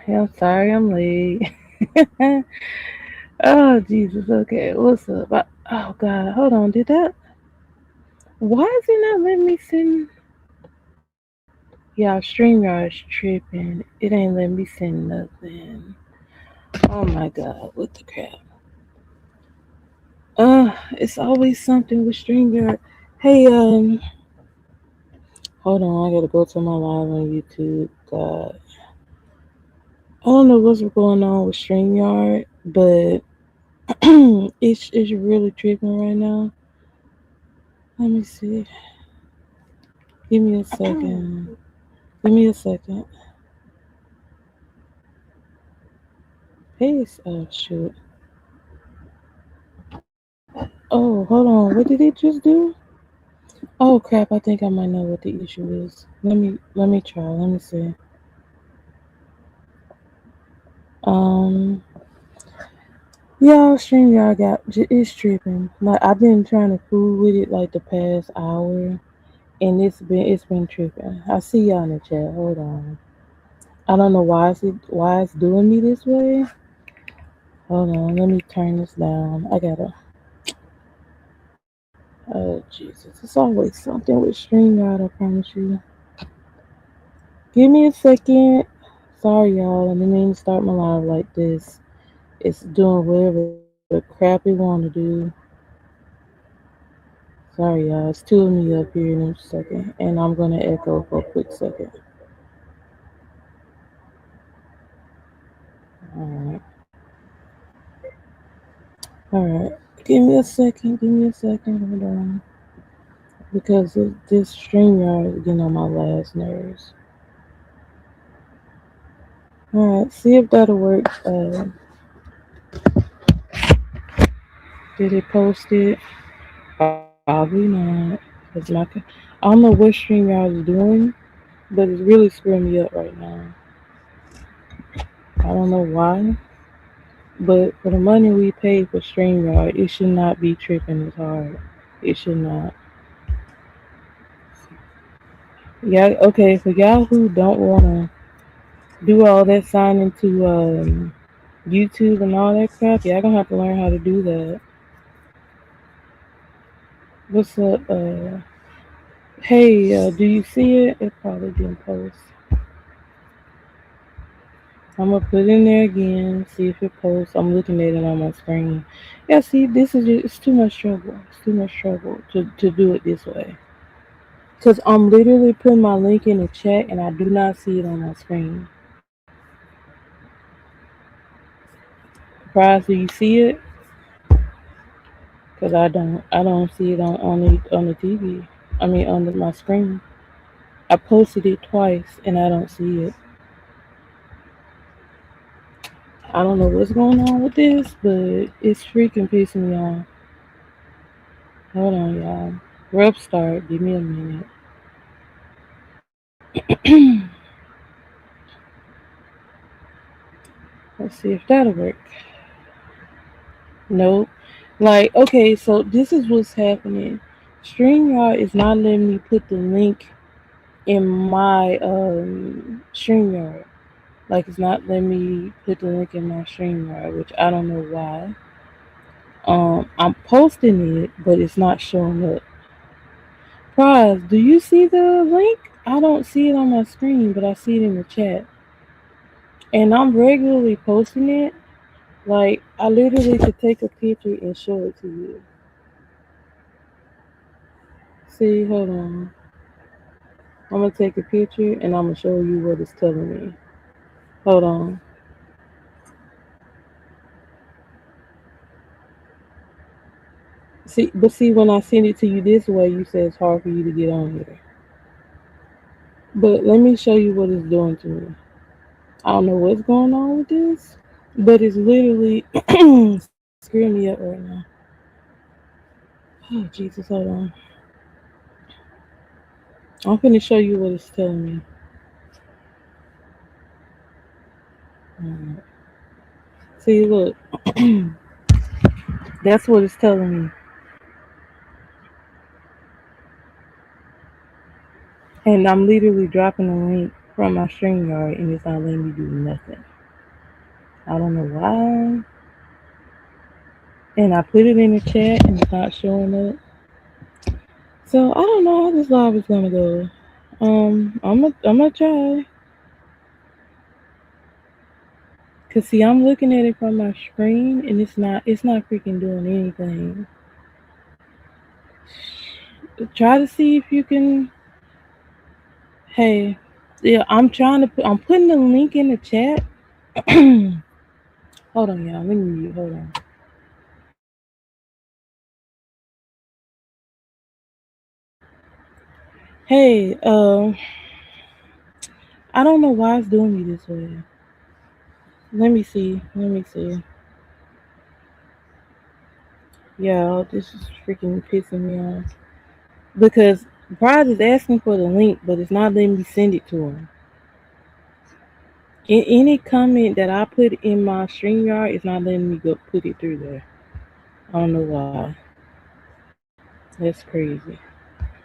Yeah, I'm sorry I'm late. Oh Jesus, okay. What's up? Oh God, hold on. Did that? Why is it not letting me send? Yeah, StreamYard's tripping. It ain't letting me send nothing. Oh my God, what the crap? It's always something with StreamYard. Hey, hold on. I gotta go to my live on YouTube. God, I don't know what's going on with StreamYard, but it's really tripping right now. Let me see. Give me a second. Give me a second. Paste. Oh shoot. Oh, hold on. What did it just do? Oh crap! I think I might know what the issue is. Let me try. Let me see. Um, y'all stream y'all got it's tripping. Like I've been trying to fool with it like the past hour, and it's been tripping. I see y'all in the chat. Hold on. I don't know why it's doing me this way. Hold on. Let me turn this down. I gotta. Oh Jesus! It's always something with StreamYard. I promise you. Give me a second. Sorry, y'all. I didn't mean to start my live like this. It's doing whatever the crap it want to do. Sorry, y'all. It's two of me up here in a second, and I'm gonna echo for a quick second. All right, all right. Give me a second. Give me a second. Hold on, because this StreamYard is getting on my last nerves. All right, see if that'll work. Did it post it? Probably not. Cause I don't know what StreamYard is doing, but it's really screwing me up right now. I don't know why, but for the money we pay for StreamYard, it should not be tripping as hard. It should not. Yeah, okay, for y'all who don't want to do all that signing to YouTube and all that crap, y'all gonna have to learn how to do that. What's up? Hey, do you see it? It probably didn't post. I'm gonna put it in there again, see if it posts. I'm looking at it on my screen. Yeah, see, this is just, it's too much trouble. It's too much trouble to do it this way. Cause I'm literally putting my link in the chat and I do not see it on my screen. Prize, do you see it? Cause I don't see it on the TV. I mean my screen. I posted it twice and I don't see it. I don't know what's going on with this, but it's freaking pissing me off. Hold on, y'all. Rough start. Give me a minute. Let's see if that'll work. Nope. Like, okay, so this is what's happening. StreamYard is not letting me put the link in my StreamYard. Like it's not letting me put the link in my StreamYard, which I don't know why. I'm posting it, but it's not showing up. Prize, do you see the link? I don't see it on my screen, but I see it in the chat. And I'm regularly posting it. Like I literally could take a picture and show it to you. See, hold on. I'm gonna take a picture and I'm gonna show you what it's telling me. Hold on. See, when I send it to you this way, you say it's hard for you to get on here. But let me show you what it's doing to me. I don't know what's going on with this, but it's literally screwing me up right now. Oh Jesus, hold on. I'm gonna show you what it's telling me. Alright. See, look, that's what it's telling me, and I'm literally dropping the link from my StreamYard, and it's not letting me do nothing. I don't know why. And I put it in the chat, and it's not showing up. So I don't know how this live is gonna go. I'm gonna try. Cause see, I'm looking at it from my screen, and it's not freaking doing anything. Try to see if you can. Hey, yeah, I'm putting the link in the chat. Hold on, y'all. Let me mute. Hold on. Hey, I don't know why it's doing me this way. Let me see. Let me see. Yeah, this is freaking pissing me off because Pride is asking for the link, but it's not letting me send it to him. Any comment that I put in my StreamYard, it's not letting me go put it through there. I don't know why. That's crazy.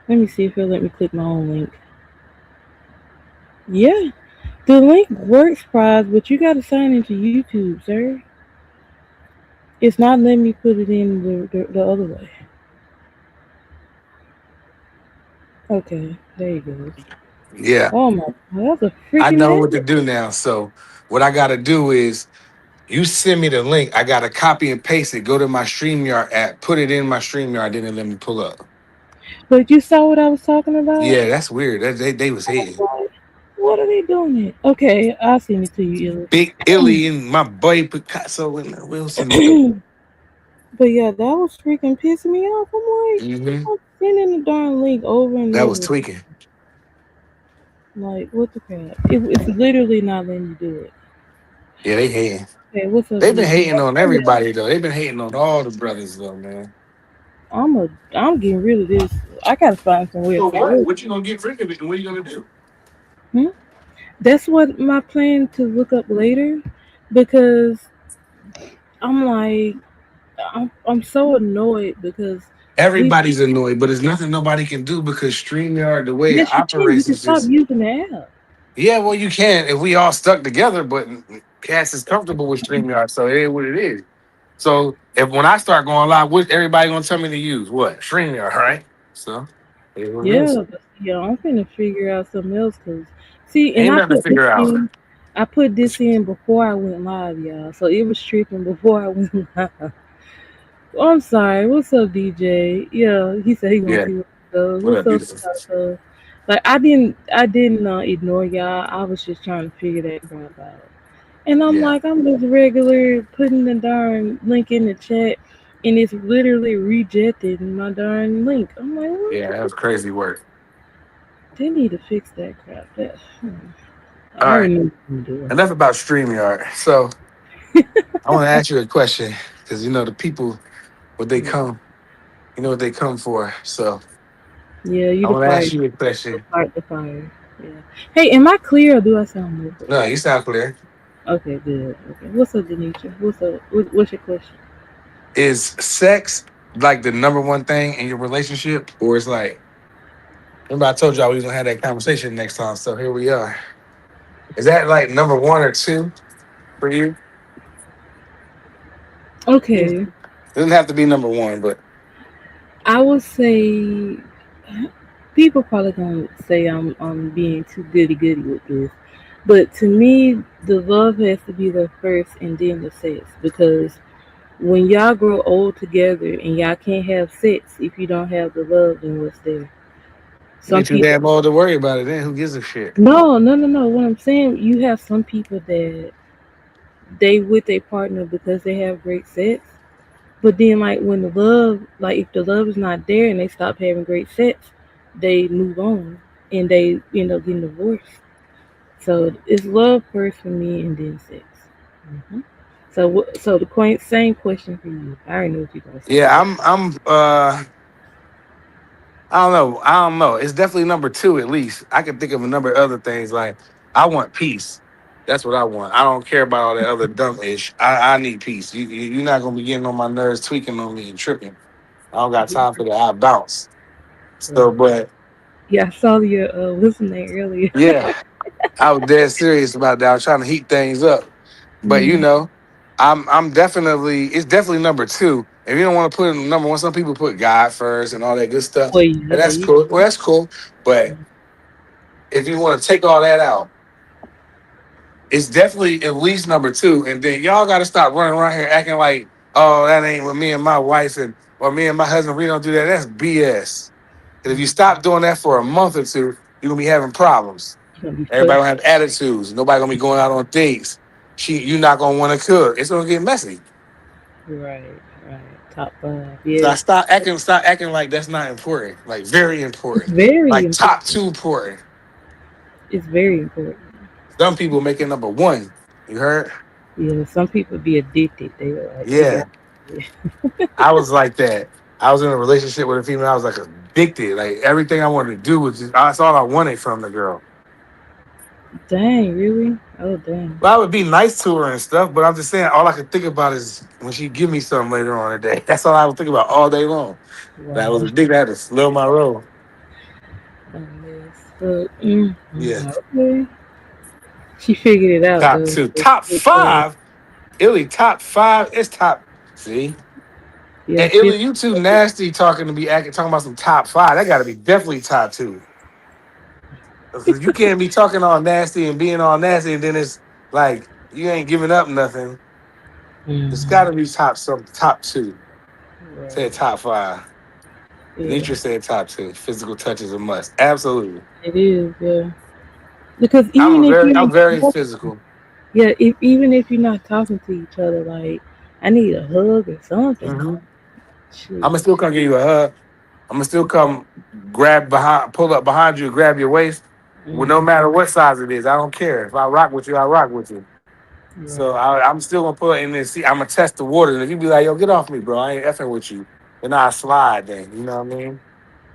Let me see if it'll let me click my own link. Yeah, the link works, Prize, but you gotta sign into YouTube, sir. It's not letting me put it in the other way. Okay, there you go. Yeah, Oh my god, that's a I freaking know what to mess. do now. So what I got to do is you send me the link. I got to copy and paste it. Go to my StreamYard app, put it in my StreamYard, then it let me pull up. But you saw what I was talking about? Yeah, that's weird. They was hating. What? What are they doing it? Okay, I'll send it to you, Big Illy and my boy Picasso and Wilson. Illy. But yeah, that was freaking pissing me off. I'm like, Hmm. I'm sending the darn link over and That was over. tweaking. Like, what the crap? It's literally not letting me do it. Yeah, they hating. Okay, what's up, They've been Demetri? hating on everybody though. They've been hating on all the brothers though, man. I'm getting rid of this. I gotta find somewhere So to what? work. What you gonna get rid of it and what you gonna do? Hmm? That's what my plan to look up later, because I'm like, I'm so annoyed because we Everybody's annoyed, but there's nothing nobody can do because StreamYard, the way it yes, you can. You operates, can is stop just using the app. yeah. Well, you can if we all stuck together, but Cass is comfortable with StreamYard, so it is what it is. So if when I start going live, what everybody gonna tell me to use? What StreamYard, right? So it is what it is. Yeah, but yeah, I'm finna figure out something else. Cause see, and Ain't nothing to figure out. I put this in before I went live, y'all. So it was tripping before I went live. Oh, I'm sorry. What's up, DJ? Yeah, he said he gonna Yeah. see what goes. What What's up, up, beautiful? Picasso? Like I didn't ignore y'all. I was just trying to figure that crap out. And I'm Yeah. like, I'm just regular putting the darn link in the chat, and it's literally rejecting my darn link. I'm like, Yeah, what? that was crazy work. They need to fix that crap. All I right. already know what I'm doing. Enough about StreamYard. So I want to ask you a question because you know the people what they Yeah, come, you know what they come for. So yeah, you I the want to fire, ask you a question. the fire. Yeah. Hey, am I clear or do I sound muffled? No, you sound clear. Okay, good. Okay, what's up, Denisha? What's up? What's your question? Is sex like the number one thing in your relationship, or it's like remember I told y'all we was gonna have that conversation next time. So here we are. Is that like number one or two for you? It Okay, doesn't have to be number one, but I would say people probably gonna say I'm being too goody goody with this, but to me, the love has to be the first and then the sex because when y'all grow old together and y'all can't have sex if you don't have the love, then what's there? you Some ain't too people. damn old to worry about it. Then who gives a shit? No, no, no, no. What I'm saying, you have some people that they with their partner because they have great sex, but then like when the love, like if the love is not there and they stop having great sex, they move on and they end up getting divorced. So it's love first for me and then sex. hmm So so the same question for you. I already know what you're gonna say. Yeah, I don't know. I don't know. It's definitely number two at least. I can think of a number of other things. Like I want peace. That's what I want. I don't care about all that other dumb ish. I need peace. You're not gonna be getting on my nerves, tweaking on me and tripping. I don't got time for that. I bounce. So, Right. but Yeah, I saw your listening earlier. yeah, I was dead serious about that. I was trying to heat things up. But Mm. I'm definitely it's definitely number two. If you don't want to put in number one, some people put God first and all that good stuff. Well, And yeah, that's you. cool. Well, that's cool. But if you want to take all that out, it's definitely at least number two. And then y'all got to stop running around here acting like, oh, that ain't with me and my wife and or me and my husband. We don't do that. That's BS. Because if you stop doing that for a month or two, you're gonna be having problems. You're gonna be Everybody gonna fussy. have attitudes. Nobody gonna be going out on dates. You're not gonna want to cook. It's gonna get messy. Right, right. Top five. So I Yeah, stop acting like that's not important. Like very it's important. very Like top important. two important. It's very important. Some people make it number one. You heard? Yeah, some people be addicted. They Yeah. got it. I was like that. I was in a relationship with a female. I was like addicted. Like everything I wanted to do was just that's all I wanted from the girl. Dang, really? Oh, dang. Well, I would be nice to her and stuff, but I'm just saying all I could think about is when she give me something later on in the day. That's all I would think about all day long. That was Wow. addicted. I had to slow my roll. A mess. But, Yeah. okay. She figured it out, Top though. two. It's Top good job. five. Illy, top five. It's top. See? Yeah, And she. Illy, you too nasty talking to be acting talking about some top five. That gotta be definitely top two. 'Cause you can't be talking all nasty and being all nasty, and then it's like you ain't giving up nothing. It's Mm, gotta be top two. Said right. top five. Yeah, Venetra said top two. Physical touch is a must. Absolutely. it is. Yeah. Because I'm very physical. even if you're not talking to each other, like I need a hug or something. I'm Shit. gonna still come give you a hug. I'm gonna still come pull up behind you, grab your waist. Well, no Mm, matter what size it is, I don't care. If I rock with you, I rock with you. So right. I'm still gonna put it in there. See, I'm gonna test the water. And if you be like, "Yo, get off me, bro. I ain't effing with you," then I slide. Then you know what I mean?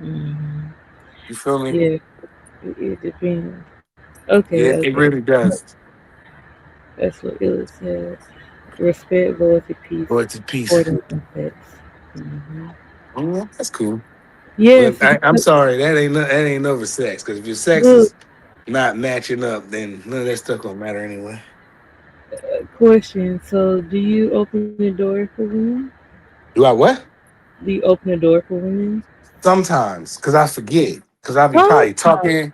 Mm, You feel me? yeah. It depends. Okay. Yeah, Okay. it really does. That's what it says. Respect, loyalty, peace, But to peace. accordance, and sex. hmm That's cool. Yeah. But See, I'm sorry, that ain't over sex. Because if your sex look. is not matching up, then none of that stuff don't matter anyway. Question. So, do you open the door for women? Do I what? Do you open the door for women? Sometimes, because I forget. Because I be probably Sometimes. talking.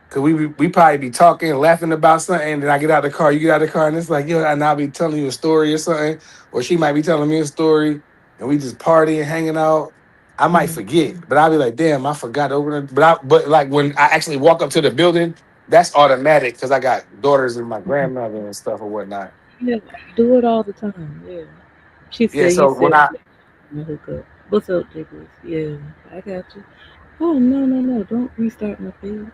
Cause we probably be talking, laughing about something, and then I get out of the car, you get out of the car, and it's like, yo, and I'll be telling you a story or something, or she might be telling me a story, and we just partying, hanging out. I might Mm. forget, but I'll be like, damn, I forgot to open it. But like when I actually walk up to the building, that's automatic because I got daughters and my grandmother and stuff or whatnot. Yeah, do it all the time. Yeah. She Yeah, said, you so when said, I I'm gonna hook up. What's up, Jiggles? Yeah, I got you. Oh, no, no, no. Don't restart my page.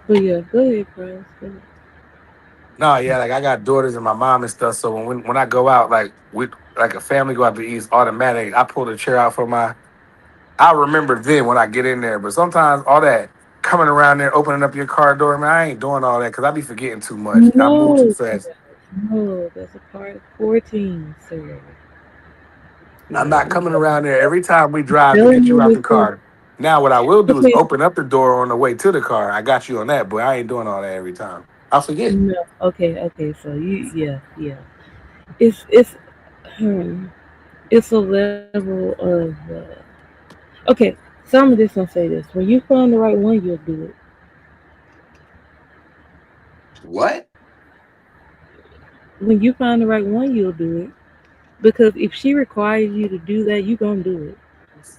But yeah, go ahead, Price. Go ahead. no, yeah, like I got daughters and my mom and stuff. So when I go out, like with like a family go out to eat, it's automatic. I pull the chair out for my I remember then when I get in there, but sometimes all that coming around there, opening up your car door, man, I ain't doing all that because I be forgetting too much. I move too No, fast. no, that's a part of 14, sir. I'm Yeah, not I'm coming around there every time we drive to telling get you you out with the the. car. Now, what I will do is Okay, open up the door on the way to the car. I got you on that, but I ain't doing all that every time. I forget. No. Okay. Okay. So you, yeah, yeah. It's hmm, it's a level of okay. So I'm just gonna say this: when you find the right one, you'll do it. What? When you find the right one, you'll do it. Because if she requires you to do that, you gonna do it.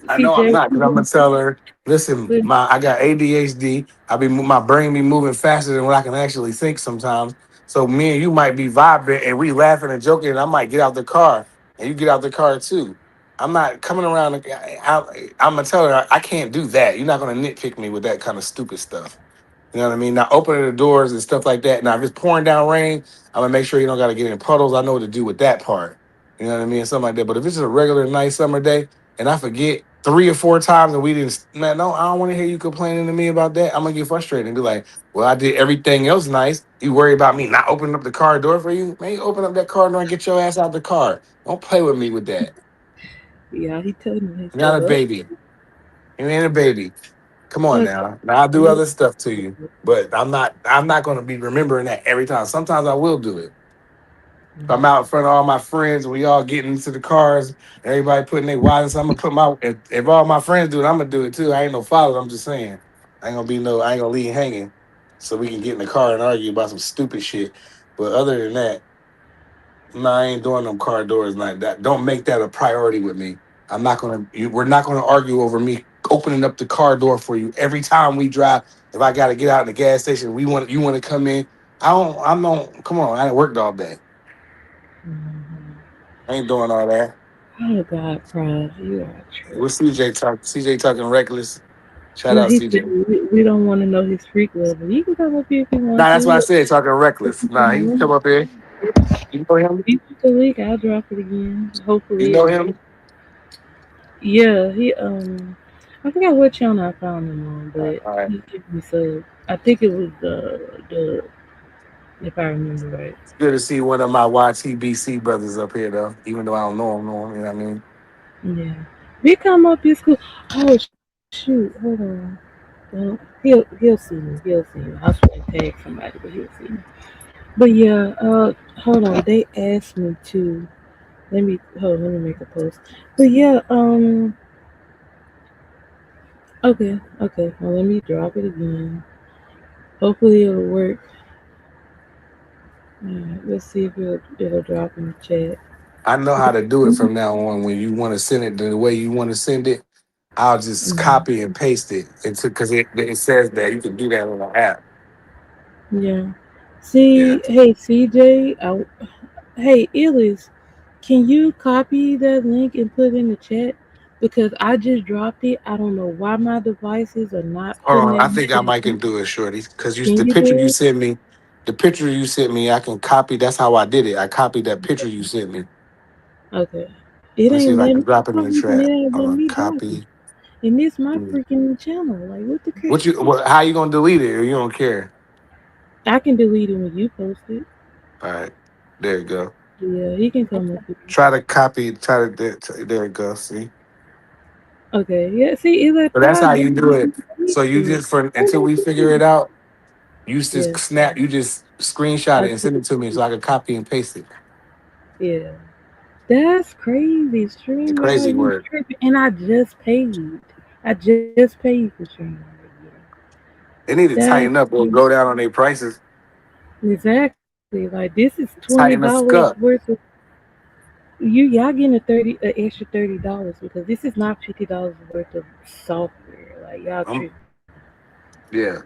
I See, know I'm Jay, not because I'm gonna tell her. Listen, I got ADHD. My brain be moving faster than what I can actually think sometimes. So me and you might be vibing and we laughing and joking, and I might get out the car and you get out the car too. I'm not coming around. I'm gonna tell her I can't do that. You're not gonna nitpick me with that kind of stupid stuff. You know what I mean? Now opening the doors and stuff like that. Now if it's pouring down rain, I'm gonna make sure you don't gotta get in puddles. I know what to do with that part. You know what I mean? Something like that. But if it's just a regular nice summer day and I forget 3 or 4 times and we didn't, man, no, I don't want to hear you complaining to me about that. I'm gonna get frustrated and be like, well, I did everything else nice. You worry about me not opening up the car door for you? Man, you open up that car door and get your ass out the car. Don't play with me with that. yeah, he told me. He You're not said, a "Oh, baby. You ain't a baby. Come on okay." now. Now I'll do You other stuff to you, but I'm not gonna be remembering that every time. Sometimes I will do it. If I'm out in front of all my friends, we all getting into the cars, everybody putting their wallets. I'm gonna put my if all my friends do it, I'm gonna do it too. I ain't no father, I'm just saying. I ain't gonna leave hanging so we can get in the car and argue about some stupid shit. But other than that, no, I ain't doing them car doors like that. Don't make that a priority with me. We're not gonna argue over me opening up the car door for you every time we drive. If I gotta get out in the gas station, you want to come in. I'm not come on, I ain't worked all day. Mhm. I ain't doing all that. Oh God, Prize, you are a trip. What's CJ talk? CJ talking reckless. Shout Well, out he said CJ. we don't want to know his freak level. He can come up here if he Nah, wants that's to. what I Look, said. Talking reckless. Nah, he can come up here. You know him? if it's a week, I'll drop it again. You Hopefully, know it'll work. him? Yeah, I forgot what channel I found him on, All but right. he gave me sub. I think it was the if I remember right. It's good to see one of my YTBC brothers up here, though. Even though I don't know him, you know what I mean? Yeah, we come up his school. Oh shoot, hold on. He'll see me. He'll see me. I was trying to tag somebody, but he'll see me. But yeah, hold on. They asked me to. Hold. On, let me make a post. But yeah, okay, okay. Well, let me drop it again. Hopefully it'll work. Alright, let's see if it'll drop in the chat. I know how to do it from now on. When you want to send it the way you want to send it, I'll just Mm, copy and paste it into because it says that you can do that on the app. yeah. Yeah. See, hey CJ, hey Illis, can you copy that link and put it in the chat? Because I just dropped it. I don't know why my devices are not Hold putting on. that I link think I in might the can chat. do it, Shorty. Because Can the you picture you do it? sent me, I can copy. That's how I did it. I copied that picture you sent me. Okay. It Let me see ain't if I letting can me drop it in the copy and it chat. ain't Hold letting on. me drop it. Copy. And this my freaking channel. Like what the crap? How you gonna delete it? Or you don't care? I can delete it when you post it. All right. There you go. Yeah, he can come up here. Try to copy. There you go. See. Okay, yeah. See, it's like But that's Pride how you doing do it. it So you to me. just for Hold until we on. figure it out, Yeah, you just screenshot I it and send it to me did. so I can copy and paste it. Yeah, that's crazy. It's StreamYard, crazy you word. tripping? And I just paid. I just paid for StreamYard. They need to That's tighten up or go down on their prices. exactly like this is Tighten $20 us worth up. of y'all getting an extra $30 because this is not $50 worth of software. Like y'all Um, tripping. yeah,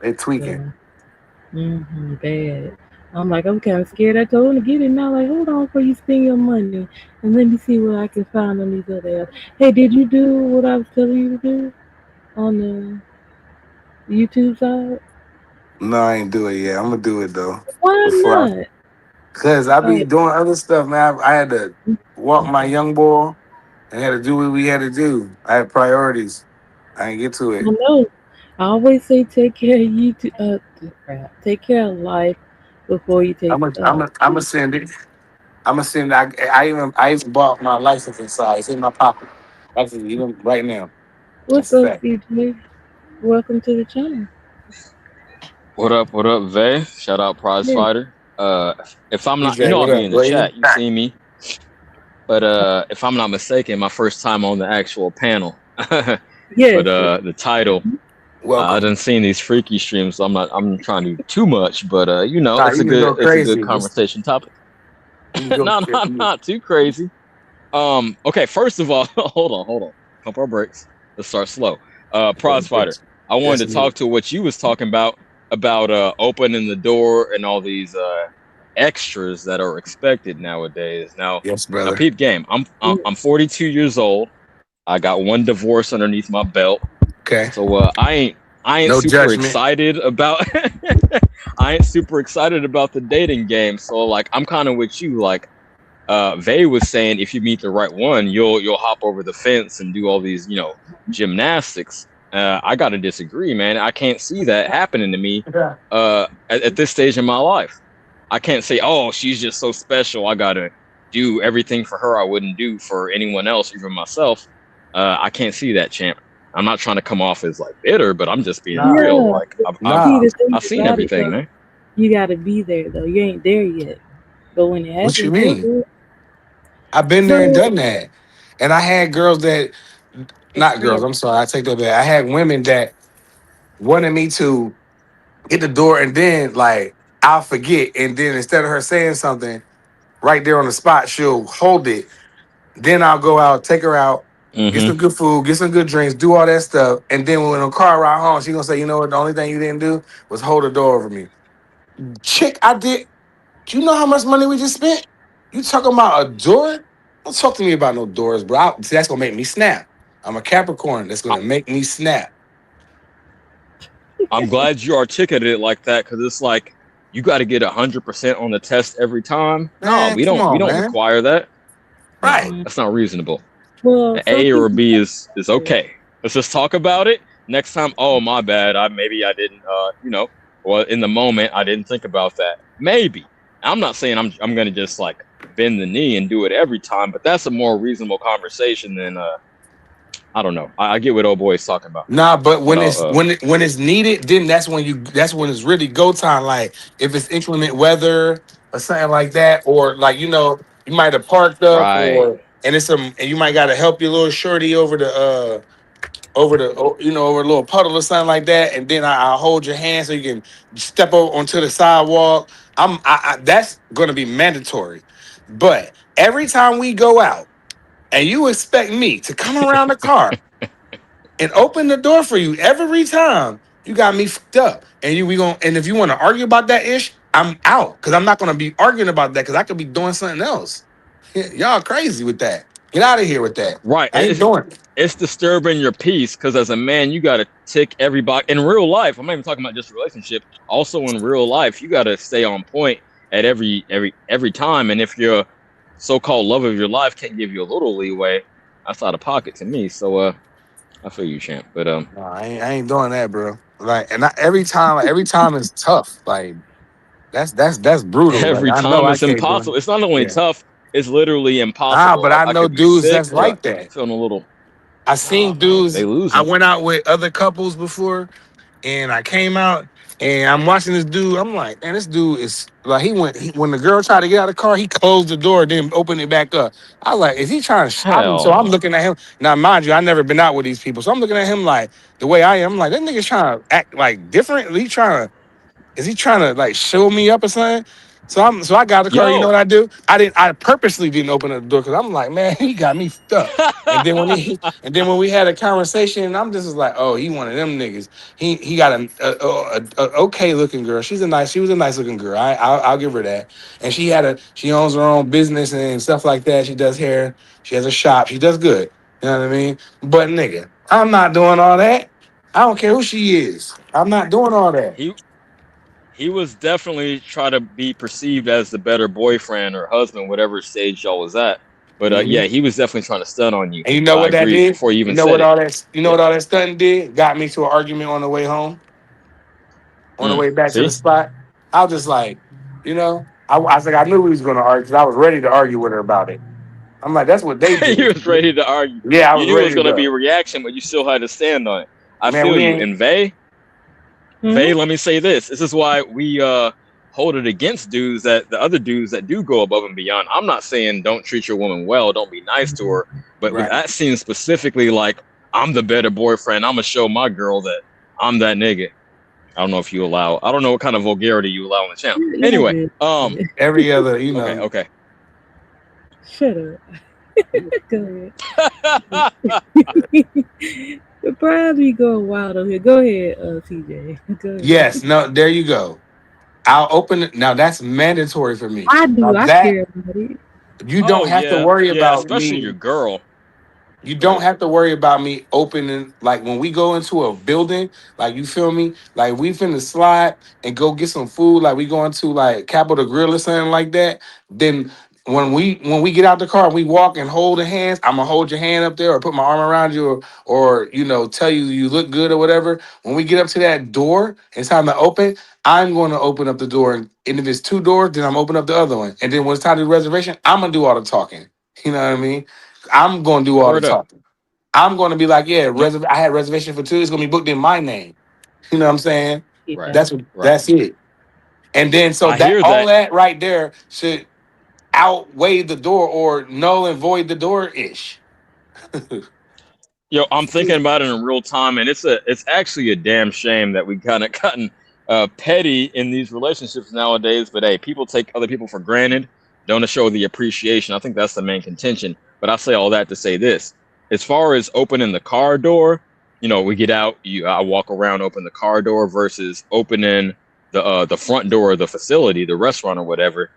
they tweaking. So bad. I'm like, I'm kind of scared. I told him to get it now. Like, hold on before you spend your money, and let me see what I can find on these other apps. Hey, did you do what I was telling you to do on the YouTube side? No, I ain't do it yet. I'm gonna do it though. Why Before I, not? cause I Oh, be doing other stuff, man. I had to walk my okay. young boy and had to do what we had to do. I had priorities. I didn't get to I it. know. I always say take care of YouTube. Crap. Take care of life before you take. I'm gonna send it. I'm gonna send. I even bought my license inside. It's in my pocket. Actually, even right now. What's That's a up, fact. CJ? Welcome to the channel. What up, Vay? Shout out Prize Yeah. Fighter. If I'm not, DJ, I'll what be up, in the buddy? chat. You see me, but if I'm not mistaken, my first time on the actual panel. But Yes. the title, I Welcome. didn't seen these freaky streams, so I'm trying to do too much. But Nah, it's you a can good go crazy. Just conversation topic. you can go. Not too crazy. Okay, first of all, hold on. Pump our brakes. Let's start slow. Prize Fighter, I Yes, wanted to indeed. talk to what you was talking about opening the door and all these extras that are expected nowadays. Yes, Now, brother. peep game. I'm 42 years old. I got one divorce underneath my belt, Okay. so I ain't No super judgment. excited about I ain't super excited about the dating game. So like I'm kind of with you. Like Vay was saying, if you meet the right one, you'll hop over the fence and do all these gymnastics. I gotta disagree, man. I can't see that happening to me Yeah. at this stage in my life. I can't say, oh, she's just so special. I gotta do everything for her I wouldn't do for anyone else, even myself. I can't see that, champ. I'm not trying to come off as like bitter, but I'm just being Nah, real. Yeah. Like See, nah. the thing I've seen about it everything, though, man. you gotta be there though. You ain't there yet. But when it What you happens, you'll mean? do it. I've been there and So done that, and I had girls that, not girls. experience. I'm sorry, I take that back. I had women that wanted me to hit the door, and then like I'll forget, and then instead of her saying something right there on the spot, she'll hold it. Then I'll go out, take her out, get Hmm. some good food, get some good drinks, do all that stuff, and then when the car ride home, she gonna say, "You know what? The only thing you didn't do was hold the door over me." Chick, I did. Do you know how much money we just spent? You talking about a door? Don't talk to me about no doors, bro. See, that's gonna make me snap. I'm a Capricorn. That's gonna make me snap. I'm glad you articulated it like that because it's like you got to get 100% on the test every time. No, Man, come we on, don't man. require that. Right. Mm-mm. That's not reasonable. Well, An some A or a people B like is that. okay. Let's just talk about it next time. Oh, my bad. I didn't well in the moment I didn't think about that. Maybe. I'm not saying I'm gonna just like bend the knee and do it every time, but that's a more reasonable conversation than I don't know. I get what old boy is talking about. Nah, but But when when it's needed, then that's when it's really go time. Like if it's inclement weather or something like that, or like you might have parked up, right. or and it's some and you might got to help your little shorty over the over a little puddle or something like that, and then I'll hold your hand so you can step over onto the sidewalk. That's going to be mandatory. But every time we go out and you expect me to come around the car and open the door for you every time, you got me fucked up. And and if you want to argue about that ish, I'm out because I'm not going to be arguing about that because I could be doing something else. Y'all crazy with that. Get out of here with that. Right. I ain't doing it. It's disturbing your peace because as a man, you got to tick everybody in real life. I'm not even talking about just relationship. Also in real life, you got to stay on point at every time. And if your so-called love of your life can't give you a little leeway, that's out of pocket to me. So I feel you, champ. But No, I ain't doing that, bro. Like, and every time is tough. Like, that's brutal. Like, every I know time I it's can't do it. impossible. It's not only Yeah. tough; it's literally Ah, impossible. but Like I I know could be dudes sick that's or like that. feeling a little. I Nah, seen man, they dudes. I losing. went out with other couples before, and I came out and I'm watching this dude. I'm like, man, this dude is like when the girl tried to get out of the car, he closed the door, then opened it back up. I was like, is he trying to stop me? So Hell I'm no. looking at him. Now, mind you, I never been out with these people, so I'm looking at him like the way I am. I'm like, that nigga's trying to act like different. He trying to is he trying to like show me up or something? So I got the car. You know Yo. what I do? I purposely didn't open up the door because I'm like, man, he got me stuck. And then when we had a conversation, I'm just like, oh, he one of them niggas. He got a okay looking girl. She was a nice looking girl. I'll give her that. And she owns her own business and stuff like that. She does hair. She has a shop. She does good. You know what I mean? But nigga, I'm not doing all that. I don't care who she is. I'm not doing all that. he he was definitely trying to be perceived as the better boyfriend or husband, whatever stage y'all was at. But Mhm. yeah, he was definitely trying to stun on you. And you know I what that agree did? before you You even know said what it. all that Yeah. stunting did? Got me to an argument on the way home, on the Mm. way back to the See, spot. I was just like, I was like, I knew we was gonna argue because I was ready to argue with her about it. I'm like, that's what they you do. was ready to argue. Yeah, I You was knew it was ready to going to be a go. reaction, but you still had to stand on it. I Man, feel we you. ain't And Vay, Vay, Hmm. let me say this. This is why we hold it against dudes that the other dudes that do go above and beyond. I'm not saying don't treat your woman well, don't be nice to her, but with Right. that scene specifically, like I'm the better boyfriend. I'm gonna show my girl that I'm that nigga. I don't know if you allow. I don't know what kind of vulgarity you allow on the channel. Y'all Anyway, good. Every other, okay, okay. Shut up. Go ahead. Probably going wild over here. Go ahead, TJ. Go ahead. yes, no, there you go. I'll open it now. That's mandatory for me. I Now do. I that care about it. you don't Oh have to yeah, worry yeah. about Especially your me. girl. You Go don't ahead. have to worry about me opening like when we go into a building, like you feel me? Like we finna slide and go get some food, like we going to like Capitol Grill or something like that. Then when we get out the car and we walk and hold the hands, I'm gonna hold your hand up there or put my arm around you or tell you you look good or whatever. When we get up to that door, it's time to open. I'm going to open up the door, and if it's two doors, then I'm open up the other one. And then when it's time to do the reservation, I'm gonna do all the talking. You know what I mean? I'm gonna do all the Word up. talking. I'm gonna be like, yeah, Yo, I had reservation for two. It's gonna be booked in my name. You know what I'm saying? Keep right, that. right. That's it. And then so I that hear all that. that right there should outweigh the door or null and void the door ish. Yo, I'm thinking about it in real time, and it's actually a damn shame that we kind of gotten petty in these relationships nowadays. But hey, people take other people for granted, don't show the appreciation. I think that's the main contention. But I say all that to say this: as far as opening the car door, we get out, I walk around, open the car door versus opening the front door of the facility, the restaurant or whatever.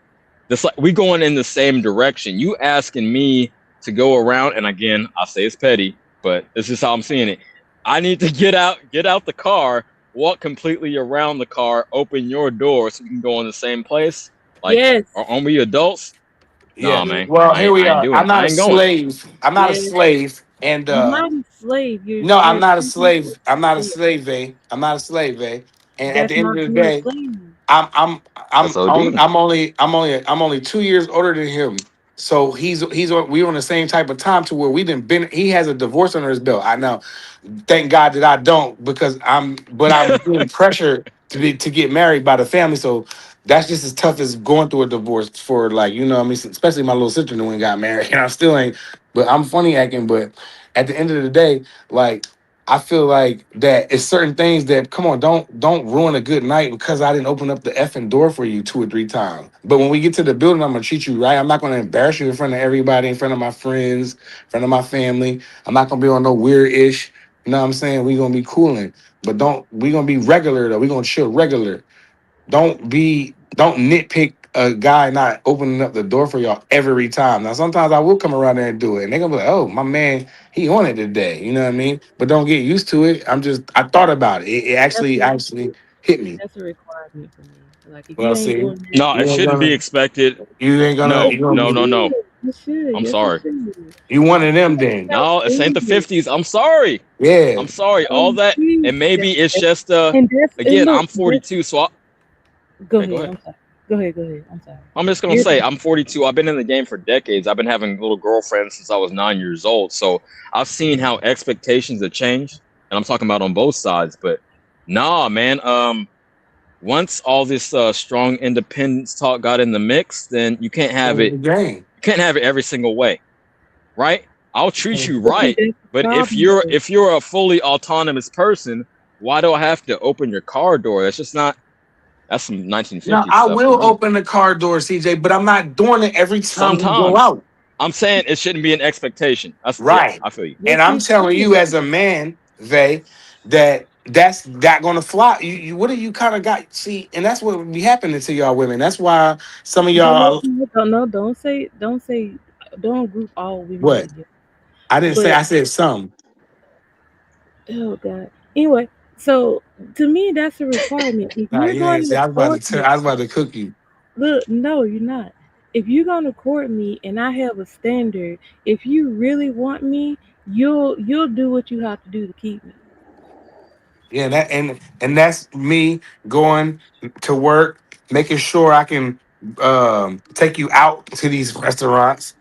This like we going in the same direction. You asking me to go around, and again, I say it's petty, but this is how I'm seeing it. I need to get out the car, walk completely around the car, open your door so we can go in the same place. Like, Yes. aren't we adults? Nah, Yeah. Yes. man, Well, I here ain't, we I ain't are. doing I'm it. not I a ain't going. slave. I'm not a Yes. slave. And You're not a slave. You're no, I'm you're not a choosing slave. I'm not a to- slave, Vay. I'm not a slave, Vay. And at the that's end not of the being a day, slave. I'm I'm I'm on, SOD. I'm only 2 years older than him. So we on the same type of time to where we didn't been he has a divorce under his belt. I know. Thank God that I don't because I'm being pressured to get married by the family. So that's just as tough as going through a divorce for like, what I mean, especially my little sister who got married and I still ain't, but I'm funny acting, but at the end of the day, like I feel like that it's certain things that come on, don't ruin a good night because I didn't open up the effing door for you 2 or 3 times. But when we get to the building, I'm gonna treat you right. I'm not gonna embarrass you in front of everybody, in front of my friends, in front of my family. I'm not gonna be on no weird ish. You know what I'm saying? We gonna be cooling, but don't we gonna be regular though? We gonna chill regular. Don't nitpick a guy not opening up the door for y'all every time. Now sometimes I will come around there and do it, and they're gonna be like, "Oh, my man, he on it today." You know what I mean? But don't get used to it. I thought about it. It That's actually a actually hit me. that's a requirement for me. Like if you Well, ain't see, doing that, No, it you ain't shouldn't be gonna expected. you ain't gonna No, it you gonna no, be no, should. no. It should. I'm Yes, it sorry. should. you one of them That's then. how No, this ain't the serious. 50s. I'm sorry. Yeah. I'm sorry. All I'm that, serious. and maybe it's just And again, look, I'm 42, so go okay, go ahead. ahead. I'm sorry. Go ahead. Go ahead. I'm sorry. I'm just gonna You're say I'm 42. I've been in the game for decades. I've been having little girlfriends since I was 9 years old. So I've seen how expectations have changed, and I'm talking about on both sides. But nah, man. Once all this strong independence talk got in the mix, then you can't have Change it. the game. You can't have it every single way, right? I'll treat you but see, right, that's the but if problem you're though. if you're a fully autonomous person, why do I have to open your car door? That's just not. That's some Now 1950s I stuff to will me. open the car door, CJ, but I'm not doing it every time we go Sometimes out. I'm saying it shouldn't be an expectation. That's yeah, Right. I feel you. And Yes, I'm it telling should. you as a man, they that's not gonna fly. What do you kind of got? See, and that's what be happening to y'all women. That's why some of No, no, y'all no, don't, no, don't group all women what? together. I didn't say But I said some. oh god. Anyway, so to me, that's a requirement. If Nah, you're you ain't going see, to court me, I was about to cook you. look, no, you're not. If you're going to court me and I have a standard, if you really want me, you'll do what you have to do to keep me. Yeah, and that's me going to work, making sure I can take you out to these restaurants.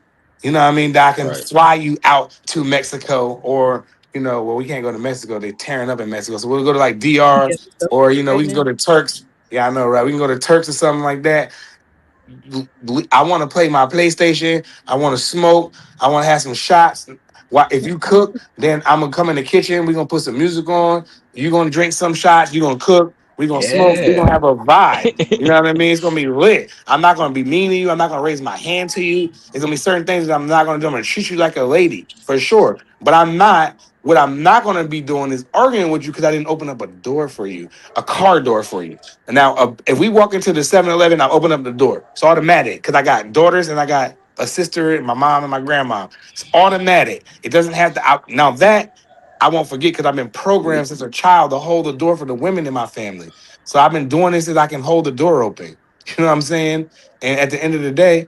You know what I mean? That I can Right. fly you out to Mexico or well, we can't go to Mexico. They're tearing up in Mexico. So we'll go to like DR, Yeah, so or, we right can go now. to Turks. Yeah, I know, right? We can go to Turks or something like that. I want to play my PlayStation. I want to smoke. I want to have some shots. If you cook, then I'm gonna come in the kitchen. We're gonna put some music on. You're gonna drink some shots. You're gonna cook. We're gonna smoke. We're gonna Yeah. have a vibe. You know what I mean? It's gonna be lit. I'm not gonna be mean to you. I'm not gonna raise my hand to you. There's gonna be certain things that I'm not gonna do. I'm gonna treat you like a lady for sure. But I'm not. What I'm not gonna be doing is arguing with you because I didn't open up a door for you, a car door for you. And now, if we walk into the 7-Eleven, I'll open up the door. It's automatic because I got daughters and I got a sister and my mom and my grandma. It's automatic. It doesn't have to. Now that I won't forget because I've been programmed since a child to hold the door for the women in my family. So I've been doing this so that I can hold the door open. You know what I'm saying? And at the end of the day,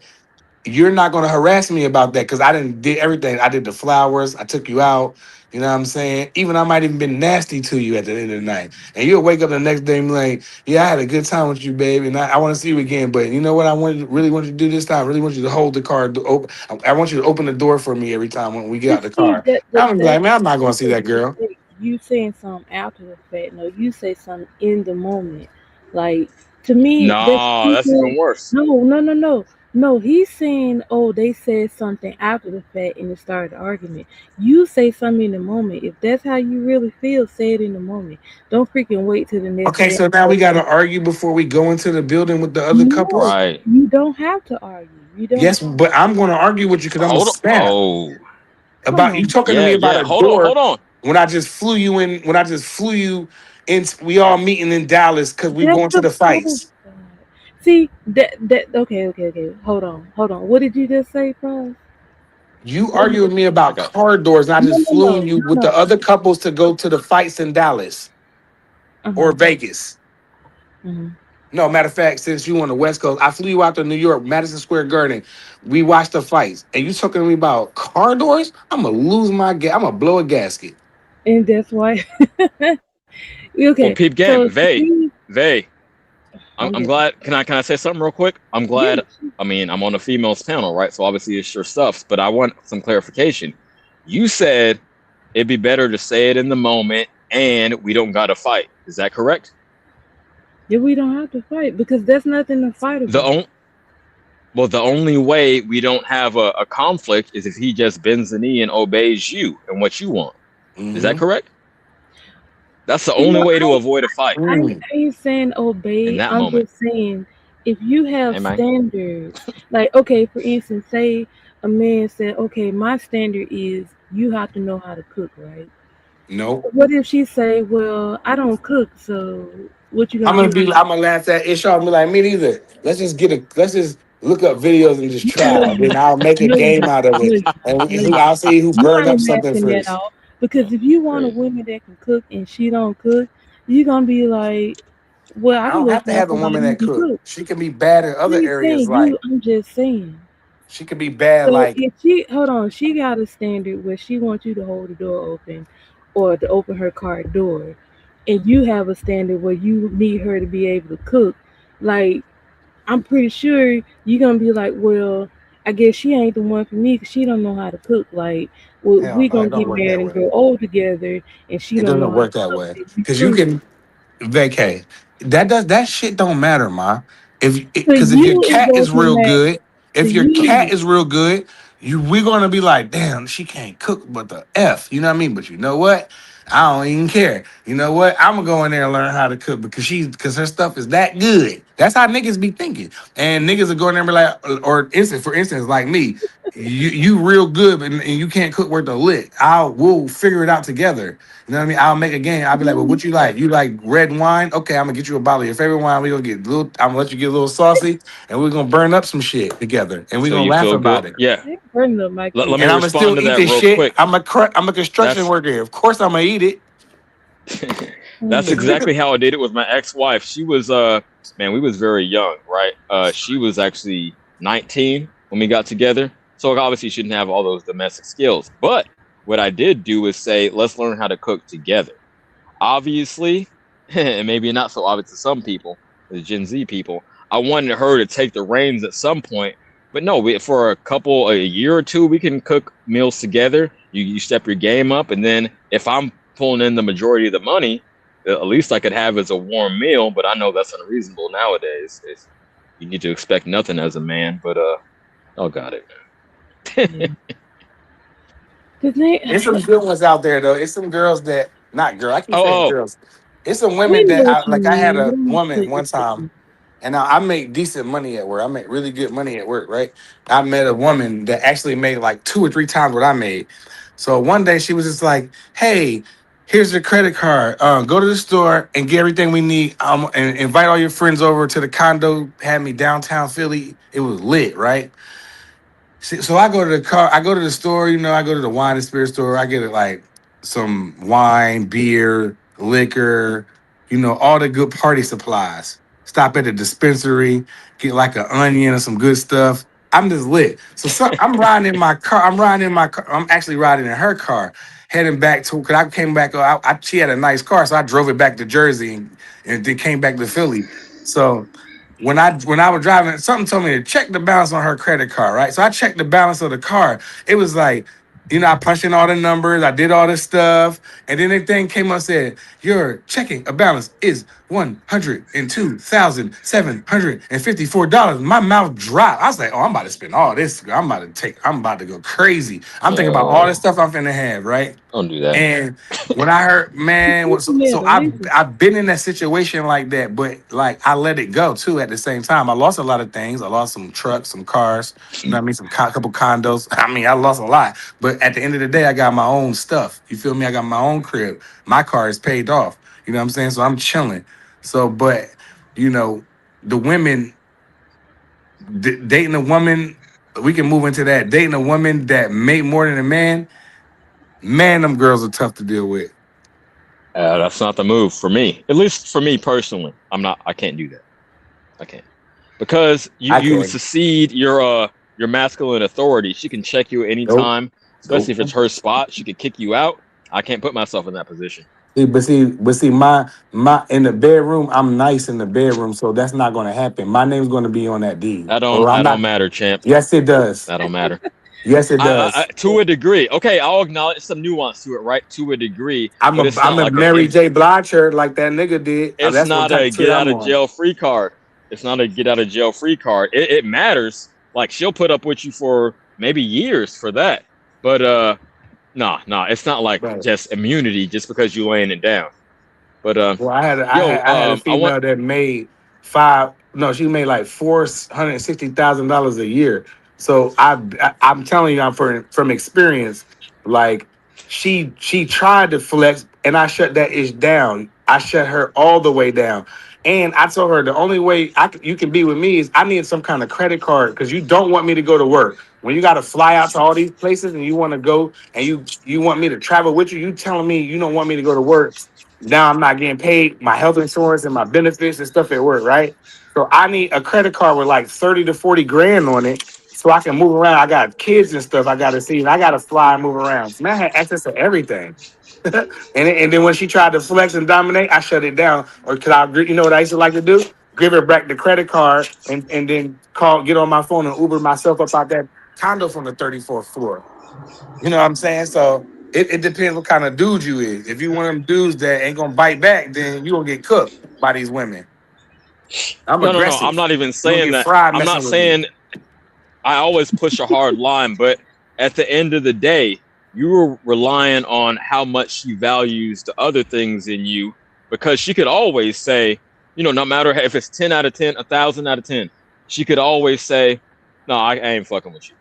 you're not going to harass me about that because I didn't did everything. I did the flowers. I took you out. You know what I'm saying? Even I might even been nasty to you at the end of the night. And you'll wake up the next day and be like, yeah, I had a good time with you, baby. And I want to see you again. But you know what really want you to do this time? I really want you to hold the car open. I want you to open the door for me every time when we get out But the see, car. I'm gonna be like, man, I'm not going to that's see a that girl. mistake. You saying something after the fact. No, you say something in the moment. Like to me, that's No, that's people. even worse. No. He's saying, oh, they said something after the fact and it started an argument. You say something in the moment. If that's how you really feel, say it in the moment. Don't freaking wait till the next Okay, day. so now we got to argue before we go into the building with the other No, couples. Right. you don't have to argue. You don't. Yes, but I'm going to argue with you because I'm a Hold on. snap. Oh, Come About you on. talking to yeah, me about yeah. a Hold on, door hold on. when I just flew you in, when I just flew you in, we all meeting in Dallas because we That's going to the the oh fights. God. See that okay. Hold on. What did you just say, Paz? You What argue with did- me I about got car doors, and I No just no flew no you with no the other couples to go to the fights in Dallas or no. Vegas. Uh-huh. No, matter of fact, since you on the West Coast, I flew you out to New York, Madison Square Garden. We watched the fights, and you talking to me about car doors? I'm gonna lose my gas. I'm gonna blow a gasket. And that's why okay. well, peep So game. to me, Vay. I'm, I'm I'm just glad. Can I say something real quick? I'm yeah. glad. I mean, I'm on the females panel, right? So obviously it's your stuff, but I want some clarification. You said it'd be better to say it in the moment, and we don't got to fight. Is that correct? Yeah, we don't have to fight because there's nothing to fight The about. on, well, the only way we don't have a conflict is if he just bends the knee and obeys you and what you want. Is that Mm-hmm. correct? That's the You only know, way to avoid a fight I ain't saying in obey. that I'm moment. just saying if you have Hey, man. standards, like okay, for instance, say a man said, okay, my standard is you have to know how to cook, right? Nope. What if she say, well, I don't cook, so what you gonna do? I'm gonna laugh at it. I'm be like, me neither. Let's just look up videos and just No, try. you, Then I'll make a no, game you, out of no, it, you, and no, you. I'll see who You burned up ain't something laughing that first. off because if you want a Crazy. woman that can cook and she don't cook, you gonna be like, well, I I can don't go have to find have a somebody woman who that can cook. cook. She can be bad in I other ain't areas. saying Like you. I'm just saying. she can be bad. So Like if she hold on, she got a standard where she wants you to hold the door open, or to open her car door, and you have a standard where you need her to be able to cook. Like I'm pretty sure you're gonna be like, well, I guess she ain't the one for me because she don't know how to cook. Like, well, hell we no, gonna it don't get work married that and way. grow old together, and she It don't know doesn't how work to that cook. way Then we because you screwed. can vacay. That shit don't matter, ma. If To because if your you, it cat is doesn't real matter. good, To if your cat you, is real good, we're gonna be like, damn, she can't cook, but the f, you know what I mean? But you know what? I don't even care. You know what? I'm gonna go in there and learn how to cook because her stuff is that good. That's how niggas be thinking, and niggas are going there and be like, for instance, like me, you real good, and you can't cook worth a lick. We'll figure it out together. You know what I mean? I'll make a game. I'll be like, well, no, what you like? You like red wine? Okay, I'm gonna get you a bottle of your favorite wine. We're gonna get little, I'm gonna let you get a little saucy, and we're gonna burn up some shit together, and we're So gonna you laugh feel good? about it. Yeah. I ain't burning up my Let kids. me And I'm gonna respond still to eat that this real shit. quick. I'm a construction That's worker. Of course I'm gonna eat it. Oh that's my. exactly how I did it with my ex-wife. She was man, we was very young, right? She was actually 19 when we got together. So obviously she didn't have all those domestic skills. But what I did do is say, let's learn how to cook together. Obviously, and maybe not so obvious to some people, the Gen Z people, I wanted her to take the reins at some point, But no, for a year or two, we can cook meals together. You step your game up, and then if I'm pulling in the majority of the money, at least I could have as a warm meal. But I know that's unreasonable nowadays. You need to expect nothing as a man. But oh, got it, Yeah. Cause they, It's some good ones out there though. It's some girls that not girl. I keep saying Oh, girls. It's some we women know that what I you like. I had mean. We a don't woman put one time, it. and I make decent money at work. I make really good money at work, right? I met a woman that actually made like 2 or 3 times what I made. So one day she was just like, "Hey, here's your credit card. Go to the store and get everything we need. And invite all your friends over to the condo. Had me downtown Philly. It was lit, right? So I go to the car, I go to the store, I go to the wine and spirit store. I get it like some wine, beer, liquor, all the good party supplies. Stop at the dispensary, get like an onion or some good stuff. I'm just lit. I'm riding in my car. I'm riding in my car. I'm actually riding in her car, heading back to because I came back. She had a nice car, so I drove it back to Jersey and then came back to Philly. So when I was driving, something told me to check the balance on her credit card, right? So I checked the balance of the car. It was like, I punched in all the numbers, I did all this stuff, and then the thing came up and said, your checking a balance is $102,754. My mouth dropped. I was like, oh, I'm about to spend all this. I'm about to go crazy. I'm thinking about all this no, stuff I'm finna have, right? don't do that. And when I heard, man, Yeah, so I've been in that situation like that, but like I let it go too. At the same time, I lost a lot of things. I lost some trucks, some cars. You know what I mean? Couple condos. I mean, I lost a lot. But at the end of the day, I got my own stuff. You feel me? I got my own crib. My car is paid off. You know what I'm saying? So I'm chilling. So, but you know, the women dating a woman, we can move into that. Dating a woman that make more than a man, man, them girls are tough to deal with. That's not the move for me. At least for me personally, I'm not. I can't do that. I can't because I you can. secede your masculine authority. She can check you Nope. anytime, especially Nope. if it's her spot. She could kick you out. I can't put myself in that position. See, my in the bedroom, I'm nice in the bedroom, so that's not gonna happen. My name's gonna be on that deed. Or I'm That don't not. matter, champ. Yes, it does. That don't matter. Yes, it does. To a degree. Okay, I'll acknowledge some nuance to it, right? To a degree, I'm but a it's I'm not a like Mary J. Blige like that nigga did. it's That's what not type a of shit get out I'm of on. jail free card. It's not a get out of jail free card. It matters. Like she'll put up with you for maybe years for that. But nah, it's not like Right. just immunity just because you laying it down. But Well, I had a I want female that made five. No, she made like $460,000 a year. So I'm telling you, I'm from experience. Like she tried to flex, and I shut that ish down. I shut her all the way down. And I told her the only way you can be with me is I need some kind of credit card because you don't want me to go to work. When you got to fly out to all these places and you want to go and you want me to travel with you, you telling me you don't want me to go to work. Now I'm not getting paid my health insurance and my benefits and stuff at work, right? So I need a credit card with like 30 to 40 grand on it so I can move around. I got kids and stuff I gotta see, and I gotta fly and move around. So now I had access to everything. And then when she tried to flex and dominate, I shut it down. Or could I, what I used to like to do? Give her back the credit card and then get on my phone and Uber myself up out that condo from the 34th floor. You know what I'm saying? So it depends what kind of dude you is. If you one of them dudes that ain't gonna bite back, then you gonna get cooked by these women. I'm no. I'm aggressive. not even You gonna saying get that. fried I'm not messing with me. saying I always push a hard line, but at the end of the day, you were relying on how much she values the other things in you because she could always say, no matter if it's 10 out of 10, 1,000 out of 10, she could always say, no, I ain't fucking with you.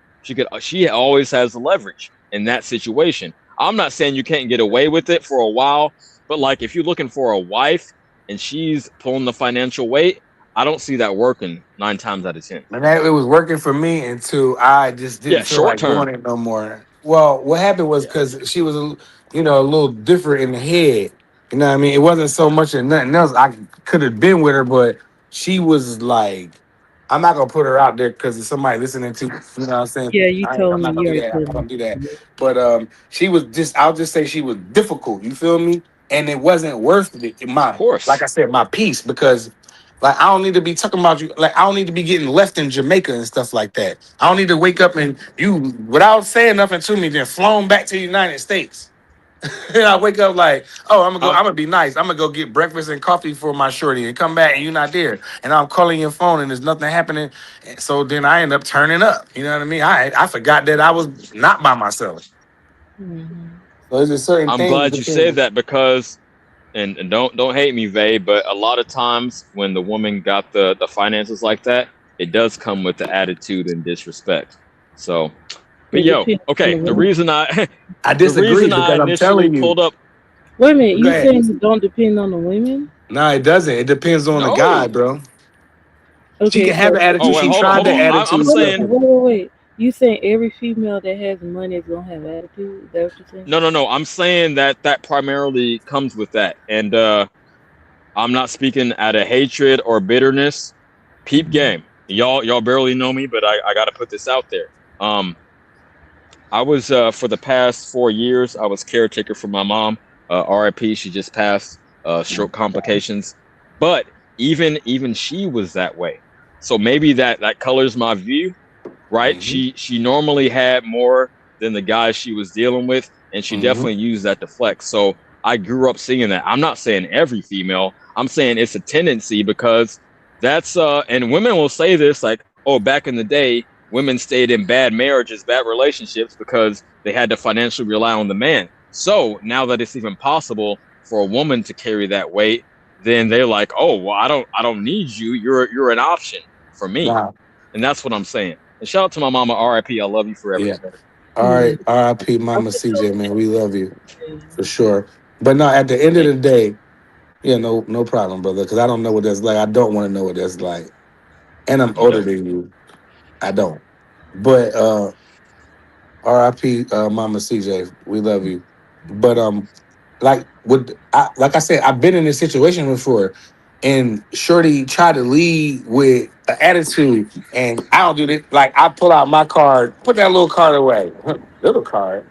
She always has the leverage in that situation. I'm not saying you can't get away with it for a while, but like if you're looking for a wife and she's pulling the financial weight, I don't see that working 9 times out of 10. And that it was working for me until I just didn't Yeah, feel short like term. doing it no more. Well, what happened was Yeah. because she was, a little different in the head. You know what I mean? It wasn't so much of nothing else. I could have been with her, but she was like, I'm not gonna put her out there because it's somebody listening to. You know what I'm saying? Yeah, you told I'm me not you gonna do already that. I'm not told me. gonna do that. But she was just. I'll just say she was difficult. You feel me? And it wasn't worth it. Of Like course. I said, my peace because Like I don't need to be talking about you. Like I don't need to be getting left in Jamaica and stuff like that. I don't need to wake up and you without saying nothing to me, then flown back to the United States. And I wake up like, oh, I'm gonna go. I'm I'm gonna be nice. I'm gonna go get breakfast and coffee for my shorty, and come back and you're not there. And I'm calling your phone and there's nothing happening. And so then I end up turning up. You know what I mean? I forgot that I was not by myself. Mm-hmm. So there's just certain I'm things. glad you said that because and don't hate me, Vay, but a lot of times when the woman got the finances like that, it does come with the attitude and disrespect. So, but It yo, depends on the okay, the woman. reason I I the disagree reason I because I'm initially telling you. pulled up, Wait a minute, Go you ahead. saying it don't depend on the women? No, it doesn't. It depends on the guy, no. bro. She Okay, can have so the Oh attitude. wait, She hold on, tried hold the on. I'm attitude wait, stuff. saying wait. You saying every female that has money is gonna have attitude? Is that what you're saying? no. I'm saying that that primarily comes with that, and I'm not speaking out of hatred or bitterness. Peep Mm-hmm. game. Y'all barely know me, but I got to put this out there. Um, I was for the past 4 years, I was caretaker for my mom. RIP. She just passed. Stroke complications. But even she was that way. So maybe that colors my view, right? Hmm. She normally had more than the guys she was dealing with, and she Hmm. definitely used that to flex. So I grew up seeing that. I'm not saying every female. I'm saying it's a tendency because that's and women will say this like, oh, back in the day, women stayed in bad marriages, bad relationships because they had to financially rely on the man. So now that it's even possible for a woman to carry that weight, then they're like, oh, well, I don't need you. You're an option for me, Nah, and that's what I'm saying. And shout out to my mama, RIP. I love you forever, yeah. Jamaica. All Yeah. right, R.I.P. I Mama would CJ, man. We love you say, for sure. But no, at the end of Thank the day, yeah, no problem, brother. Because I don't know what that's like. I don't want to know what that's like. And I'm you. older Okay. than you. I don't. But R.I.P. Mama CJ, we love you. But like I said, I've been in this situation before, and Shorty tried to lead with an attitude, and I don't do this. Like I pull out my card, put that little card away, little card.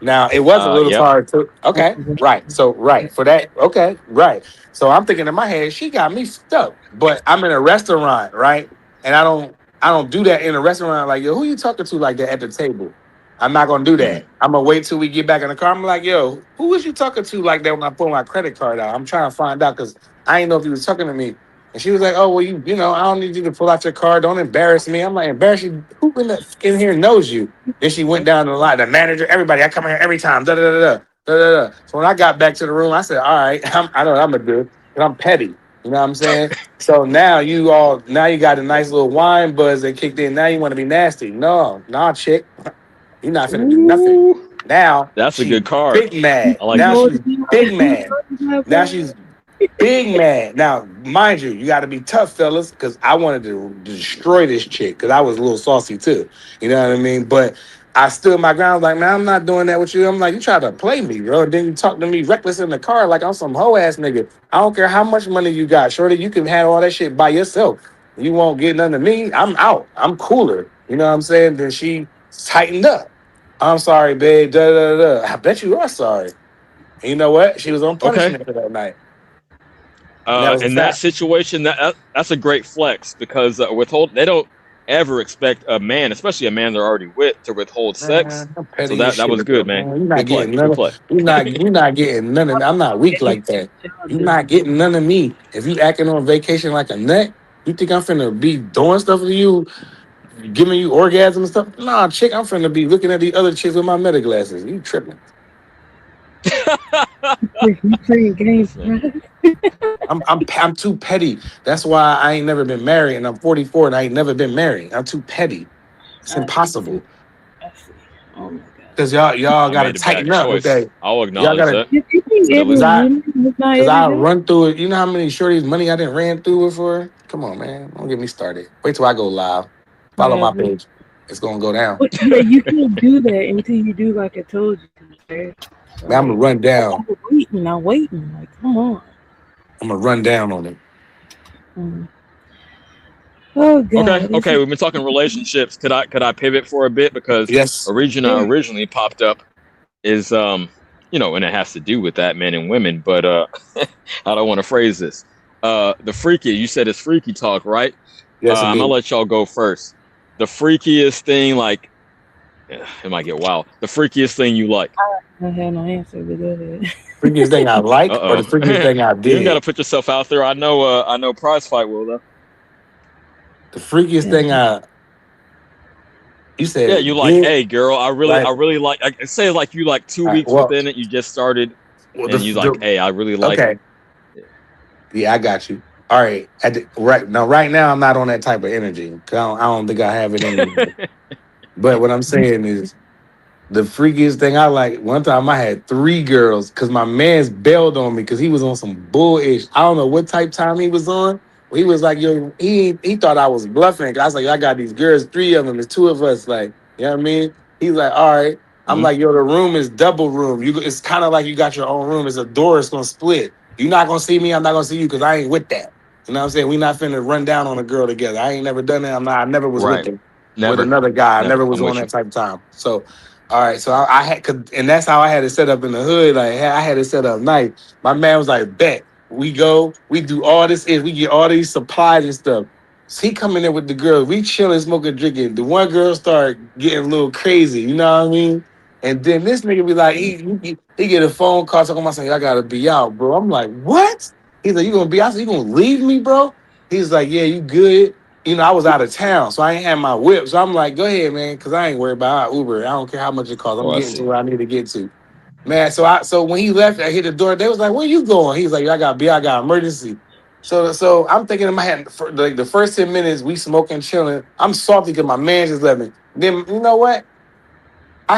Now it was a little Yep. card too. Okay, oh, right. So right for that. Okay, right. So I'm thinking in my head, she got me stuck. But I'm in a restaurant, right? And I don't do that in a restaurant. Like yo, who you talking to like that at the table? I'm not gonna do Hmm. that. I'm gonna wait till we get back in the car. I'm like, yo, who was you talking to like that when I pull my credit card out? I'm trying to find out because I didn't know if you was talking to me. And she was like, oh well, you know, I don't need you to pull out your card. Don't embarrass me. I'm like, embarrass you? Who in here knows you? Then she went down the line. The manager, everybody, I come here every time. Da da da da da da da. So when I got back to the room, I said, "All right, I know what I'm gonna do. 'Cause I'm petty. You know what I'm saying?" So now you got a nice little wine buzz that kicked in. Now you want to be nasty? No, nah, chick, you're not finna do nothing. Ooh, Now that's a she good card. big you mad. I like you Now that. know what she's you big you mad. know Now about she's big mad. Now, mind you, you got to be tough, fellas, because I wanted to destroy this chick because I was a little saucy too. You know what I mean? But I stood my ground. Like, man, I'm not doing that with you. I'm like, you try to play me, bro. And then you talk to me reckless in the car like I'm some hoe ass nigga. I don't care how much money you got, shorty. You can handle all that shit by yourself. You won't get none of me. I'm out. I'm cooler. You know what I'm saying? Then she tightened up. I'm sorry, babe. Da da da. I bet you are sorry. And you know what? She was on Okay. punishment for that night, and that was a In that fact. situation, that's a great flex because withhold they don't ever expect a man, especially a man they're already with, to withhold sex. Man, I'm So petty as that shit, was bro. good, man. Man, you're not Good play. getting none Good of play. you're not getting none of I'm not weak like that. y'all You're do. not getting none of me. If you acting on vacation like a nut, you think I'm finna be doing stuff to you, giving you orgasms and stuff? Nah, chick, I'm finna be looking at the other chicks with my meta glasses. You tripping. You playing games, Listen, bro. I'm too petty. That's why I ain't never been married, and I'm 44 and I ain't never been married. I'm too petty. It's I see. impossible. I see. Oh my god. Cause y'all I gotta made a tighten bad up with choice. that. I'll Y'all acknowledge gotta that. You think Still every cause listening. I woman is not cause every I day? run through it. You know how many shorties money I didn't ran through it for? Come on, man. Don't get me started. Wait till I go live. Follow Yeah, my but, page. It's gonna go down. yeah, you can't do that until you do like I told you to, okay? Man, I'm gonna Like, run down. I'm waiting. Like, come on. I'm gonna run down on it. Mm. Oh Okay, god, this okay. is We've been talking relationships. Could I pivot for a bit because Yes. a region I yeah. originally popped up is and it has to do with that men and women, but I don't want to phrase this. The freaky. You said it's freaky talk, right? Yes, I'm gonna indeed. let y'all go first. The freakiest thing, like, it might get wild. The freakiest thing you like. I had no answer, but go ahead. Freakiest thing I like, or the Uh freakiest oh. thing I You don't gotta did. put yourself out there. I know. I know. Prize fight will though. The freakiest Yeah. thing I you Yeah, you said like, did hey, girl, I like. really like. I say like you like two All right, weeks well, within it. You just started, well, and you like, hey, I really like. okay, yeah, I got you. All right, right now, I'm not on that type of energy. 'Cause I don't think I have it in me. But what I'm saying is, the freakiest thing I like, one time I had three girls because my man's bailed on me because he was on some bullish. I don't know what type time he was on. He was like, yo, he thought I was bluffing. I was like, I got these girls, three of them, there's two of us. Like, you know what I mean? He's like, all right. I'm Mhm. like, yo, the room is double room. It's kind of like you got your own room. It's a door, it's gonna split. You're not gonna see me, I'm not gonna see you because I ain't with that. You know what I'm saying? We not finna run down on a girl together. I ain't never done that. I never was with Right. them. With Never. another guy. I Never. never was I'm on with that you. type of time. So all right, so I had, and that's how I had it set up in the hood. Like I had it set up nice. My man was like, "Bet we go, we do all this, we get all these supplies and stuff." So he come in there with the girl, we chilling, smoking, drinking. The one girl start getting a little crazy, you know what I mean? And then this nigga be like, Mhm. he get a phone call talking about something. I gotta be out, bro. I'm like, what? He's like, you gonna be out? You gonna leave me, bro? He's like, yeah, you good? I was out of town, so I ain't had my whip. So I'm like, go ahead, man, because I ain't worried about Uber. I don't care how much it costs. I'm Oh, I getting to see. where I need to get to. Man, so when he left, I hit the door. They was like, where you going? He's like, I got emergency. So I'm thinking in my head, for like the first 10 minutes, we smoking, chilling. I'm salty because my man just left me. Then you know what? I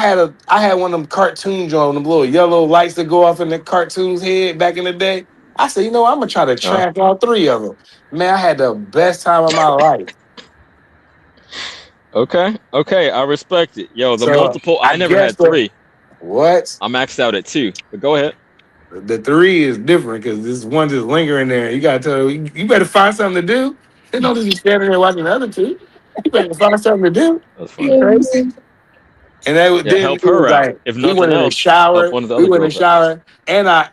had one of them cartoons on them little yellow lights that go off in the cartoon's head back in the day. I said, you know what? I'm gonna try to Uh, track all three of them. Man, I had the best time of my life. okay. Okay. I respect it. Yo, the So multiple. I I never guess had three. what I maxed out at two. But go ahead. the three is different because this one just lingering there. You gotta tell you better find something to do. They don't just be standing there watching the other two. You better find something to do. That's You funny. crazy? And Yeah, then help it was her out. like If we nothing went in the else, help shower. one of the We other went in the girls out. shower, and I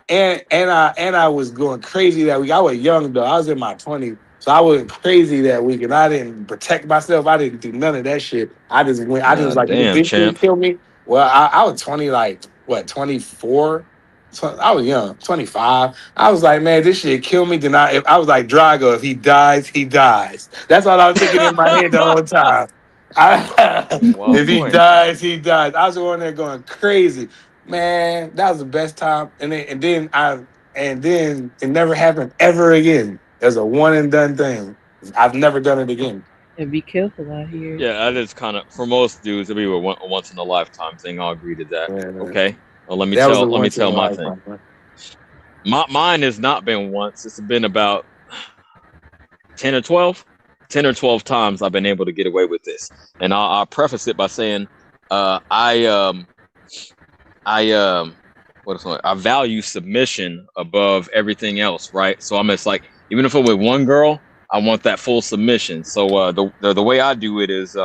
was going crazy that week. I was young though. I was in my 20s, so I was crazy that week, and I didn't protect myself. I didn't do none of that shit. I just went. I just Nah, like if damn, this shit champ. kill me. Well, I was 20, like what 24. So I was young, 25. I was like, man, this shit kill me. Then I was like, Drago, if he dies, he dies. That's all I was thinking in my head the whole time. Wild If he point. dies, he dies. I was going there going crazy, man. That was the best time, and then it never happened ever again. It was a one and done thing. I've never done it again. And be careful out here. Yeah, that is kind of for most dudes. It'll be a once in a lifetime thing. I'll agree to that. Man, Okay. Well, let me that was tell. a Let me once in tell a my thing. lifetime. Man. Mine has not been once. It's been about 10 or 12, 10 or 12 times I've been able to get away with this. And I'll preface it by saying, uh, I um, I what is it? I value submission above everything else, right? So I'm just like, even if I'm with one girl, I want that full submission. So the way I do it is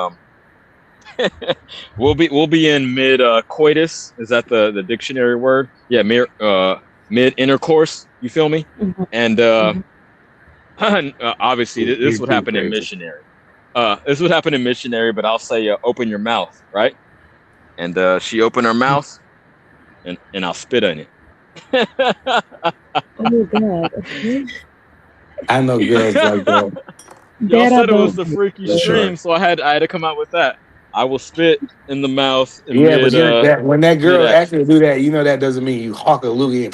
we'll be in mid coitus. Is that the dictionary word? Yeah, mid intercourse. You feel me? Mhm, And mhm. obviously this You would too happen in crazy. missionary. This would happen in missionary, but I'll say open your mouth, right? And she opened her mouth, and I'll spit on it. Oh God. Okay. I know girls like that Y'all That I said it was don't the do. freaky for But stream, sure. so I had to come out with that. I will spit in the mouth in Yeah, but mid you know that when that mid girl action. actually do that, that doesn't mean you hawk a loogie and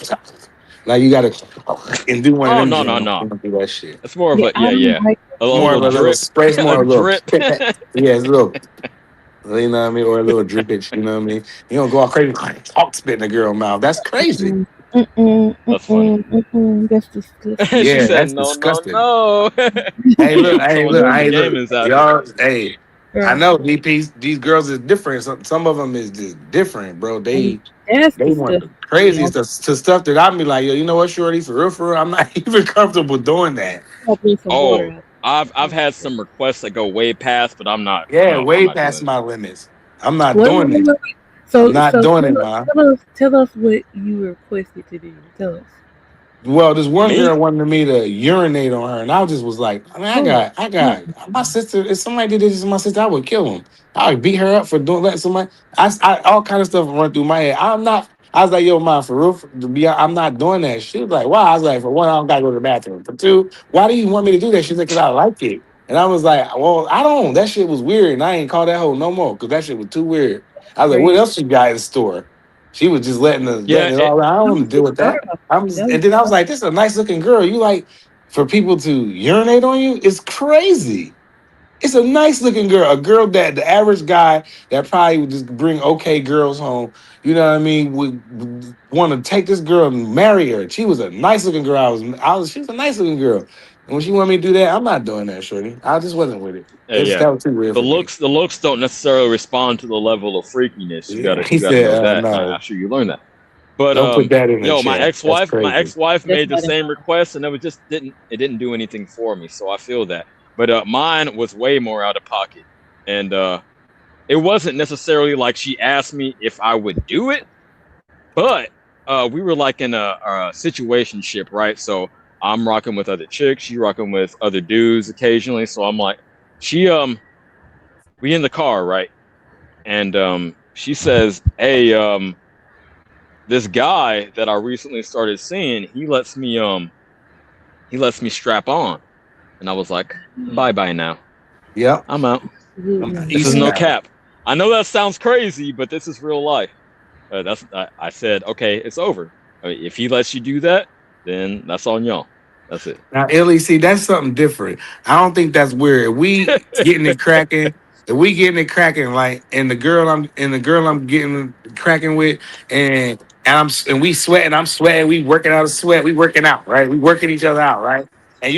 like you gotta and do one of Oh them no no jams. no! You don't do that shit. It's more of yeah, a I don't yeah. like A More little of a little drip, spray, it's a more a little drip. yeah, it's a little you know what I mean, or a little drippage, you know what I mean? You don't go all crazy talk spit in a girl mouth. That's crazy. mm, mm-mm, That's funny. mm-mm, mm-mm. That's disgusting. She Yeah, said that's no no disgusting. no. Hey, look, hey, Someone look, Jimmy hey, look, Gamins out here. y'all. Hey, I Right. know DPs. These girls is different. Some of them is just different, bro. And They that's they want the disgusting. craziest to stuff that I be like, yo, you know what, shorty, for real, I'm not even comfortable doing that. I'll put some water Oh, out. I've had some requests that go way past, but I'm not. Yeah, No, I'm way not past doing it. my limits. I'm not Wait, doing wait, it. wait, I'm So, not so doing it, ma. tell us what you were requested to do. Tell us. Well, this one Me? girl wanted me to urinate on her, and I just was like, I mean, Oh, I got my sister. If somebody did this to my sister, I would kill him. I would beat her up for doing letting somebody. All kind of stuff run through my head. I'm not. I was like, yo, mom, for real, to be, I'm not doing that. She was like, why? I was like, for one, I don't gotta go to the bathroom. For two, why do you want me to do that? She's like, because I like it. And I was like, well, I don't. That shit was weird, and I ain't call that hoe no more because that shit was too weird. I was like, what crazy. else you got in the store? She was just Yeah, letting it all out. I don't That want was to deal the with that. girl. I'm just, That was and then I was like, this is a nice looking girl. You like for people to urinate on you? It's crazy. It's a nice looking girl, a girl that the average guy that probably would just bring okay girls home. You know what I mean? Would want to take this girl and marry her. She was a nice looking girl. She was a nice looking girl. And when she wanted me to do that, I'm not doing that, shorty. I just wasn't with it. yeah. That was too weird for me. The looks don't necessarily respond to the level of freakiness. Yeah, he You gotta said, know that no, after you learn that. But don't put that in the yo, chat. That's my crazy. ex wife that's made the not in same request, and it didn't do anything for me. So I feel that. But mine was way more out of pocket, and it wasn't necessarily like she asked me if I would do it, but we were like in a situationship, right? So I'm rocking with other chicks, she rocking with other dudes occasionally. So I'm like, she we in the car, right? And she says, "Hey, this guy that I recently started seeing, he lets me strap on." And I was like, "Bye bye now. Yep. I'm out. I'm absolutely. This is easing no out. cap." I know that sounds crazy, but this is real life. I said, "Okay, it's over. I mean, if he lets you do that, then that's on y'all. That's it." Now, Ellie, see, that's something different. I don't think that's weird. If we getting it cracking, like, and the girl I'm getting cracking with, and we sweating, I'm sweating, we working out a sweat, we working out, right? We working each other out, right? And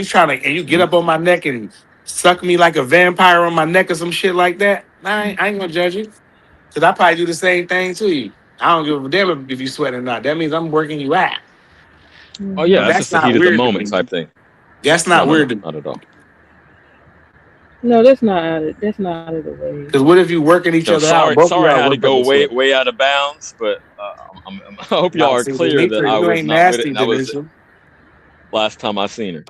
and you get Mhm. up on my neck and suck me like a vampire on my neck or some shit like that. I ain't gonna judge you, cause I probably do the same thing to you. I don't give a damn if you sweat or not. That means I'm working you out. Oh yeah, Mm-hmm. that's That's just the not heat of the weird to moment me. type thing. That's No, not no, weird no, to me. not at all. No, that's not out of way. Because what if you working each No, other out? Both of sorry, I y'all had to work up go a sweat. way out of bounds, but I hope y'all Now, are see, clear that Denitra, I you was ain't not with it, nasty, and that was the Denitra. last time I seen her.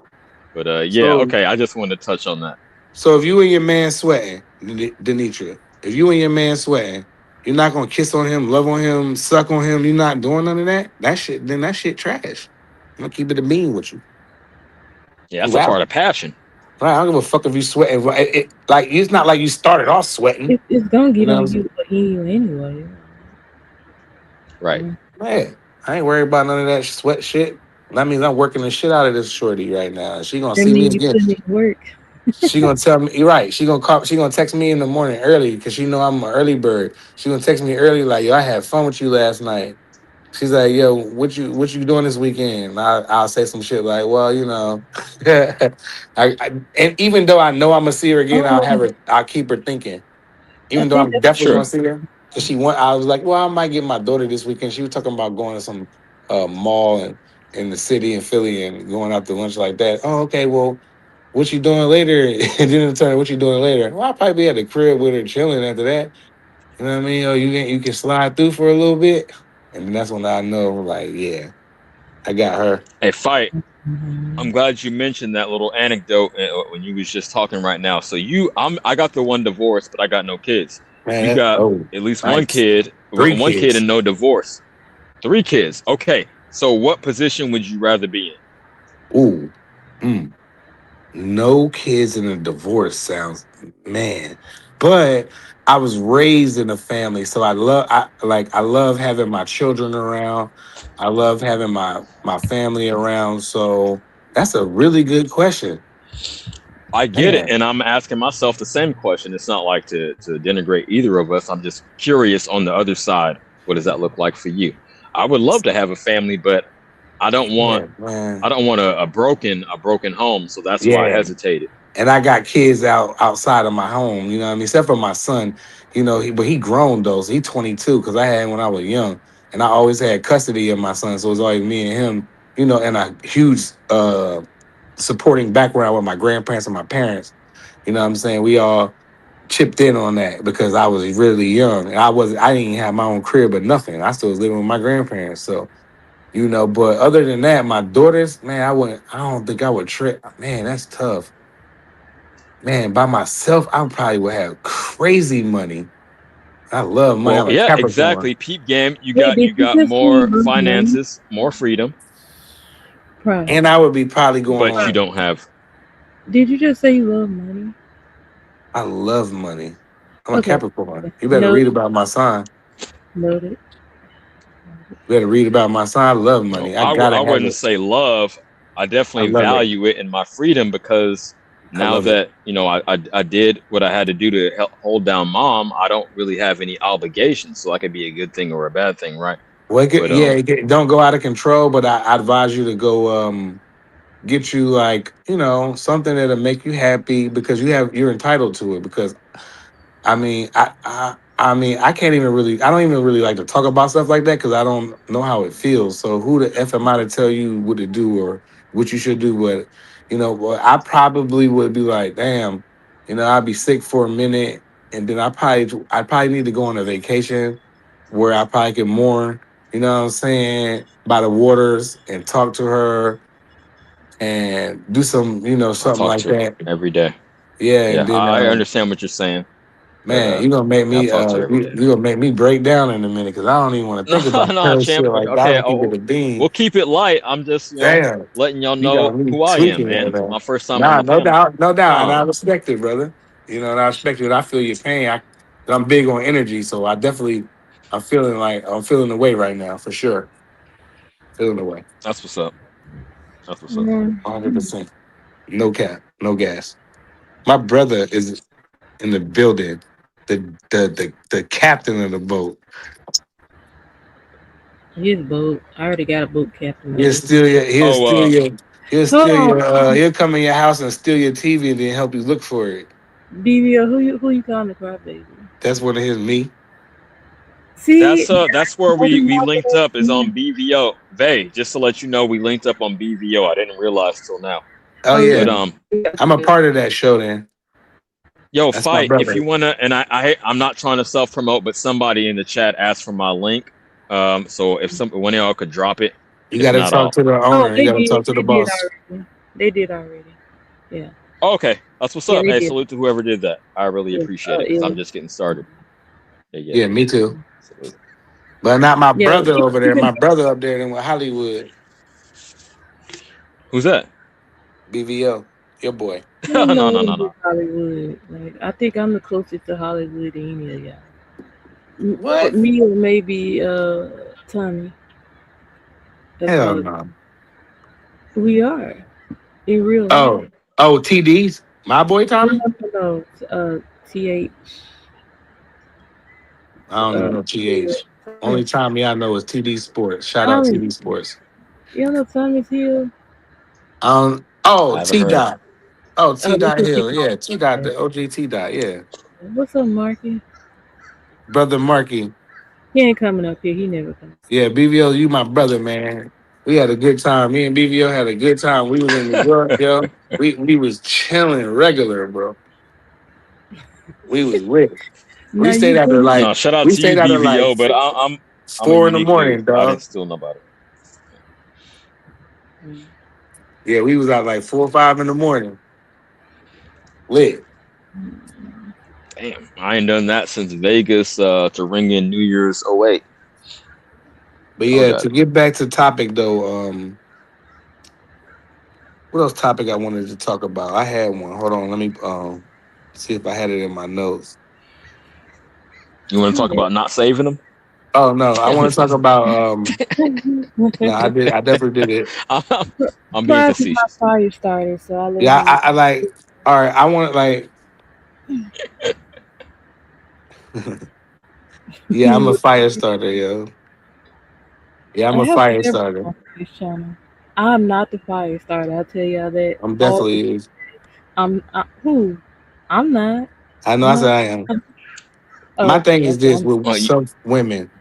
But yeah, So, okay, I just wanted to touch on that. so if you and your man sweating, Denitra, if you and your man sweating, you're not gonna kiss on him, love on him, suck on him. You're not doing none of that. That shit trash. I'm gonna keep it a bean with you. Yeah, that's You a part out. of passion, Right? I don't give a fuck if you sweating. Like it's not like you started off sweating. It's gonna You get know what I'm on saying? you or you anyway. right? Mm. Man, I ain't worried about none of that sweat shit. That means I'm working the shit out of this shorty right now. She gonna That see me mean you again. putting in work. She gonna tell me you're right. She gonna call. She gonna text me in the morning early because she know I'm an early bird. She gonna text me early like, yo, I had fun with you last night. She's like, yo, what you doing this weekend? I'll say some shit like, well, you know, and even though I know I'm gonna see her again, Oh, I'll keep her thinking. I Even though think I'm that's definitely Sure. gonna see her, because I was like, well, I might get my daughter this weekend. She was talking about going to some mall in the city in Philly and going out to lunch like that. Oh, okay, well, what you doing later? And then in turn, what you doing later? Well, I'll probably be at the crib with her chilling after that. You know what I mean? Oh, you can slide through for a little bit. And then that's when I know, like, yeah, I got her. Hey, fight. mhm. I'm glad you mentioned that little anecdote when you was just talking right now. So I got the one divorce, but I got no kids. You Man, got oh, at least nice. Three one kid kids. and no divorce. Three kids. Okay. So what position would you rather be in? Ooh. Mm. No kids in a divorce sounds man. But I was raised in a family, so I love having my children around. I love having my family around. So that's a really good question. I get it, Man. and I'm asking myself the same question. It's not like to denigrate either of us. I'm just curious on the other side. What does that look like for you? I would love to have a family, but I don't want Yeah, man. a broken home. So that's why I Yeah. hesitated. And I got kids outside of my home, you know what I mean? Except for my son, but he grown though. So he 22 because I had him when I was young. And I always had custody of my son. So it was always me and him, and a huge supporting background with my grandparents and my parents. You know what I'm saying? We all chipped in on that because I was really young. And I didn't even have my own crib or nothing. I still was living with my grandparents. So But other than that, my daughters, man, I wouldn't. I don't think I would trip. Man, that's tough. Man, by myself, I probably would have crazy money. I love money. Well, I'm a yeah, Capricorn, exactly. Peep game. You Wait, got did you you got just say you more love money? finances, more freedom, Pride. and I would be probably going but you on. don't have. Did you just say you love money? I love money. I'm a Okay. Capricorn. Okay. You better read Noted. about my sign. Noted. You better read about my sign. I love No, money. I gotta I have wouldn't it. say love. I I definitely love it. value it in my freedom because I now love it. that I did what I had to do to help hold down mom, I don't really have any obligations, so that could be a good thing or a bad thing, right? Well, But yeah, don't go out of control, but I advise you to go get you like something that'll make you happy because you're entitled to it because I can't even really. I don't even really like to talk about stuff like that because I don't know how it feels. So who the f am I to tell you what to do or what you should do? But well, I probably would be like, damn, I'd be sick for a minute, and then I probably need to go on a vacation where I probably can mourn. You know what I'm saying? By the waters and talk to her and do some, I something talk like to her that. every day. Yeah, Yeah, and then I understand what you're saying, but man, you gonna make yeah, I me talk to her every day. you gonna make me break down in a minute because I don't even want to No, think about no, her champ. shit like that. I'm Okay, gonna keep it a bean. we'll keep it light. I'm just, Damn, letting y'all you know got me who I am, tweaking right man. now. My first time on Nah, the no panel. doubt, no doubt, and I No, respect it, brother. And I respect it. I feel your pain. I'm big on energy, so I'm feeling the way right now for sure. Feeling the way, that's what's up. That's what's up. Mm. 100%. No cap, no gas. My brother is in the building. The captain of the boat. His boat. I already got a boat captain He'll already. steal your. He'll Oh, steal your. He'll Hold steal on, your. He'll come in your house and steal your TV and then help you look for it. BBO. Who you calling the crybaby? That's one of his me. See, That's where we linked up is on oh BVO. Vay, just to let you know, we linked up on BVO. I didn't realize till now. Oh yeah, But yeah, I'm a part of that show. Then yo, that's my fight if brother. you wanna. And I'm not trying to self promote, but somebody in the chat asked for my link. So if one of y'all could drop it, You if got to not, talk I'll. to the oh owner. You they got to did. talk to the They did boss. already. They did already. Yeah, Oh, okay, that's what's yeah, up. they Hey, did. salute to whoever did that. I really Yeah, appreciate it because yeah, I'm just getting started. Yeah, yeah, Yeah, me too. salute. But not my yeah. brother over You there. can My brother up there in Hollywood. Who's that? BVO. Your boy. ain't No, no no, no, one no, in no. Hollywood. Like I think I'm the closest to Hollywood than any of y'all. What? Me or maybe Tommy. That's Hell probably no. we are in real Oh, life. oh, TD's. My boy No, Tommy. no, no. TH. I don't even know TH. Only Tommy I know is TD Sports. Shout out Tommy. TD Sports. You know Tommy's Hill? I Oh, haven't T heard. Dot. Oh, Oh, T that's Dot what you Hill. call Yeah, T Dot, him. the OG T Dot. Yeah. What's up, Marky? Brother Marky. He ain't coming up here. He never comes. Yeah, BVO, you my brother, man. We had a good time. Me and BVO had a good time. We was in New York, yo. We was chilling regular, bro. We was lit. We Now stayed you out there been. like No, shout out we to you, stayed out there like BVO. But I'm a four in the unique dude. morning, I didn't dog. steal nobody. Yeah, we was out like 4 or 5 in the morning. Lit. Damn, I ain't done that since Vegas to ring in New Year's '08. But Y'all yeah, got to it. get back to topic though, what else topic I wanted to talk about? I had one. Hold on, let me see if I had it in my notes. You want to talk about not saving them? Oh no, I want to talk about no, I definitely did it. I'm, I'm being Prize is my facetious. fire starter, so I let Yeah, him. I like all right, I want like yeah, I'm a fire starter, yo. Yeah, I'm I a have fire never starter. on this channel. I'm not the fire starter. I'll tell y'all that. I'm All definitely is. who? I'm not. I know I'm I said not. I am. My Oh, thing is okay. this I'm. with Well, some women.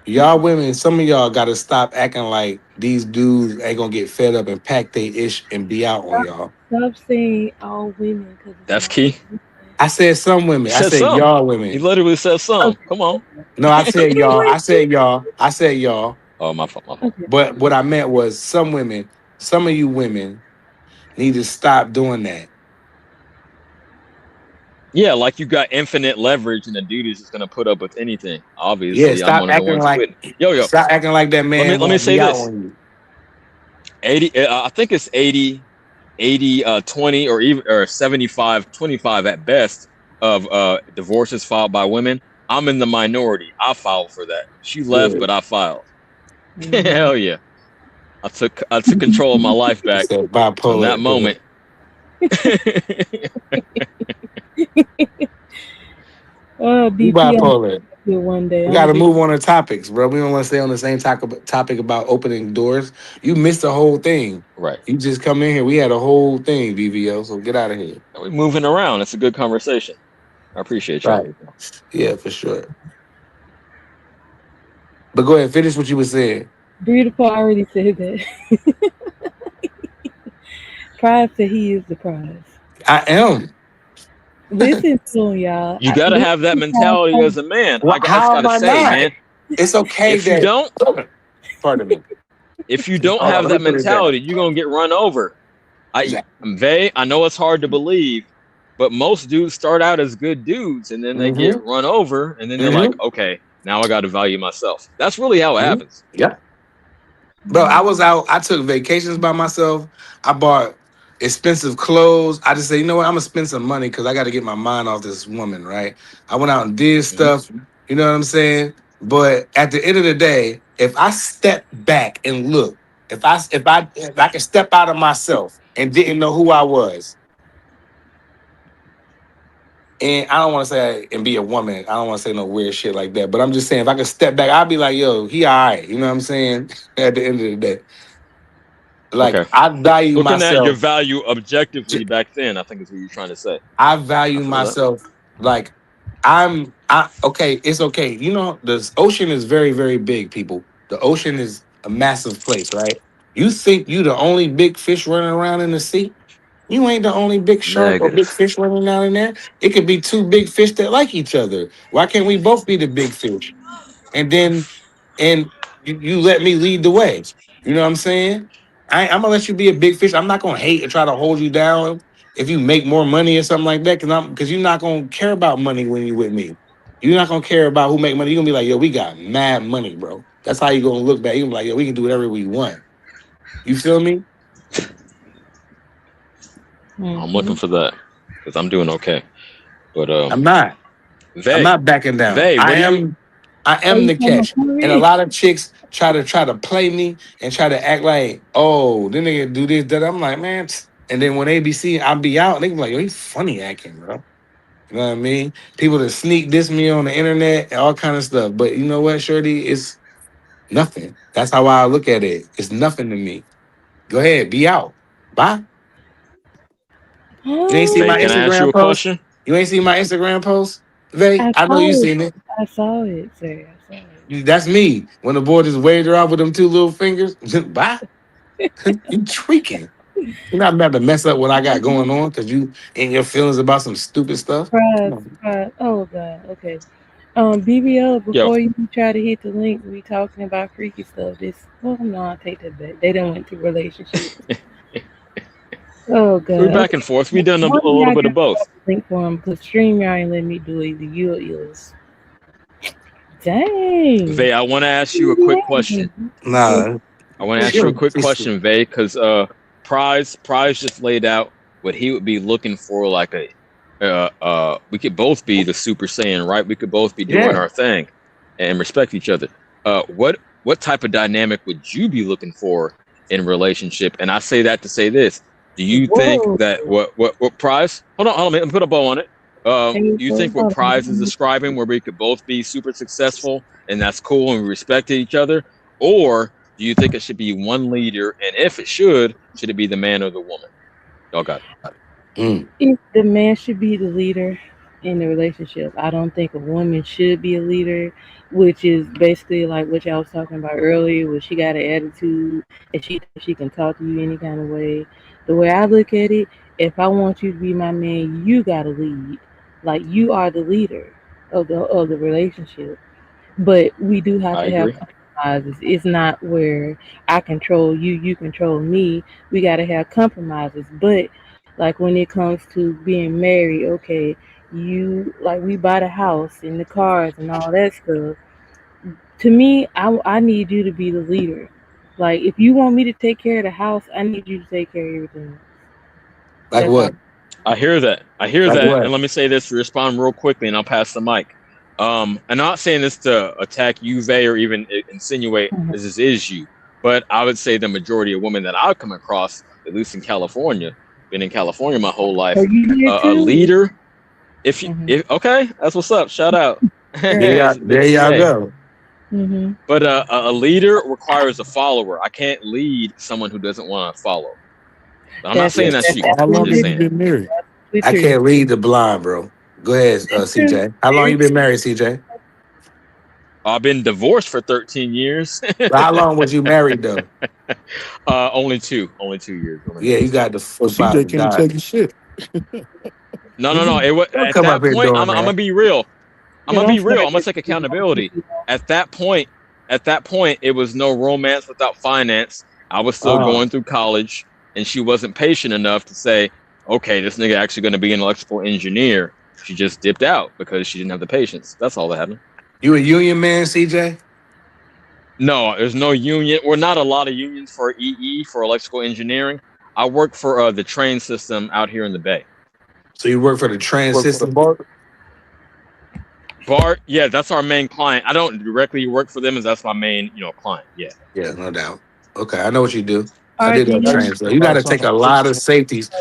Y'all women, some of y'all gotta stop acting like these dudes ain't gonna get fed up and pack they ish and be out on Stop, y'all. stop saying all women because it's that's not key. all I said some He women. I said said some. y'all He women. literally said some. women. Come on. No, I said y'all. Okay. I said y'all. I said y'all. Oh, my fault, my fault. Okay. But what I meant was some women, some of you women need to stop doing that. Yeah, like you got infinite leverage, and the dude is just gonna put up with anything. Yeah, Obviously, I'm stop one of the acting ones like with. Yo, yo, that man let me won't say be out this. on you. 80, I think it's 80, 20, or even or 75, 25 at best of divorces filed by women. I'm in the minority. I filed for that. She left, Yeah. but I filed. Mm. Hell yeah. I took control of my life He back said from that bipolar. moment. You BP, I'm bipolar. here one day. We I'm got gonna to be. move on to topics, bro. We don't want to stay on the same topic about opening doors. You missed the whole thing. Right. You just come in here. We had a whole thing, BVO. So get out of here. We're moving around. It's a good conversation. I appreciate y'all. Right. Yeah, for sure. But go ahead, finish what you were saying. Beautiful already said that. Prize said he is the prize. I am. Listen to him, y'all. You got to have that Listen mentality to as a man. I just How got am to I say, not? man, It's okay if you that. don't, Pardon me. if you don't Hold on, have let me that put it down. mentality, you're gonna get run over. Exactly. I know it's hard to believe, but most dudes start out as good dudes and then they get Mm-hmm. run over and then they're like, Mm-hmm. okay, now I got to value myself. That's really how it Mm-hmm. happens. Yeah. Bro, I him. was out. I took vacations by myself. I bought expensive clothes. I just say, you know what? I'm gonna spend some money because I got to get my mind off this woman, right? I went out and did Hmm. stuff. You know what I'm saying? But at the end of the day, if I step back and look, if I could step out of myself and didn't know who I was, and I don't want to say and be a woman. I don't want to say no weird shit like that. But I'm just saying, if I could step back, I'd be like, yo, he all right. You know what I'm saying? At the end of the day, like Okay. I value Looking at your myself. value objectively back then, I think is what you're trying to say. I I value feel that. myself like I okay, it's okay. You know, the ocean is very, very big, people. The ocean is a massive place, right? You think you the only big fish running around in the sea? You ain't the only big shark or big Negative. fish running around in there. It could be two big fish that like each other. Why can't we both be the big fish? And then and you let me lead the way. You know what I'm saying? I'm gonna let you be a big fish. I'm not gonna hate and try to hold you down if you make more money or something like that. Because you're not gonna care about money when you with me. You're not gonna care about who make money. You're gonna be like, yo, we got mad money, bro. That's how you gonna look back. You're gonna be like, yo, we can do whatever we want. You feel me? I'm Mm-hmm. looking for that because I'm doing okay. But I'm not. I'm Vay, not backing down. Vay, what do you? I Oh, am you the talking about catch. And a Corey? lot of chicks try to play me and try to act like, oh, then they can do this, that. I'm like, man. And then when they be seeing I be out, they be like, yo, he's funny acting, bro. You know what I mean? People that sneak diss me on the internet and all kind of stuff. But you know what, Shorty? It's nothing. That's how I look at it. It's nothing to me. Go ahead, be out. Bye. You ain't see Vay, my can I ask you Instagram a post? question? You ain't see my Instagram post? Vay, I I know saw you it. seen it. I saw it, sir. I saw That's me. When the boy just waved her off with them two little fingers. Bye. You tweaking. You're not about to mess up what I got it. going on because you in your feelings about some stupid stuff. Come Surprise, on. surprise. Oh God. Okay. BBL. Yo, Before you try to hit the link, we talking about freaky stuff. This. Oh no, I take that back. They done went through relationships. Oh we're God. back and Okay. forth. We done a One of little y'all bit got of to drop both. the link for him because StreamYard ain't let me do it. Either you or yours. Dang. Vay, I want to ask you a quick question. Nah, I want to ask you a chill. quick question, Vay, because Prize just laid out what he would be looking for, like a we could both be the Super Saiyan, right? We could both be doing Yeah. our thing and respect each other. What type of dynamic would you be looking for in a relationship? And I say that to say this: do you think Whoa. that what Prize? Hold on, let me put a bow on it. Hey, Do you so, think what hold Prize is on. describing, where we could both be super successful and that's cool and we respect each other, or do you think it should be one leader? And if it should it be the man or the woman? Y'all got it. Mm. If the man should be the leader in the relationship, I don't think a woman should be a leader, which is basically like what y'all was talking about earlier, where she got an attitude and she thinks she can talk to you any kind of way. The way I look at it, if I want you to be my man, you gotta lead. Like you are the leader of the relationship. But we do have I to have agree. compromises. It's not where I control you, you control me. We got to have compromises. But like when it comes to being married, okay, you like we buy the house and the cars and all that stuff. To me, I need you to be the leader. Like if you want me to take care of the house, I need you to take care of everything. Like That's how. what? I hear that. I hear Like that. And what? let me say this to respond real quickly, and I'll pass the mic. And I'm not saying this to attack you, Vay, or even insinuate Mhm. this is you, but I would say the majority of women that I've come across, at least in California, been in California my whole Are life, you here a too? leader. If you, Mhm. if okay, that's what's up. Shout out, Right. There Miss y'all May. go. Mhm. But a leader requires a follower. I can't lead someone who doesn't want to follow. I'm not That's Yeah. saying that's that's you. How I'm long just have absolutely you saying. been married? I true. can't read the blind, bro. Go ahead, That's true. CJ. How long Very you been married, CJ? I've been divorced for 13 years. But how long was you married though? Only 2 years. Only Yeah, you 2 years. got the Well, full five CJ of can't God. tell you shit. No, no, no. You It was don't at come up that here point. doing I'm gonna that. be real. I'm Yeah, gonna don't be real. start I'm gonna this. take Don't get accountability. me wrong. At that point, at that point, it was no romance without finance. I was still Oh, going through college, and she wasn't patient enough to say, "Okay, this nigga actually gonna be an electrical engineer." She just dipped out because she didn't have the patience. That's all that happened. you a union man, CJ? No, there's no union. We're not a lot of unions for EE for electrical engineering. I work for the train system out here in the Bay. So you work for the trans Work for the system? bar. BART, yeah, that's our main client. I don't directly work for them, as that's my main, client. Yeah. Yeah, no doubt. Okay, I know what you do. I did that RD. That's trans. So you got to take a lot of safeties.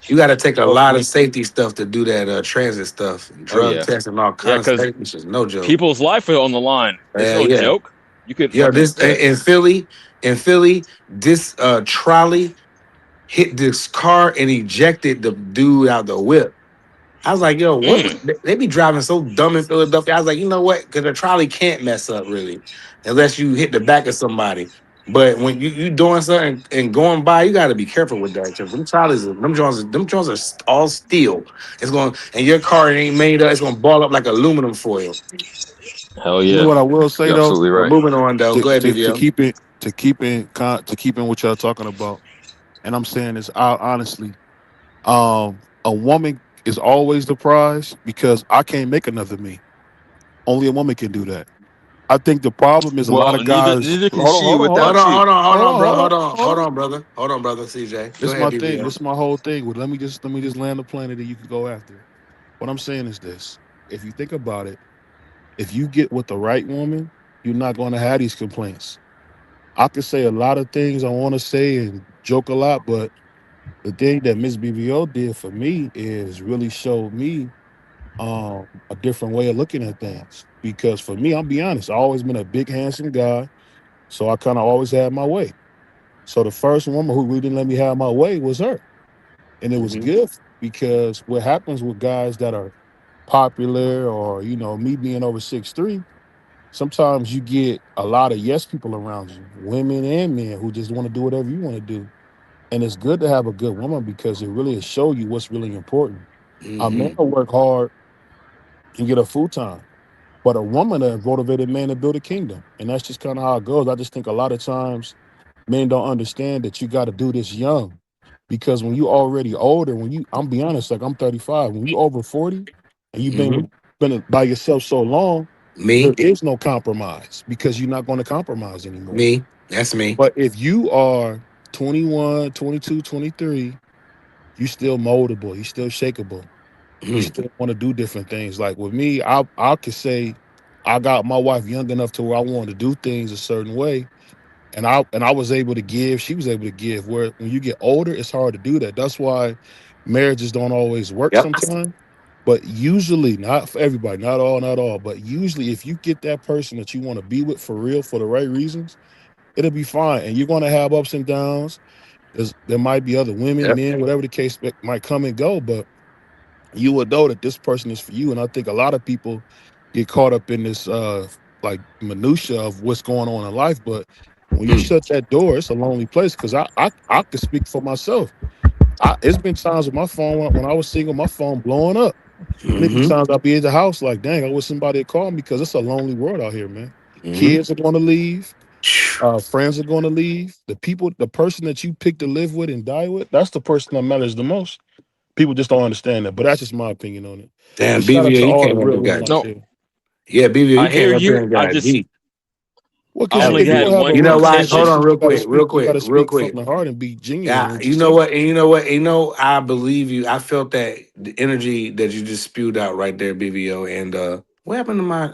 You got to take a lot of safety stuff to do that transit stuff, and Oh drug yeah, tests and all yeah, kinds of because stuff. Which is no joke. people's life are on the line. It's no Yeah. joke. You could Yo, fucking this in Philly, this trolley hit this car and ejected the dude out the whip. I was like, yo, what? mm, They be driving so dumb in Philadelphia. I was like, you know what? Because the trolley can't mess up really, unless you hit the back of somebody. But when you doing something and going by, you got to be careful with that. Because them trolleys, them joints are all steel. It's going, and your car ain't made up. It's going to ball up like aluminum foil. hell You know yeah, what I will say you're though, absolutely But right. moving on though, to go ahead, to, to BBL. keep it to keep in what y'all talking about, and I'm saying this honestly. A woman is always the prize because I can't make another me. Only a woman can do that. I think the problem is a lot Well, of neither guys. neither can Hold on, she hold on, hold on, Hold without on, you. hold on, hold hold on, on, bro. hold on, Hold on, hold hold on. on, brother. Hold on, brother. CJ, go This is ahead, my thing. BBL. This is my whole thing. Well, let me just land the plane and then you can go after it. What I'm saying is this: if you think about it, if you get with the right woman, you're not going to have these complaints. I could say a lot of things I want to say and joke a lot, but the thing that Miss BBO did for me is really showed me a different way of looking at things. Because for me, I'll be honest, I always been a big, handsome guy, so I kind of always had my way. So the first woman who really didn't let me have my way was her, and it was Hmm. good because what happens with guys that are popular or me being over 6'3", sometimes you get a lot of yes people around you, women and men who just want to do whatever you want to do. And it's good to have a good woman because it really will show you what's really important. A man Hmm. will work hard and get a full time. But a woman, a motivated man to build a kingdom. And that's just kind of how it goes. I just think a lot of times men don't understand that you got to do this young. Because when you already older, I'm be honest, like I'm 35, when you over 40 and you've been Hmm. with, been by yourself so long, Me, there is no compromise because you're not going to compromise anymore. me. That's me. But if you are 21, 22, 23, you still moldable, you still shakeable, you Mm. still want to do different things. Like with me, I could say I got my wife young enough to where I wanted to do things a certain way, and I was able to give. She was able to give. Where when you get older, it's hard to do that. That's why marriages don't always work Yep. sometimes. But usually, not for everybody, not all, but usually, if you get that person that you want to be with for real, for the right reasons, it'll be fine. And you're gonna have ups and downs. There might be other women, Yep. men, whatever the case might come and go, but you will know that this person is for you. And I think a lot of people get caught up in this like minutia of what's going on in life. But when you Mm. shut that door, it's a lonely place. Cause I could speak for myself. It's been times with my phone when I was single, my phone blowing up. And it be Hmm. times I'll be at the house like, dang, I wish somebody had called me because it's a lonely world out here, man. Hmm. Kids are gonna leave. Friends are going to leave. The person that you pick to live with and die with, that's the person that matters the most. People just don't understand that, but that's just my opinion on it. But Damn, shout out BVO, to you all the came up real and women got. out No, there. Yeah, BVO, you I hear came up here you. and I got just deep. Well, I because That some only was had people deep. have a one You real know why? Hold contention. on, conversation. real quick, real You got quick, to real speak from quick. the heart and be genuine Yeah, and you just know say it. what? And you know what? You know, I believe you. I felt that the energy that you just spewed out right there, BVO. And what happened to my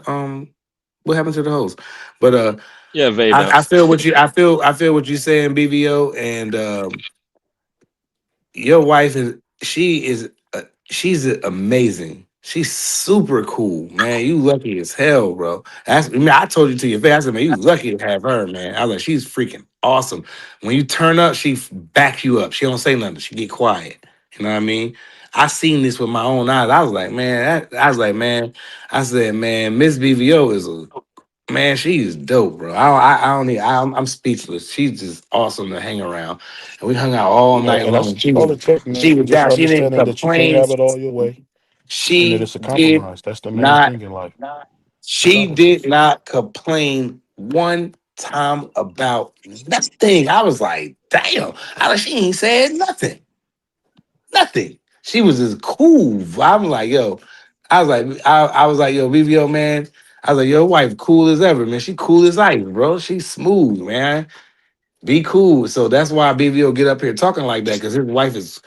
what happened to the host? But Yeah, I Veda. feel what you I feel what you're saying, BVO. And your wife is she's amazing. She's super cool, man. You lucky as hell, bro. That's I, mean, I told you to your face. I said, man, you lucky to have her, man. I was like, she's freaking awesome. When you turn up, she back you up. She don't say nothing. She get quiet. You know what I mean? I seen this with my own eyes. I was like, man, I was like, man, I said, man, Miss BVO is a man, she's dope, bro. I don't need. I'm speechless. She's just awesome to hang around, and we hung out all Yeah, night and that's long. all it takes, man. She was Just down. She didn't understanding that you can't complain. have it all your way and that She it's a did compromise. That's the main not. thing in life. It's a She did compromise. not complain one time about nothing. I was like, damn. She ain't said nothing. Nothing. She was just cool. I'm like, yo. I was like, yo, BBO man. I was like, yo, wife cool as ever, man. She cool as ice, bro. She's smooth, man. Be cool. So that's why BBO get up here talking like that because his wife is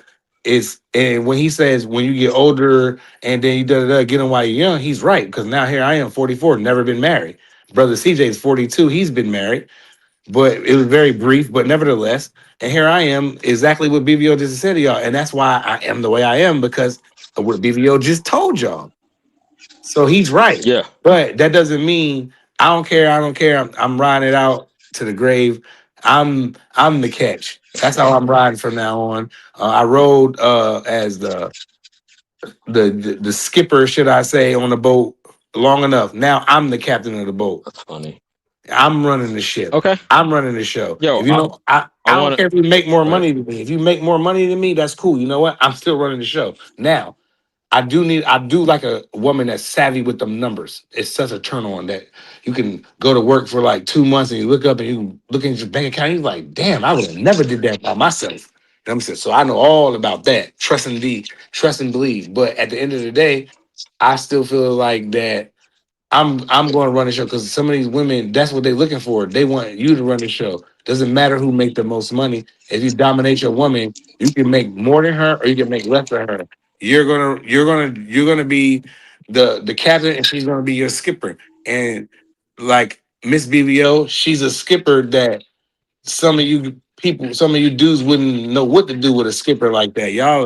and when he says when you get older and then you get him while you're young, he's right because now here I am 44, never been married. Brother CJ is 42, he's been married, but it was very brief, but nevertheless. And here I am, exactly what BBO just said to y'all, and that's why I am the way I am because of what BBO just told y'all. So he's right. Yeah. But that doesn't mean I don't care. I don't care. I'm riding it out to the grave. I'm the catch. That's how I'm riding from now on. I rode as the skipper, should I say, on the boat long enough. Now I'm the captain of the boat. That's funny. I'm running the ship. Okay. I'm running the show. Yo, If you know, I I don't want to. care if you make more Go ahead. money than me. If you make more money than me, that's cool. You know what? I'm still running the show. Now, I do like a woman that's savvy with them numbers. It's such a turn on that you can go to work for like 2 months and you look up and you look at your bank account, you're like, damn, I would have never did that by myself. You know what I'm saying? So I know all about that. Trust and believe. But at the end of the day, I still feel like that I'm going to run the show because some of these women, that's what they're looking for. They want you to run the show. Doesn't matter who make the most money. If you dominate your woman, you can make more than her or you can make less than her. You're gonna be the captain and she's gonna be your skipper. And like Miss BBO, she's a skipper that some of you people, some of you dudes wouldn't know what to do with a skipper like that. Y'all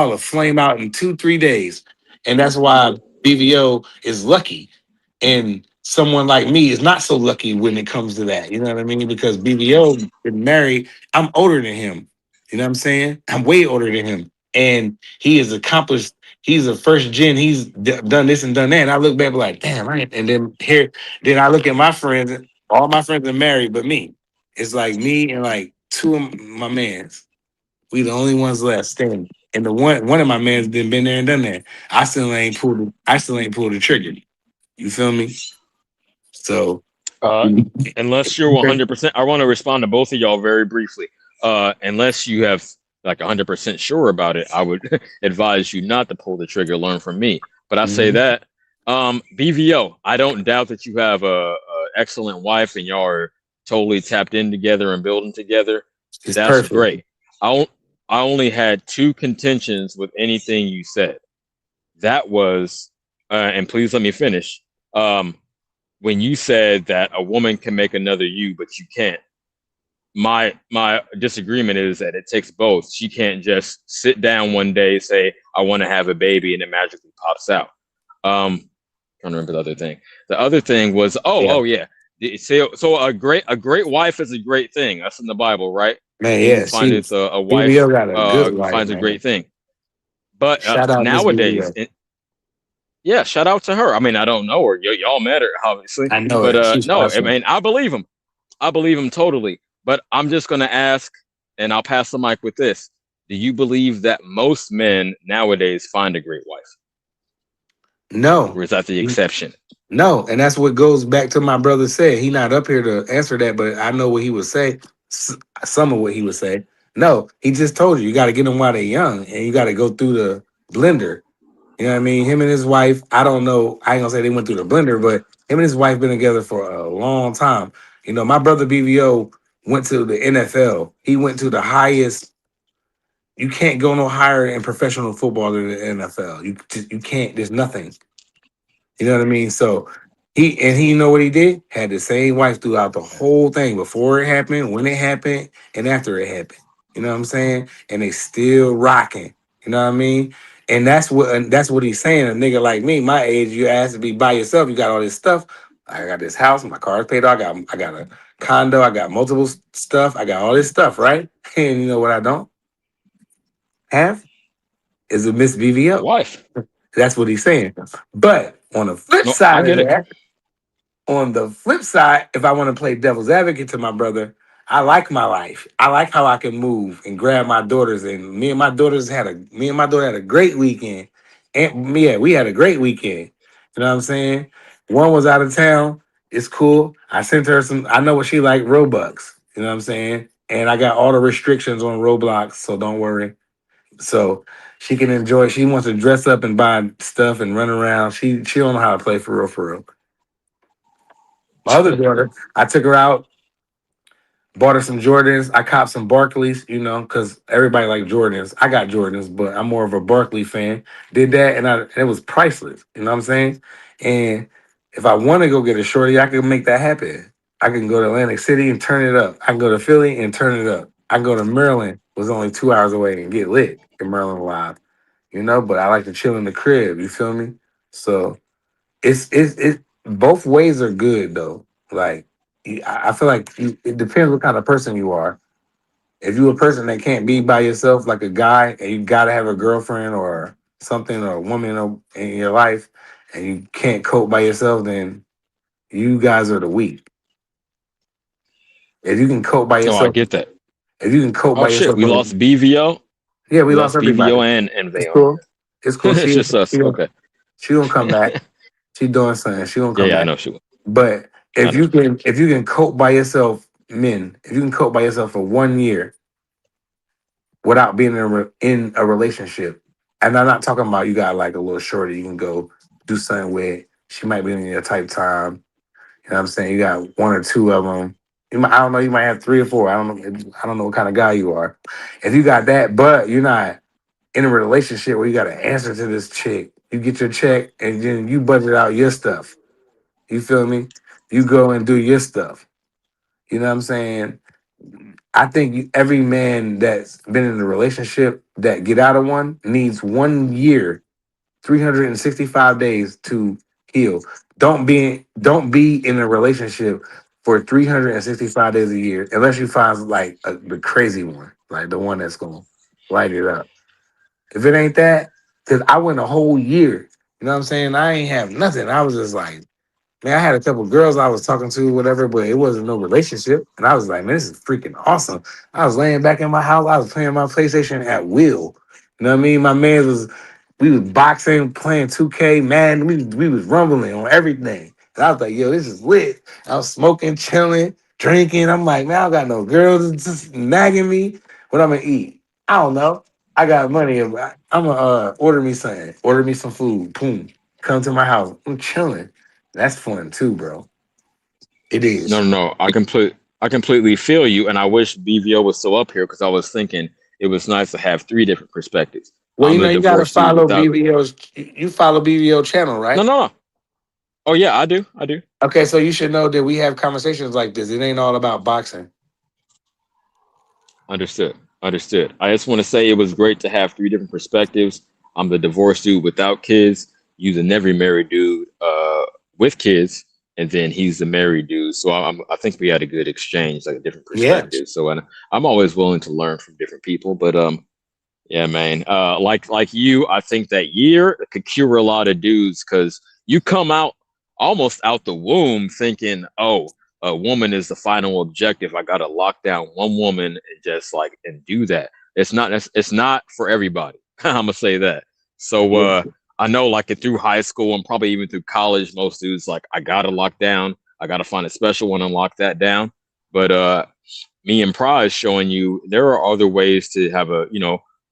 will flame out in 2, 3 days. And that's why BVO is lucky. And someone like me is not so lucky when it comes to that. You know what I mean? Because BVO been married. I'm older than him. You know what I'm saying? I'm way older than him. And he has accomplished, he's a first gen, done this and done that. And I look back like, damn, right. And then I look at my friends, all my friends are married but me. It's like me and like two of my mans. We the only ones left standing. And the one of my mans been there and done that. I still ain't pulled the trigger. You feel me? So Uh, unless you're okay. 100%, I want to respond to both of y'all very briefly. Unless you have like 100% sure about it, I would advise you not to pull the trigger. Learn from me. But I say Mhm. that BVO. I don't doubt that you have a excellent wife and y'all are totally tapped in together and building together. It's That's perfect. great. I on- I only had two contentions with anything you said. That was, and please let me finish. Um, when you said that a woman can make another you, but you can't. My disagreement is that it takes both. She can't just sit down one day, say, I want to have a baby, and it magically pops out. Trying to remember the other thing. The other thing was, Yeah. oh yeah. So a great wife is a great thing. That's in the Bible, right? Man, He who yeah, findeth a wife BBO got a good wife, finds a man. great thing. But Shout out Miss nowadays, BBO. yeah, shout out to her. I mean, I don't know her. Y'all met her, obviously. I know But it. She's no, I awesome. mean, I believe him. I believe him totally. But I'm just going to ask, and I'll pass the mic with this. Do you believe that most men nowadays find a great wife? No. Or is that the exception? No, and that's what goes back to my brother said. He not up here to answer that, but I know what he would say. s- Some of what he would say. No, he just told you you got to get them while they're young, and you got to go through the blender. You know what I mean? Him and his wife. I don't know. I ain't gonna say they went through the blender, but him and his wife been together for a long time. You know, my brother BVO went to the NFL. He went to the highest. You can't go no higher in professional football than the NFL. You can't. There's nothing. You know what I mean? So he you know what he did? Had the same wife throughout the whole thing before it happened, when it happened, and after it happened. You know what I'm saying? And they still rocking. You know what I mean? And that's what he's saying. A nigga like me, my age, you asked to be by yourself. You got all this stuff. I got this house, my car's paid off. I got a condo. I got multiple stuff. I got all this stuff, right? And you know what I don't have is a Miss A VVO. wife. That's what he's saying. But on the flip No, I side of get it. that, on the flip side, if I want to play devil's advocate to my brother, I like my life. I like how I can move and grab my daughters. And me and my daughter had a great weekend. And yeah, we had a great weekend. You know what I'm saying? One was out of town. It's cool. I sent her some. I know what she like, Robux. You know what I'm saying? And I got all the restrictions on Roblox, so don't worry. So she can enjoy. She wants to dress up and buy stuff and run around. She don't know how to play for real, for real. My other daughter, I took her out, bought her some Jordans. I copped some Barclays, because everybody like Jordans. I got Jordans, but I'm more of a Barkley fan. Did that, and it was priceless. You know what I'm saying? And if I want to go get a shorty, I can make that happen. I can go to Atlantic City and turn it up. I can go to Philly and turn it up. I can go to Maryland, was only 2 hours away, and get lit in Maryland Live. But I like to chill in the crib. You feel me? So it's both ways are good though. Like I feel like it depends what kind of person you are. If you're a person that can't be by yourself, like a guy, and you gotta have a girlfriend or something or a woman in your life, and you can't cope by yourself, then you guys are the weak. If you can cope by No, I yourself, get that. if you can cope Oh by shit, yourself, we lost BVO. yeah, we We lost lost BVO everybody. and It's Vayon. cool. It's cool. It's just us. Okay. She gonna come back. She doing something. She gonna Yeah, come yeah, I back. know she will. But I know. if you can cope by yourself, men, if you can cope by yourself for 1 year without being in a relationship, and I'm not talking about you got like a little shorty you can go do something with. She might be in your type time. You know what I'm saying? You got one or two of them. I don't know. You might have three or four. I don't know. I don't know what kind of guy you are. If you got that, but you're not in a relationship where you got to answer to this chick, you get your check and then you budget out your stuff. You feel me? You go and do your stuff. You know what I'm saying? I think every man that's been in a relationship that get out of one needs 1 year, 365 days to heal. Don't be in a relationship for 365 days a year unless you find like the crazy one, like the one that's gonna light it up. If it ain't that, because I went a whole year. You know what I'm saying? I ain't have nothing. I was just like, man, I had a couple girls I was talking to, whatever, but it wasn't no relationship. And I was like, man, this is freaking awesome. I was laying back in my house. I was playing my PlayStation at will. You know what I mean? We was boxing, playing 2K, man. We was rumbling on everything. And I was like, yo, this is lit. I was smoking, chilling, drinking. I'm like, man, I don't got no girls just nagging me. What I'm gonna eat? I don't know. I got money. I'm gonna order me something. Order me some food. Boom. Come to my house. I'm chilling. That's fun too, bro. It No, is. no, no. I completely feel you, and I wish BVO was still up here because I was thinking it was nice to have three different perspectives. Well, I'm the you gotta divorced dude follow without. BBO's. You follow BBO channel, No, right? no, no. Oh yeah, I do. I do. Okay, so you should know that we have conversations like this. It ain't all about boxing. Understood. Understood. I just want to say it was great to have three different perspectives. I'm the divorced dude without kids. You the never married dude with kids, and then he's the married dude. So I think we had a good exchange, like a different Yeah. perspective. So and I'm always willing to learn from different people. But yeah, man. Like you, I think that year could cure a lot of dudes because you come out almost out the womb thinking, oh, a woman is the final objective. I gotta lock down one woman and just like and do that. It's not for everybody. I'm gonna say that. So I know like through high school and probably even through college, most dudes like I gotta lock down. I gotta find a special one and lock that down. But me and Prize showing you there are other ways to have a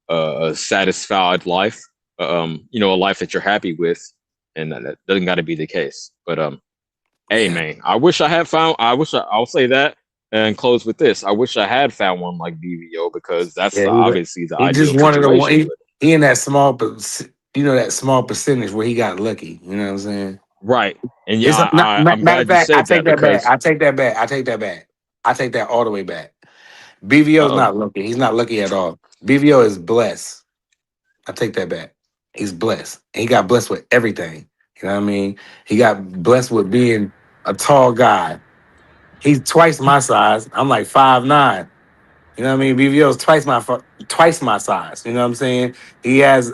a satisfied life, a life that you're happy with, and that doesn't got to be the case. But hey Yeah, man, I wish I had found. I'll say that and close with this. I wish I had found one like BVO because that's yeah. obviously the He just ideal wanted the one. situation. But He in that small, that small percentage where he got lucky. You know what I'm saying? right, and yeah, It's not, I'm matter of glad you fact. I said take that that back. because I take that back. I take that back. I take that all the way back. BVO is oh not lucky. He's not lucky at all. BVO is blessed. I take that back. He's blessed. And he got blessed with everything. You know what I mean? He got blessed with being a tall guy. He's twice my size. I'm like 5'9". You know what I mean? BVO is twice my size. You know what I'm saying? He has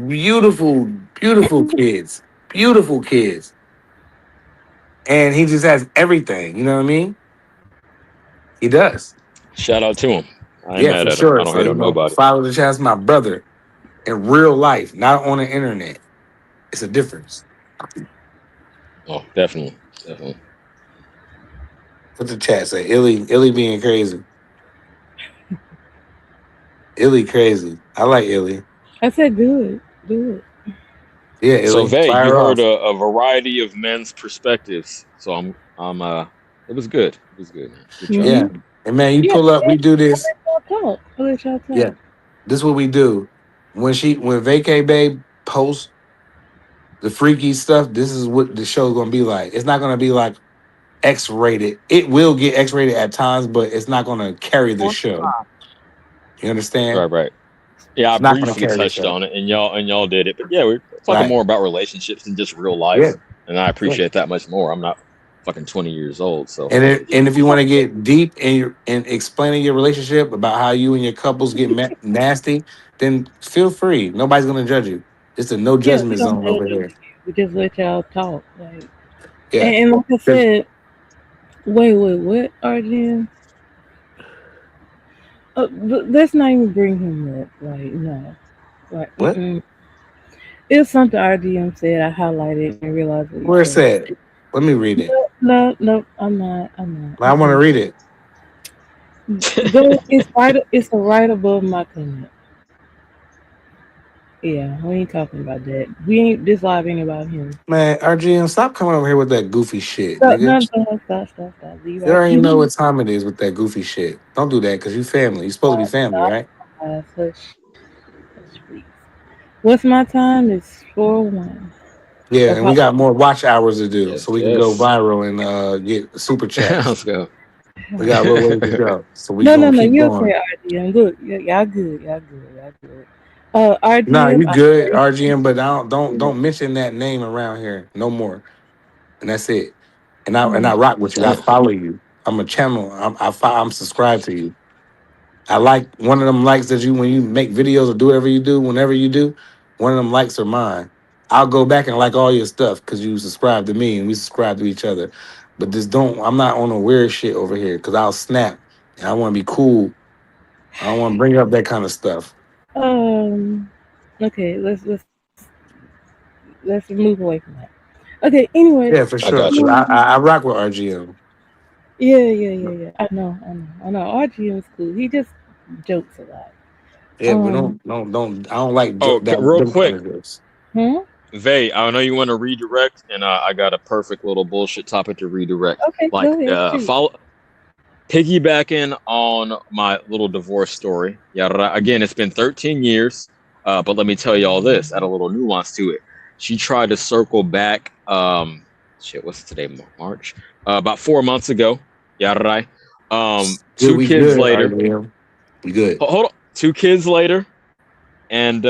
beautiful, beautiful kids. Beautiful kids. And he just has everything. You know what I mean? He does. shout out to him. I ain't Yeah, mad for at him. I sure. don't So, hate on nobody. follow the chance, my brother in real life, not on the internet. It's a difference. Oh, definitely, definitely. What the chat say? Illy being crazy. Illy crazy. I like Illy. I said, do it, do it. Yeah, So Illy. Vay, you Fire heard off. a variety of men's perspectives. So I'm it was good. It was good, man. Good job. Yeah. Mm-hmm. And man, you Yeah, pull up, we do this. I'll talk. I'll let y'all Yeah. talk. This is what we do. When Vacay Babe posts the freaky stuff, this is what the show's gonna be like. It's not gonna be like X rated. It will get X rated at times, but it's not gonna carry the show. You understand? Right, right. Yeah, I It's not gonna briefly carry the touched show. on it, and y'all did it. But yeah, we're talking Right. more about relationships than just real Yeah. life, and I Yeah. appreciate that much more. I'm not fucking 20 years old, so And if you want to get deep in explaining your relationship about how you and your couples get nasty, then feel free. Nobody's gonna judge you. It's a no Yeah, we judgment don't zone over judge you. here. We just let y'all talk. Like, Yeah. and like I 'Cause- said, wait, what, RGM? Let's not even bring him up. Like, no. Like, What? it was something RDM said. I highlighted and realized what he Where's said. that? Let me read it. No, I'm not. I want to read it. Go. It's right. It's right above my comment. Yeah, we ain't talking about that. We ain't. This live ain't about him. Man, RGM, stop coming over here with that goofy shit, Stop, nigga. no, stop. Leave You out. already know what time it is with that goofy shit. Don't do that because you family. You supposed to be family, Stop. right? Hush, please. What's my time? It's 4:01. Yeah, Or and we pop. got more watch hours to do yes, so we can go yes. viral and get super chats. Let's go. We got a little ways to go. So we No, gonna no. keep You going. okay, RDM? Look, y'all good. Y'all good. Y'all good. Nah, RDM. you good, RGM, but don't mention that name around here no more. And that's it. And I rock with you. I follow you. I'm a channel. I'm subscribed to you. I like one of them likes that you when you make videos or do whatever you do, whenever you do, one of them likes are mine. I'll go back and like all your stuff because you subscribe to me and we subscribe to each other. But just don't. I'm not on a weird shit over here because I'll snap and I want to be cool. I don't want to bring up that kind of stuff. Um. Okay. Let's move away from that. Okay. Anyway. Yeah, for I sure. got 'Cause you. I rock with RGM. Yeah. I know. RGM's cool. He just jokes a lot. Yeah, but Um. don't. I don't like Oh, real them kind quick, of jokes. Hmm? Vay, I know you want to redirect, and I got a perfect little bullshit topic to redirect. Okay. Go Like, ahead. Shoot. piggybacking on my little divorce story. Yeah, again, it's been 13 years, but let me tell you all this. Add a little nuance to it. She tried to circle back. Shit, what's today? March. About 4 months ago. Yeah, right. Good, Two we kids good, later. RGM. We good. Hold on. 2 kids later, and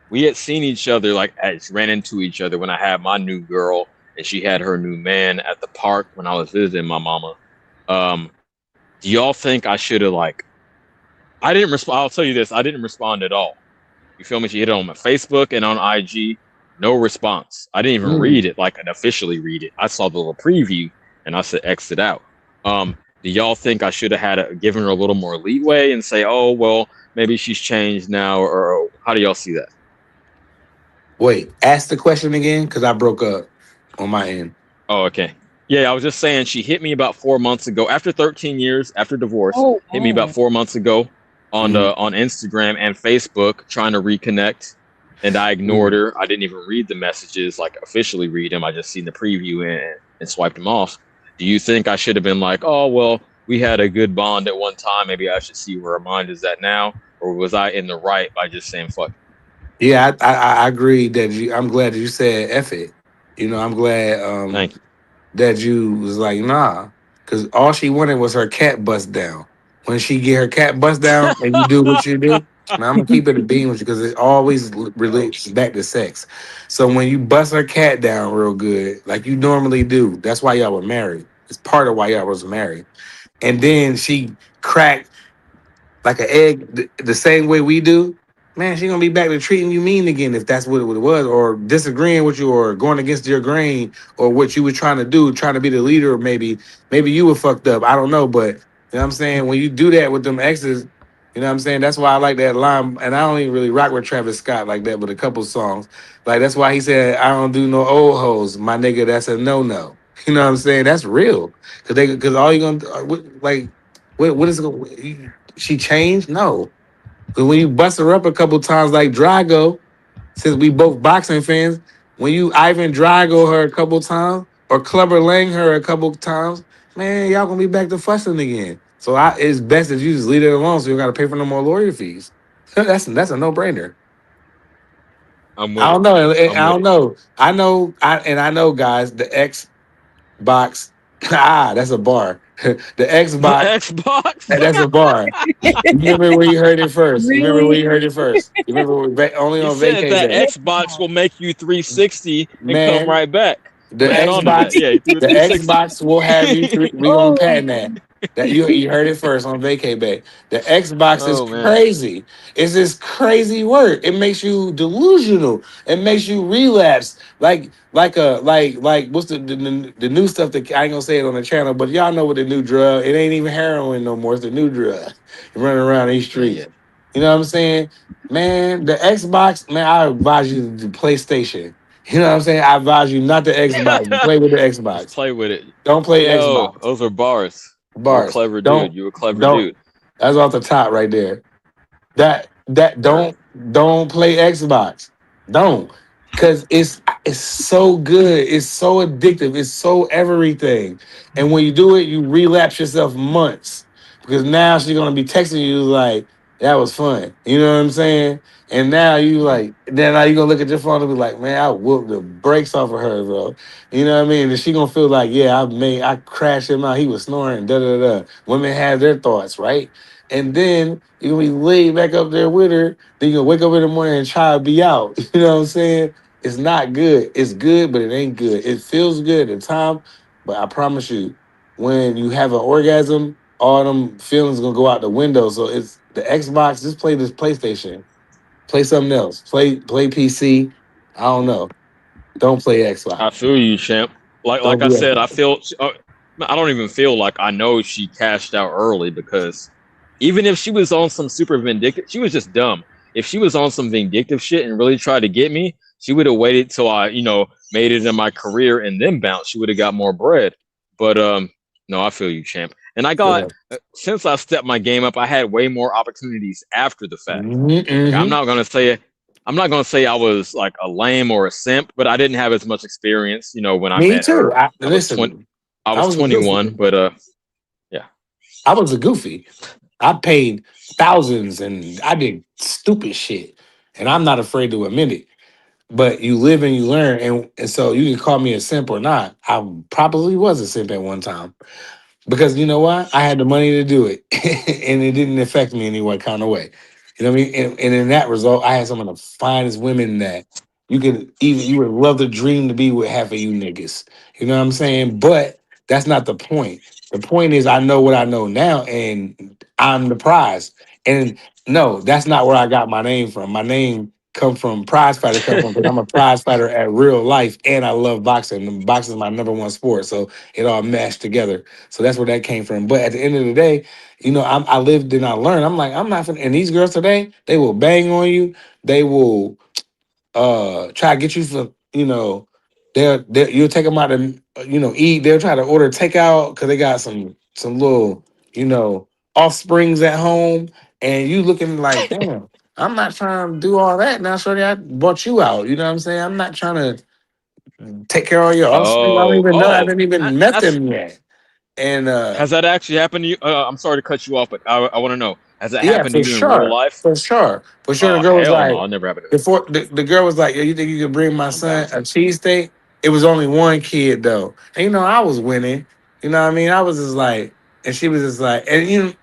we had seen each other like as ran into each other when I had my new girl and she had her new man at the park when I was visiting my mama. Do y'all think I should have like I didn't respond? I'll tell you this, I didn't respond at all. You feel me? She hit it on my Facebook and on IG, no response. I didn't even Mm. read it like and officially read it. I saw the little preview and I said exit out. Do y'all think I should have given her a little more leeway and say, oh well, maybe she's changed now, or how do y'all see that? Wait, ask the question again because I broke up on my end. Oh, okay. Yeah, I was just saying she hit me about 4 months ago. After 13 years, after divorce, Oh hit me about wow. 4 months ago Mm, on Instagram and Facebook trying to reconnect. And I ignored mm. her. I didn't even read the messages, like officially read them. I just seen the preview and swiped them off. Do you think I should have been like, oh well, we had a good bond at one time. Maybe I should see where her mind is at now, or was I in the right by just saying fuck Yeah, I agree that you. I'm glad that you said F it. I'm glad. it? Thank you. That you was like, nah, because all she wanted was her cat bust down. When she get her cat bust down and you do what you do, now I'm gonna keep it a beam with you because it always Oh, relates back to sex. So when you bust her cat down real good, like you normally do, that's why y'all were married. It's part of why y'all was married. And then she cracked like an egg the same way we do, man, she gonna be back to treating you mean again if that's what it was, or disagreeing with you, or going against your grain, or what you were trying to do, trying to be the leader, or maybe you were fucked up. I don't know, but you know what I'm saying? When you do that with them exes, you know what I'm saying? That's why I like that line, and I don't even really rock with Travis Scott like that, but a couple songs. Like that's why he said, I don't do no old hoes. My nigga, that's a no-no. You know what I'm saying? That's real. Cause all you gonna like what is she changed? No. Because when you bust her up a couple times like Drago, since we both boxing fans, when you Ivan Drago her a couple times or Clubber Lang her a couple times, man, y'all gonna be back to fussing again. So it's best that you just leave it alone so you don't gotta pay for no more lawyer fees. That's a no-brainer. I'm I with it. don't know. I I'm with don't it. know. I know, guys, the Xbox, that's a bar. The The Xbox, Xbox. that's a bar. You remember where you heard it first. You remember where Really? you heard it first. You remember only He on said vacay that day. Xbox will make you 360 and come Man, right back. the We'll add on to that. Xbox, Yeah, he threw a the 360. Xbox will have you three. We gonna Oh patent that. That you heard it first on Vacay Bay. The Xbox is Oh man. crazy. It's this crazy work. It makes you delusional. It makes you relapse. Like what's the new stuff that I ain't gonna say it on the channel, but y'all know what the new drug. It ain't even heroin no more. It's the new drug. Running around these Yeah, streets. yeah. You know what I'm saying? Man, the Xbox, man, I advise you to do PlayStation. You know what I'm saying? I advise you not the Xbox. Play with the Just Xbox. play with it. Don't play Yo, Xbox. those are bars. You're a Bars. clever dude. Don't You a clever don't. dude. That's off the top right there. That Word. don't play Xbox. Don't. Cause it's so good. It's so addictive. It's so everything. And when you do it, you relapse yourself months. Because now she's gonna be texting you like, that was fun. You know what I'm saying? And now you like, then now you gonna look at your phone and be like, man, I whooped the brakes off of her, bro. You know what I mean? And she gonna feel like, yeah, I crashed him out. He was snoring, da da da. Women have their thoughts, right? And then you're gonna be laid back up there with her. Then you're gonna wake up in the morning and try to be out. You know what I'm saying? It's not good. It's good, but it ain't good. It feels good at the time, but I promise you, when you have an orgasm, all them feelings gonna go out the window. So it's the Xbox. Just play this PlayStation. Play something else. Play PC. I don't know. Don't play I Xbox. feel you, champ. Like Don't I do said, I Xbox. feel. I don't even feel like I know she cashed out early because even if she was on some super vindictive, she was just dumb. If she was on some vindictive shit and really tried to get me, she would have waited till I, made it in my career and then bounced. She would have got more bread. But no, I feel you, champ. And I got Yeah. since I stepped my game up, I had way more opportunities after the fact. Like Mm-hmm. I'm not gonna say I was like a lame or a simp, but I didn't have as much experience, when I Me met too. her. I was 20 Listen, I I was was a goofy. 21, but yeah. I was a goofy. I paid thousands and I did stupid shit. And I'm not afraid to admit it. But you live and you learn. And so you can call me a simp or not. I probably was a simp at one time. Because you know what? I had the money to do it. And it didn't affect me any what kind of way. You know what I mean? And in that result, I had some of the finest women that you would love to dream to be with half of you niggas. You know what I'm saying? But that's not the point. The point is I know what I know now and I'm the prize. And no, that's not where I got my name from. My name come from prize fighter come from because I'm a prize fighter at real life and I love boxing. And boxing is my number one sport. So it all mashed together. So that's where that came from. But at the end of the day, I lived and I learned. I'm like, I'm not finna, and these girls today, they will bang on you. They will. try to get you for they'll you'll take them out to eat. They'll try to order takeout because they got some little you know offsprings at home, and you looking like damn. I'm not trying to do all that now, shorty. I brought you out. You know what I'm saying? I'm not trying to take care of your offspring. I don't Oh, even know. I oh, haven't even that, met that's them yet. And has that actually happened to you? I'm sorry to cut you off, but I want to know, has that yeah, happened to for you in real sure. life? For sure. For sure. The Oh girl was hell no, like, I'll never happen to me. before the girl was like, "Yo, you think you can bring my I'm son a bouncing. cheesesteak?" It was only one kid though. And I was winning. You know what I mean? I was just like, and she was just like, and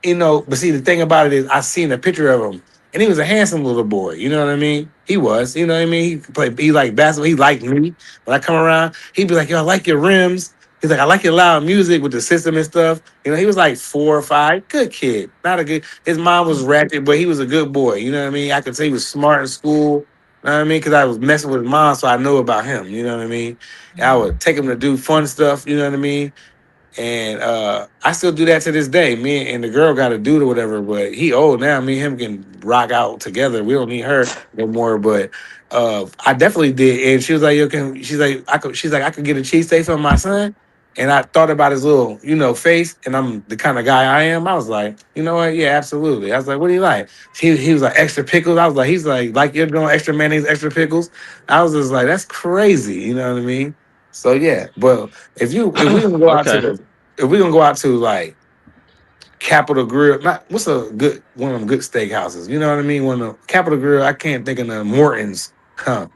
but see the thing about it is I seen a picture of him. And he was a handsome little boy. You know what I mean? He was, you know what I mean? He liked basketball. He liked me. When I come around, he'd be like, "Yo, I like your rims." He's like, "I like your loud music with the system and stuff." He was like 4 or 5. Good kid. Not a good. His mom was ratchet, but he was a good boy. You know what I mean? I could say he was smart in school. You know what I mean? Because I was messing with his mom, so I know about him. You know what I mean? And I would take him to do fun stuff. You know what I mean? And I still do that to this day. Me and the girl got a dude or whatever, but he old now. Me and him can rock out together. We don't need her no more. But I definitely did. And she was like, "Yo, can?" She's like, "I could." She's like, "I could get a cheesesteak for my son." And I thought about his little, face, and I'm the kind of guy I am. I was like, you know what? Yeah, absolutely. I was like, "What do you like?" He was like, "Extra pickles." I was like, he's like you're doing extra mayonnaise, extra pickles. I was just like, that's crazy. You know what I mean? So yeah, but if we gonna go out to Okay. the if we're gonna go out to like Capitol Grill, not what's a good one of them good steakhouses, you know what I mean? One of the Capitol Grill, I can't think of the Morton's. Huh.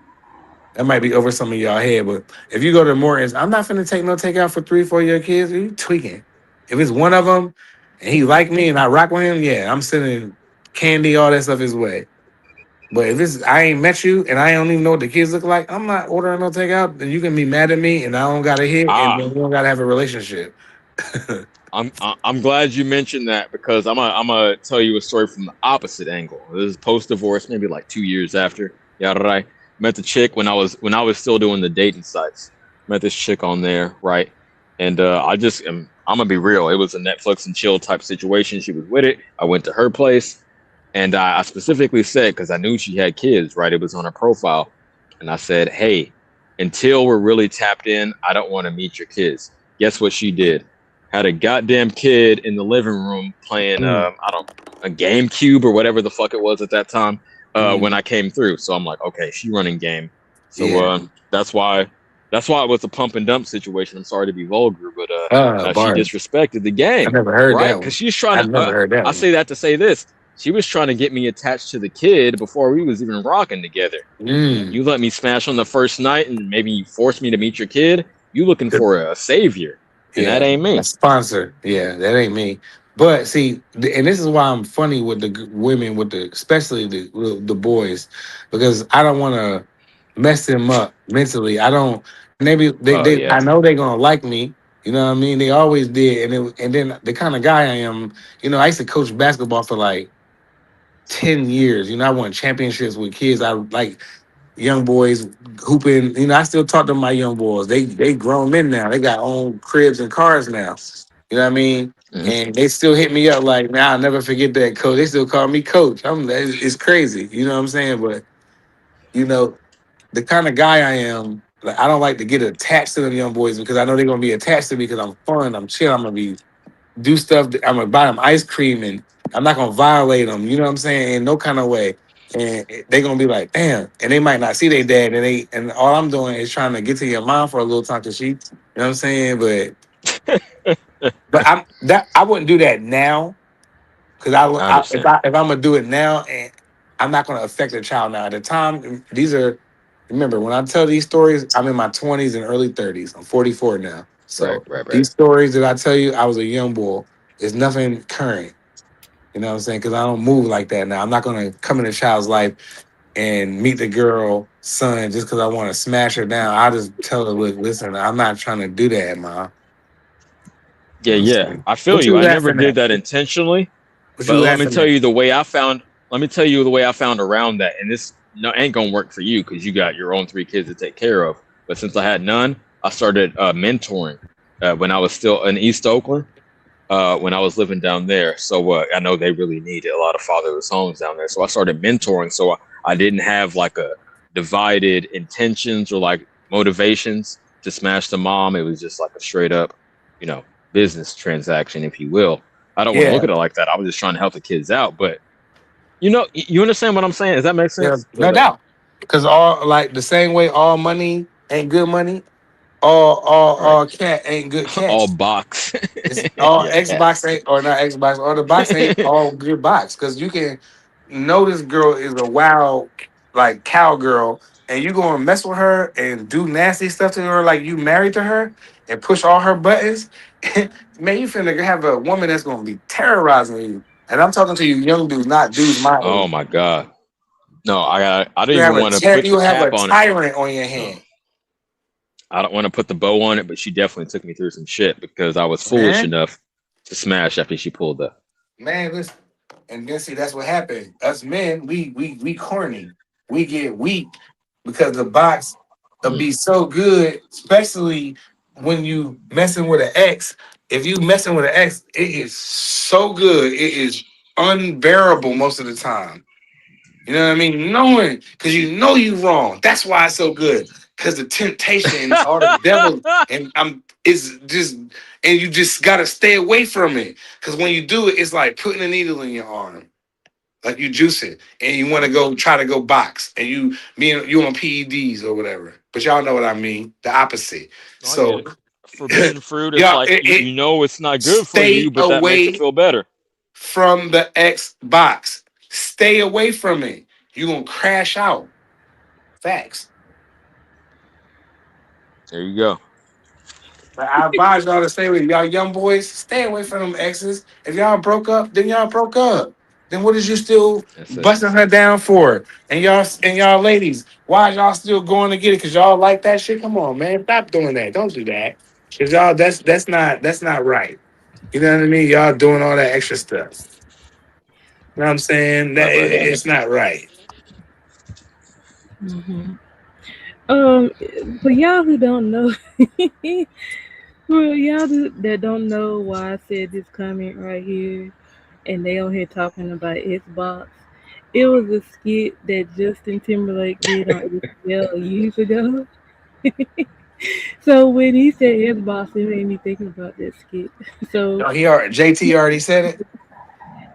That might be over some of y'all head, but if you go to Morton's, I'm not finna take no takeout for 3, 4 year kids. You tweaking. If it's one of them and he like me and I rock with him, yeah, I'm sending candy, all that stuff his way. But if it's I ain't met you and I don't even know what the kids look like, I'm not ordering no takeout. Then you can be mad at me and I don't got to hit and Ah, then we don't got to have a relationship. I'm glad you mentioned that because I'm gonna tell you a story from the opposite angle. This is post divorce, maybe like 2 years after. Yeah, right. Met the chick when I was still doing the dating sites. Met this chick on there, right? And I'm gonna be real. It was a Netflix and chill type situation. She was with it. I went to her place, and I specifically said because I knew she had kids, right? It was on her profile, and I said, "Hey, until we're really tapped in, I don't want to meet your kids." Guess what she did? Had a goddamn kid in the living room playing Mm, I don't a GameCube or whatever the fuck it was at that time when mm, I came through. So I'm like, okay, she running game. So yeah. that's why it was a pump and dump situation. I'm sorry to be vulgar, but she Bars. disrespected the I game, never heard right? that Because one. she's trying I've to. never heard that I one. say that to say this. She was trying to get me attached to the kid before we was even rocking together. Mm. You let me smash on the first night, and maybe you force me to meet your kid. You looking for a savior, and that Yeah, ain't a me. sponsor. Yeah, that ain't me. But see, and this is why I'm funny with the women, with especially the boys, because I don't want to mess them up mentally. I don't, and Oh I yeah. know they're gonna like me. You know what I mean? They always did, and then the kind of guy I am. I used to coach basketball for like 10 years. I won championships with kids. I like young boys hooping. I still talk to my young boys. They grown men now. They got own cribs and cars now. You know what I mean? Mhm. And they still hit me up like, man, I'll never forget that coach. They still call me coach. It's crazy. You know what I'm saying? But you know, the kind of guy I am, like I don't like to get attached to them young boys because I know they're gonna be attached to me because I'm fun, I'm chill, I'm gonna be do stuff. I'm gonna buy them ice cream, and I'm not gonna violate them. You know what I'm saying? In no kind of way. And they gonna be like, damn. And they might not see their dad, and all I'm doing is trying to get to your mom for a little time, cause you know what I'm saying. But I wouldn't do that now, cause I understand. if I'm gonna do it now, and I'm not gonna affect the child now. At the time, these are remember when I tell these stories, I'm in my 20s and early 30s. I'm 44 now, Right, so right, right. these stories that I tell you, I was a young boy. It's nothing current. You know what I'm saying? Because I don't move like that now. I'm not gonna come in a child's life and meet the girl son just because I want to smash her down. I just tell her, look, listen, I'm not trying to do that, ma. You Yeah, know what I'm yeah. saying? I feel What you. you I never laughing did at? that intentionally, What but you let me laughing tell at? you the way I found. Let me tell you the way I found around that, and this no ain't gonna work for you because you got your own 3 kids to take care of. But since I had none, I started mentoring when I was still in East Oakland. When I was living down there, so I know they really needed a lot of fatherless homes down there. So I started mentoring. So I didn't have like divided intentions or like motivations to smash the mom. It was just like a straight up, you know, business transaction, if you will. I don't want to look Yeah, at it like that. I was just trying to help the kids out, but you know, you understand what I'm saying? Does that make yeah, sense? no But doubt. Because all like the same way, all money ain't good money. right, All cat ain't good all cats. box, It's all yeah, Xbox cats. ain't or not Xbox or the box ain't all good box because you can know this girl is a wild like cowgirl and you gonna mess with her and do nasty stuff to her like you married to her and push all her buttons. Man, you finna have a woman that's gonna be terrorizing you. And I'm talking to you young dudes, not dudes my Oh age. my god, no, I don't You even have want to put you the have a cap on it. tyrant on your No, hand, I don't want to put the bow on it, but she definitely took me through some shit because I was foolish man. enough to smash after she pulled up. Man, listen. And then see that's what happened. Us men, we corny. We get weak because the box will Mm. be so good, especially when you messing with an ex. If you messing with an ex, it is so good. It is unbearable most of the time. You know what I mean? Knowing because you know you wrong. That's why it's so good. Because the temptation, all the devil, and I'm is just and you just gotta stay away from it. Because when you do it, it's like putting a needle in your arm. Like you juice it and you want to go try to go box and you on PEDs or whatever. But y'all know what I mean. The opposite. I get So it. Forbidden fruit. It's y'all like it you know it's not good for you, stay but that makes it away feel better. from the Xbox. Stay away from it. You're gonna crash out. Facts. There you go. But I advise y'all to stay with y'all young boys. Stay away from them exes. If y'all broke up, then y'all broke up. Then what is you still That's it. busting her down for? And y'all ladies, why y'all still going to get it? Cause y'all like that shit. Come on, man, stop doing that. Don't do that. Cause y'all that's not right. You know what I mean? Y'all doing all that extra stuff. You know what I'm saying? Not right. It's not right. Hmm. For y'all who don't know, for that don't know why I said this comment right here, and they on here talking about Xbox. It was a skit that Justin Timberlake did on SNL years ago. So when he said Xbox, it made me think about that skit. So No, JT already said it.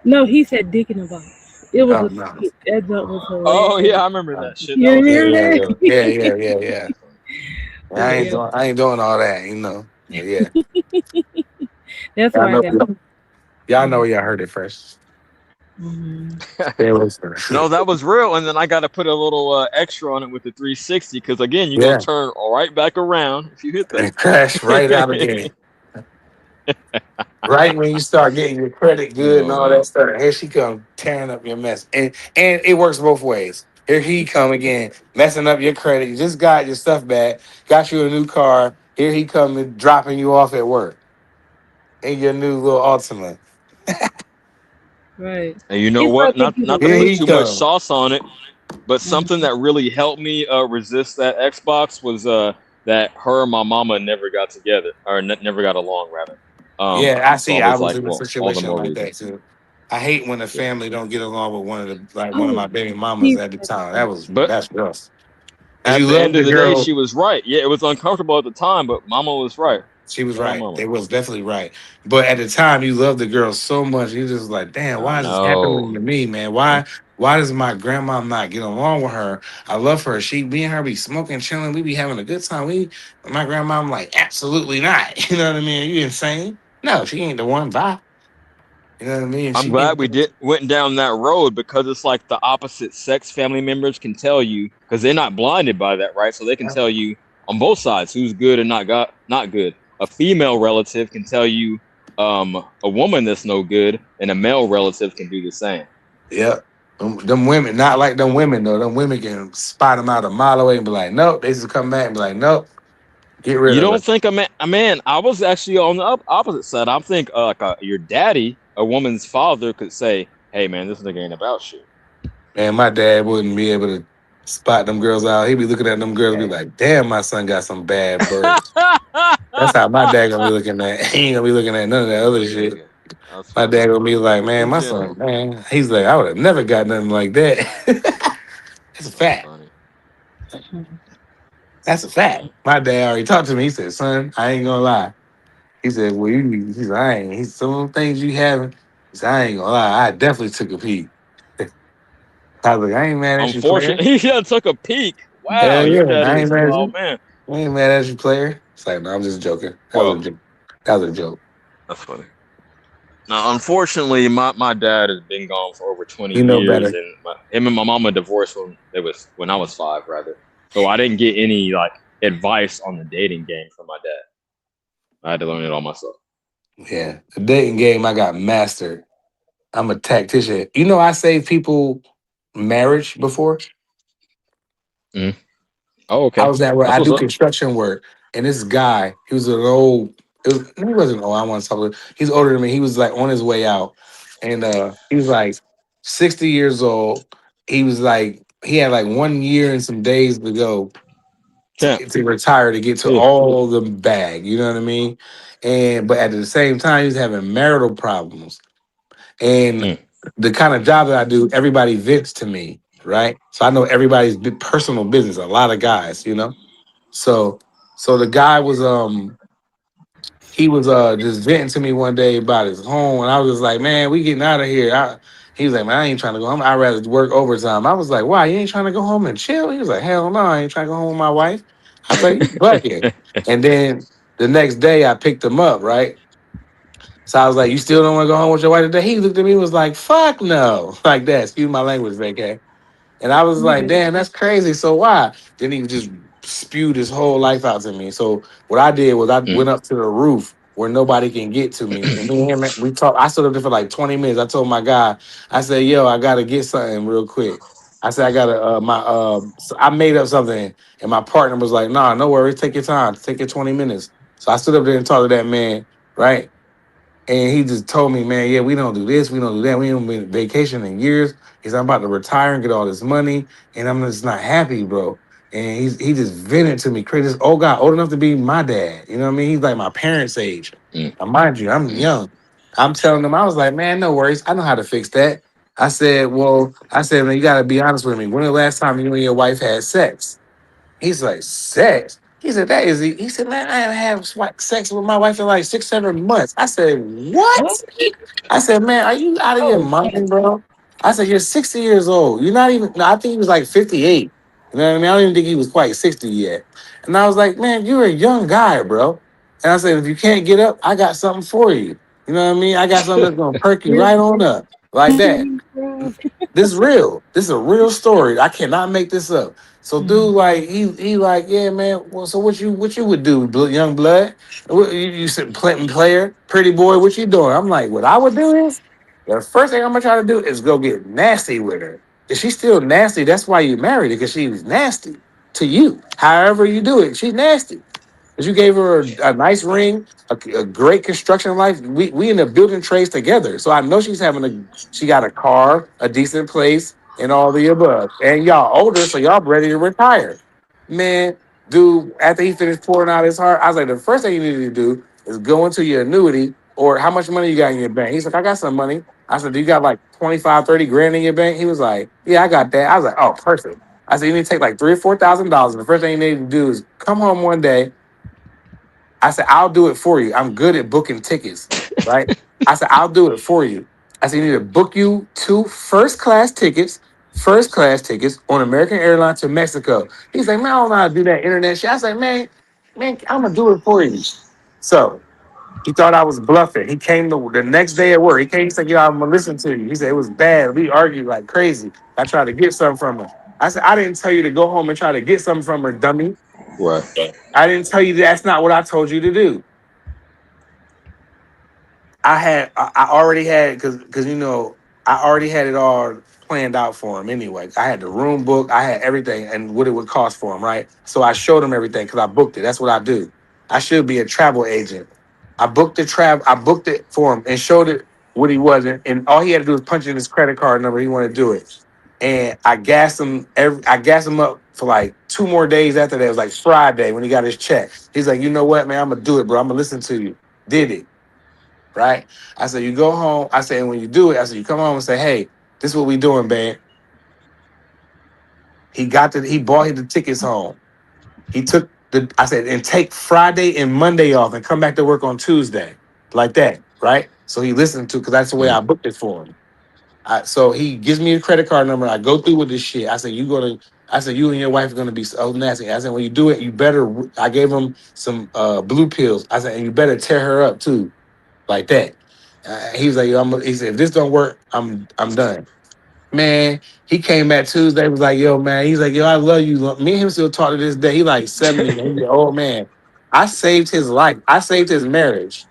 no, he said Dick in a box. It was Oh a no. skit. That joke was Oh hilarious. yeah, I remember that shit. That You was Yeah, remember yeah, hilarious. that? yeah, yeah, yeah, yeah, yeah. That's funny. But yeah, I ain't doing all that, you know. But yeah, that's y'all where I know, got. y'all know Mhm. where y'all heard it first. Mhm. Stay away from No, it. that was real, and then I got to put a little extra on it with the 360 because again, you're gonna Yeah, turn right back around if you hit and crash right out that. again. Right when you start getting your credit good and Oh all that man, stuff, here she come tearing up your mess. And it works both ways. Here he come again, messing up your credit. You just got your stuff back, got you a new car. Here he come and dropping you off at work in your new little Altima. Right. and you know It's what? like if Not you not to Here put he too much come. sauce on it, but something Mhm. that really helped me resist that Xbox was that her and my mama never got together or never got along rather. Yeah, I So I see. I was was like, in a well, all the situation more like reason. that too. I hate when a Yeah, family don't get along with one of Oh, my baby mamas he at the time. but That's rough. Cause at you the love end the of the day, girl. she was right. Yeah, it was uncomfortable at the time, but mama was right. She was Shout out right. mama. They was definitely right. But at the time, you love the girl so much. You just like, damn, I why is this happening know. to me, man? Why does my grandma not get along with her? I love her. Me and her be smoking, chilling. We be having a good time. My grandma, I'm like, absolutely not. You know what I mean? Are you insane? No, she ain't the one. Bye. You know what I mean? I'm She glad can't. we did went down that road because it's like the opposite sex family members can tell you because they're not blinded by that, right? So they can tell you on both sides who's good and not good. A female relative can tell you a woman that's no good, and a male relative can do the same. Yep. Them women, not like them women though. Them women can spot them out a mile away and be like, nope. They just come back and be like, nope, get rid You of her. don't think a man? I was actually on the opposite side. I think your daddy, a woman's father, could say, "Hey, man, this nigga ain't about shit." Man, my dad wouldn't be able to spot them girls out. He'd be looking at them girls and be like, damn, my son got some bad birth. That's how my dad gonna be looking at. He ain't gonna be looking at none of that other There you shit. go. That's My funny. dad gonna be like, man, In my son, general, man. He's like, I would have never got nothing like that. It's a that's fact. funny. That's a fact. My dad already talked to me. He said, "Son, I ain't gonna lie." He said, "Well, he said, I ain't. He's some of the things you haven't." He said, "I ain't gonna lie. I definitely took a peek." I was like, "I ain't mad at you, player. Unfortunately, he took a peek. Wow, Hell your yeah, daddy I is ain't a mad at wild you. man. I ain't mad at you, player." It's like, no, I'm just joking. That was a Well, joke. That was a joke. that's funny. Now, unfortunately, my dad has been gone for over 20 You know years, better. and him and my mama divorced when I was 5, rather. So I didn't get any like advice on the dating game from my dad. I had to learn it all myself. Yeah, the dating game I got mastered. I'm a tactician. You know, I saved people marriage before. Mhm. Oh, I okay, was at where that's I what's do up. construction work, and this guy, he was an old. He wasn't old. I want to talk about. He's older than me. He was like on his way out, and he was like 60 years old. He was like he had like 1 year and some days to go Champ. to retire to get to Yeah. all the bag. You know what I mean? And but at the same time, he was having marital problems. And Mm, the kind of job that I do, everybody vents to me, right? So I know everybody's personal business. A lot of guys, you know. So so the guy was he was just venting to me one day about his home, and I was just like, man, we getting out of here. He was like, man, I ain't trying to go home. I'd rather work overtime. I was like, why? You ain't trying to go home and chill? He was like, hell no, I ain't trying to go home with my wife. I was like, you bugging. And then the next day I picked him up, right? So I was like, you still don't want to go home with your wife today? He looked at me and was like, fuck no. Like that. Excuse my language, vacay. And I was like, damn, that's crazy. So why? Then he just spewed his whole life out to me. So what I did was I mm, went up to the roof where nobody can get to me. And me and him, we talked. I stood up there for like 20 minutes. I told my guy, I said, yo, I gotta get something real quick. I said, I gotta so I made up something. And my partner was like, nah, no worries, take your time, take your 20 minutes. So I stood up there and talked to that man, right? And he just told me, man, yeah, we don't do this, we don't do that. We haven't been vacation in years. He's I'm about to retire and get all this money, and I'm just not happy, bro. And he just vented to me, crazy. This old guy, old enough to be my dad. You know what I mean? He's like my parents' age. mm, Now, mind you, I'm mm. young. I'm telling him, I was like, man, no worries. I know how to fix that. I said, man, you gotta be honest with me. When the last time you and your wife had sex? He's like, sex? He said, that is, he said, man, I haven't had sex with my wife in like 6, 7 months. I said, what? I said, man, are you out of your mind, bro? I said, you're 60 years old. You're not even, no, I think he was like 58. You know what I mean? I don't even think he was quite 60 yet. And I was like, man, you're a young guy, bro. And I said, if you can't get up, I got something for you. You know what I mean? I got something that's going to perk you right on up like that. This is real. This is a real story. I cannot make this up. So, dude, like he like, yeah, man. Well, so what you would do, young blood? You said player, pretty boy. What you doing? I'm like, what I would do is the first thing I'm gonna try to do is go get nasty with her. If she's still nasty, that's why you married her because she was nasty to you. However you do it, she's nasty. Because you gave her a nice ring, a great construction life. We in the building trades together. So I know she got a car, a decent place, and all the above. And y'all older, so y'all ready to retire. Man, dude, after he finished pouring out his heart, I was like, the first thing you need to do is go into your annuity or how much money you got in your bank. He's like, I got some money. I said, do you got like 25, 30 grand in your bank? He was like, yeah, I got that. I was like, oh, perfect. I said, you need to take like three or $4,000. And the first thing you need to do is come home one day. I said, I'll do it for you. I'm good at booking tickets, right? I said, I'll do it for you. I said, you need to book you two first class tickets on American Airlines to Mexico. He's like, man, I don't know how to do that internet shit. I said, man, I'm gonna do it for you. So he thought I was bluffing. He came the next day at work. He came, he said, yo, I'm gonna listen to you. He said, it was bad. We argued like crazy. I tried to get something from her. I said, I didn't tell you to go home and try to get something from her, dummy. Right. I didn't tell you that's not what I told you to do. I already had because I already had it all planned out for him anyway. I had the room booked, I had everything and what it would cost for him, right? So I showed him everything because I booked it. That's what I do. I should be a travel agent. I booked it for him and showed it what he wasn't, and all he had to do was punch in his credit card number. He wanted to do it, and I gassed him up for like 2 more days after that. It was like Friday when he got his check. He's like, you know what, man, I'm gonna do it, bro. I'm gonna listen to you. Did it right? I said, you go home. I said, and when you do it, I said, you come home and say, hey, this is what we doing, man. He bought the tickets home. He took the I said, and take Friday and Monday off and come back to work on Tuesday. Like that, right? So he listened to because that's the way I Mm. booked it for him. So he gives me a credit card number. I go through with this shit. I said, I said, you and your wife are gonna be so nasty. I said, when you do it, you better I gave him some blue pills. I said, and you better tear her up too. Like that. He was like, he said, if this don't work, I'm done. Man, he came back Tuesday, was like, yo, man, he's like, yo, I love you. Me and him still talk to this day. He like 70, man. He's an old man. I saved his life. I saved his marriage.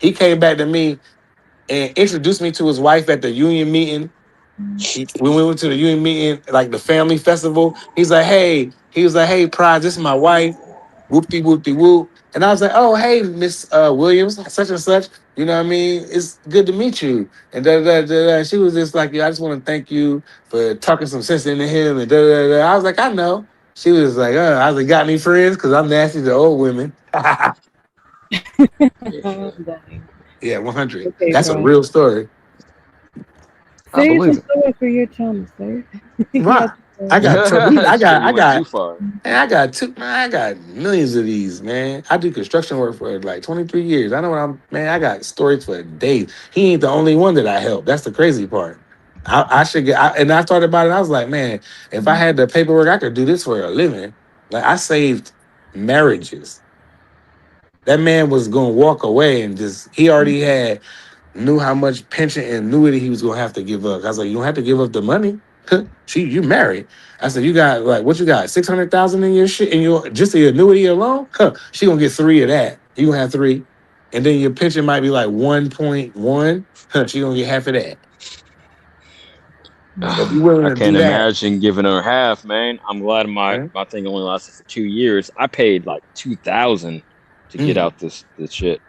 He came back to me and introduced me to his wife at the union meeting. When we went to the union meeting, like the family festival, he was like, hey, Prize, this is my wife. Whoopty whoopty whoop. And I was like, oh, hey, Miss Williams, such and such. You know what I mean? It's good to meet you. And da. She was just like, yeah, I just want to thank you for talking some sense into him. And da. I was like, I know. She was like, I was like, got any friends? Because I'm nasty to old women. Dang. Yeah, 100. Okay, That's a bro. real story. I Save some believe stories for your channel, sir. You Right. got to, I got, it. Shit, you I went too got far. Man, I got millions of these, man. I do construction work for like 23 years. I know what man, I got stories for days. He ain't the only one that I helped. That's the crazy part. I should and I thought about it. I was like, man, if I had the paperwork, I could do this for a living. Like I saved marriages. That man was gonna walk away and he already knew how much pension and annuity he was gonna have to give up. I was like, you don't have to give up the money. You married. I said, you got like what you got? 600,000 in your shit in your just the annuity alone? She gonna get three of that. You gonna have three. And then your pension might be like 1.1. She gonna get half of that. So if you're willing I to do can't that, imagine giving her half, man. I'm glad right? my thing only lasted for 2 years. I paid like 2,000 to get Mm. out this shit.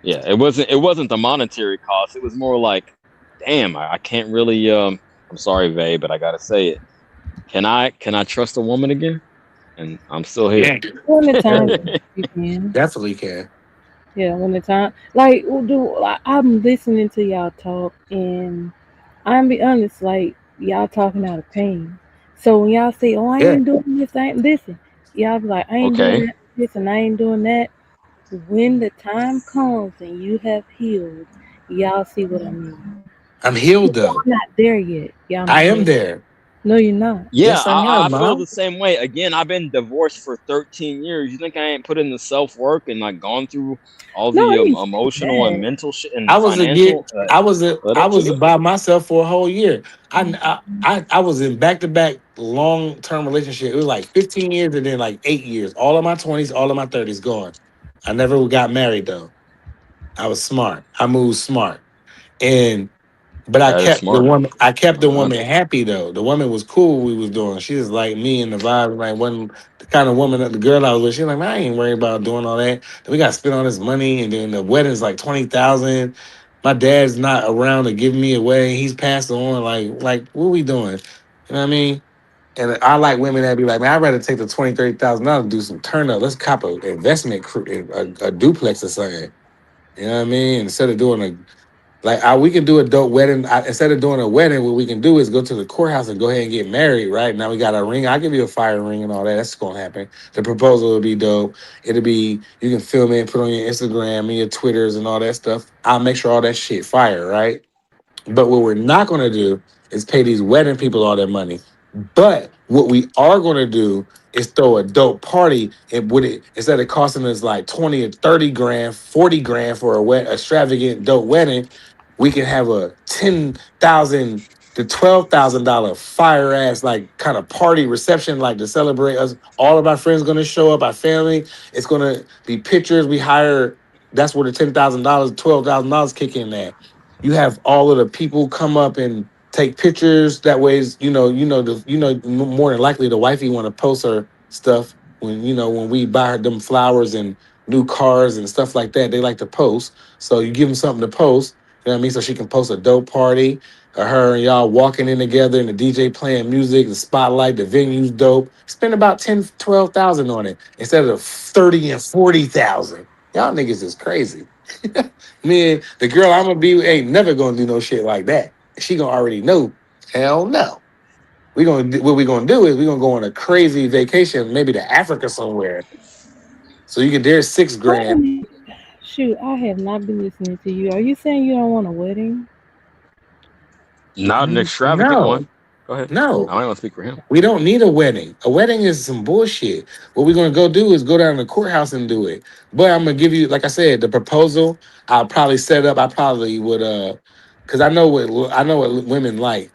Yeah, it wasn't the monetary cost. It was more like, damn, I can't really I'm sorry, Vay, but I gotta say it. Can I trust a woman again? And I'm still here. Yeah, when the time yeah, comes, you can. definitely can. Yeah, when the time, like, I'm listening to y'all talk, and I'm be honest, like, y'all talking out of pain. So when y'all say, "Oh, I Yeah. ain't doing this," I ain't listen. Y'all be like, "I ain't doing Okay. that, this, and I ain't doing that." When the time comes and you have healed, y'all see what I mean. I'm healed Y'all though. not there yet. Y'all I not am there. there. No, you're not. Yeah, Yes, I am, I feel Mom. the same way. Again, I've been divorced for 13 years. You think I ain't put in the self work and like gone through all No, the I ain't saying emotional and that. mental shit and Get financial led I up to was it? by myself for a whole year. I was in back to back long term relationship. It was like 15 years and then like 8 years. All of my 20s, all of my 30s gone. I never got married though. I was smart. I moved smart. And but That is smart. I kept the Uh, woman happy though. The woman was cool. We was doing. She was like me and the vibe. Like wasn't the kind of woman that the girl I was with. She like, man, I ain't worried about doing all that. Then we got to spend all this money, and then the wedding's like 20,000. My dad's not around to give me away. He's passed on. Like what we doing? You know what I mean? And I like women that be like, man, I'd rather take the 20, 30,000 dollars and do some turn up. Let's cop a investment, a duplex or something. You know what I mean? Instead of doing we can do a dope wedding. Instead of doing a wedding, what we can do is go to the courthouse and go ahead and get married. Right now, we got a ring. I'll give you a fire ring and all that. That's gonna happen. The proposal will be dope. It'll be you can film it and put on your Instagram and your Twitters and all that stuff. I'll make sure all that shit fire. Right. But what we're not going to do is pay these wedding people all their money. But what we are going to do is throw a dope party and with it instead of costing us like 20 or 30 grand, 40 grand for a extravagant dope wedding, we can have a 10,000 to $12,000 fire ass like kind of party reception like to celebrate us. All of our friends going to show up, our family. It's going to be pictures. We hire. That's where the $10,000, $12,000 kick in at. You have all of the people come up and take pictures. That way, more than likely the wifey want to post her stuff when we buy her them flowers and new cars and stuff like that. They like to post, so you give them something to post. You know what I mean? So she can post a dope party, or her and y'all walking in together, and the DJ playing music, the spotlight, the venue's dope. Spend about 10, 12,000 on it instead of 30 and 40,000. Y'all niggas is crazy. Man, the girl I'm gonna be with ain't never gonna do no shit like that. She gonna already know. Hell no. What we gonna do is we gonna go on a crazy vacation, maybe to Africa somewhere. So you get there's 6 grand. Wait, shoot, I have not been listening to you. Are you saying you don't want a wedding? Not an extravagant one. No, Go ahead. no. I don't want to speak for him. We don't need a wedding. A wedding is some bullshit. What we're gonna go do is go down to the courthouse and do it. But I'm gonna give you, like I said, the proposal. I'll probably set up. I probably would, because I know what women like.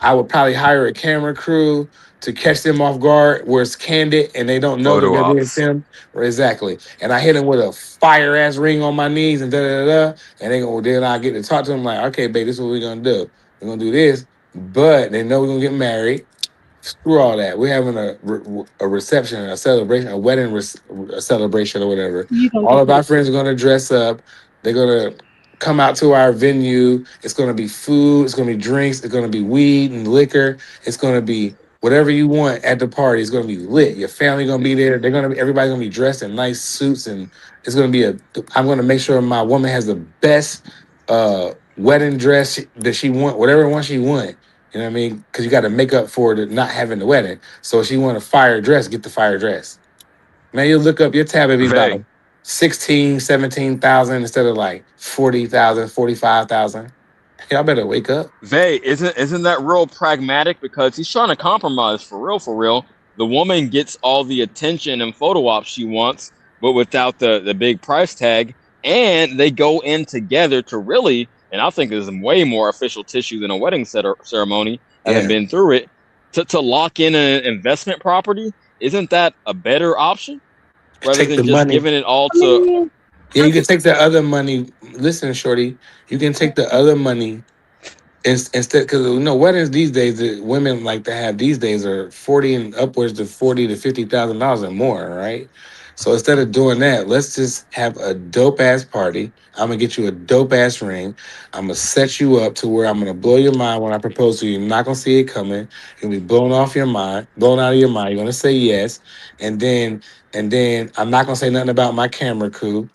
I would probably hire a camera crew to catch them off guard where it's candid and they don't know that Photo they're being ops. filmed. Exactly. And I hit them with a fire ass ring on my knees and da da da. And then I get to talk to them like, okay, babe, this is what we're gonna do. We're gonna do this, but they know we're gonna get married. Screw all that. We're having a reception, a celebration, a celebration or whatever. You gonna All go of to the our friends are going to dress up. They're going to come out to our venue. It's going to be food. It's going to be drinks. It's going to be weed and liquor. It's going to be whatever you want at the party. It's going to be lit. Your family going to be there. They're going to be everybody's going to be dressed in nice suits, and it's going to be a. I'm going to make sure my woman has the best wedding dress that she want, whatever one she want. You know what I mean? Because you got to make up for the not having the wedding. So if she want a fire dress, get the fire dress. Man, you look up your tab, it'd be Vay, about 16, 17,000 instead of like 40,000, 45,000. Y'all better wake up. Vay, isn't that real pragmatic? Because he's trying to compromise for real, for real. The woman gets all the attention and photo ops she wants, but without the big price tag. And they go in together to really, and I think there's way more official tissue than a wedding ceremony, having Yeah. been through it, to lock in an investment property. Isn't that a better option rather Take than the just money. giving it all I to? mean, Yeah, I you can could take the other money. Listen, Shorty, you can take the other money instead, because weddings these days, the women like to have these days are 40 and upwards to 40 to $50,000 and more, right? So instead of doing that, let's just have a dope ass party. I'm gonna get you a dope ass ring. I'm gonna set you up to where I'm gonna blow your mind when I propose to you. You're not gonna see it coming. You're gonna be blown off your mind, blown out of your mind. You're gonna say yes, and then I'm not gonna say nothing about my camera crew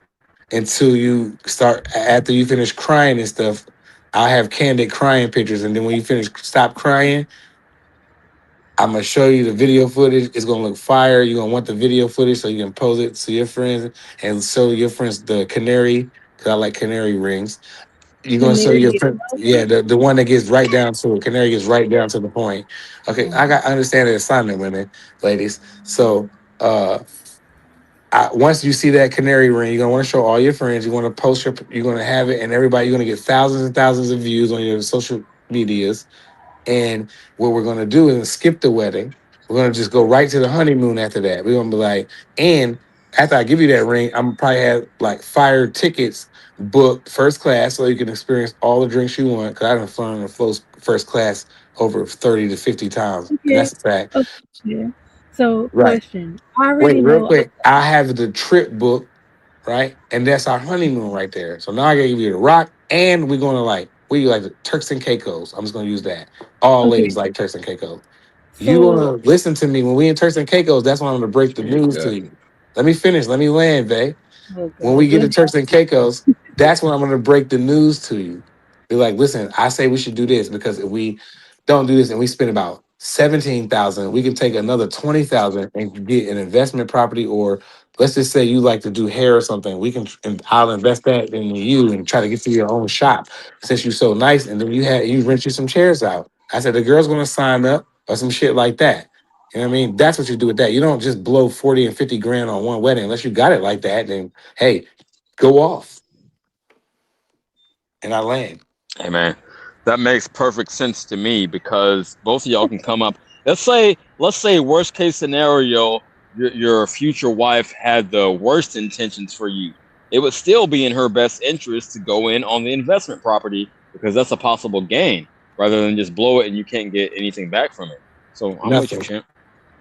until you start after you finish crying and stuff. I'll have candid crying pictures, and then when you finish, stop crying. I'm gonna show you the video footage. It's gonna look fire. You're gonna want the video footage so you can pose it to your friends and show your friends the canary, because I like canary rings. You're gonna show your canary friend, yeah, the one that gets right down to it. Canary gets right down to the point. Okay, I understand the assignment, women, ladies. So once you see that canary ring, you're gonna want to show all your friends. You want to post you're gonna have it, and everybody. You're gonna get thousands and thousands of views on your social medias. And what we're gonna do is skip the wedding. We're gonna just go right to the honeymoon after that. We're gonna be like, and after I give you that ring, I'm probably have like fire tickets booked first class so you can experience all the drinks you want. Cause I've flown in first class over 30 to 50 times, and okay. that's a fact. Okay. So, Right. question. I already Wait, real know. quick. I have the trip booked, right? And that's our honeymoon right there. So now I gotta give you the rock, and we're gonna like we like the Turks and Caicos. I'm just gonna use that. All Okay. ladies like Turks and Caicos. You So, wanna listen to me when we in Turks and Caicos? That's when I'm gonna break the Appreciate news to that. you. Let me finish. Let me land, babe. oh When God, we get to let's Turks and Caicos, that's when I'm gonna break the news to you. Be like, listen, I say we should do this because if we don't do this and we spend about 17,000, we can take another 20,000 and get an investment property, or let's just say you like to do hair or something. We can and I'll invest that in you and try to get to your own shop since you're so nice, and then you rent you some chairs out. I said the girl's gonna sign up or some shit like that. You know what I mean? That's what you do with that. You don't just blow 40 and 50 grand on one wedding unless you got it like that. Then hey, go off and I land. Hey man, that makes perfect sense to me because both of y'all can come up. Let's say worst case scenario, your future wife had the worst intentions for you. It would still be in her best interest to go in on the investment property because that's a possible gain rather than just blow it and you can't get anything back from it. So I'm with you, Nothing. champ.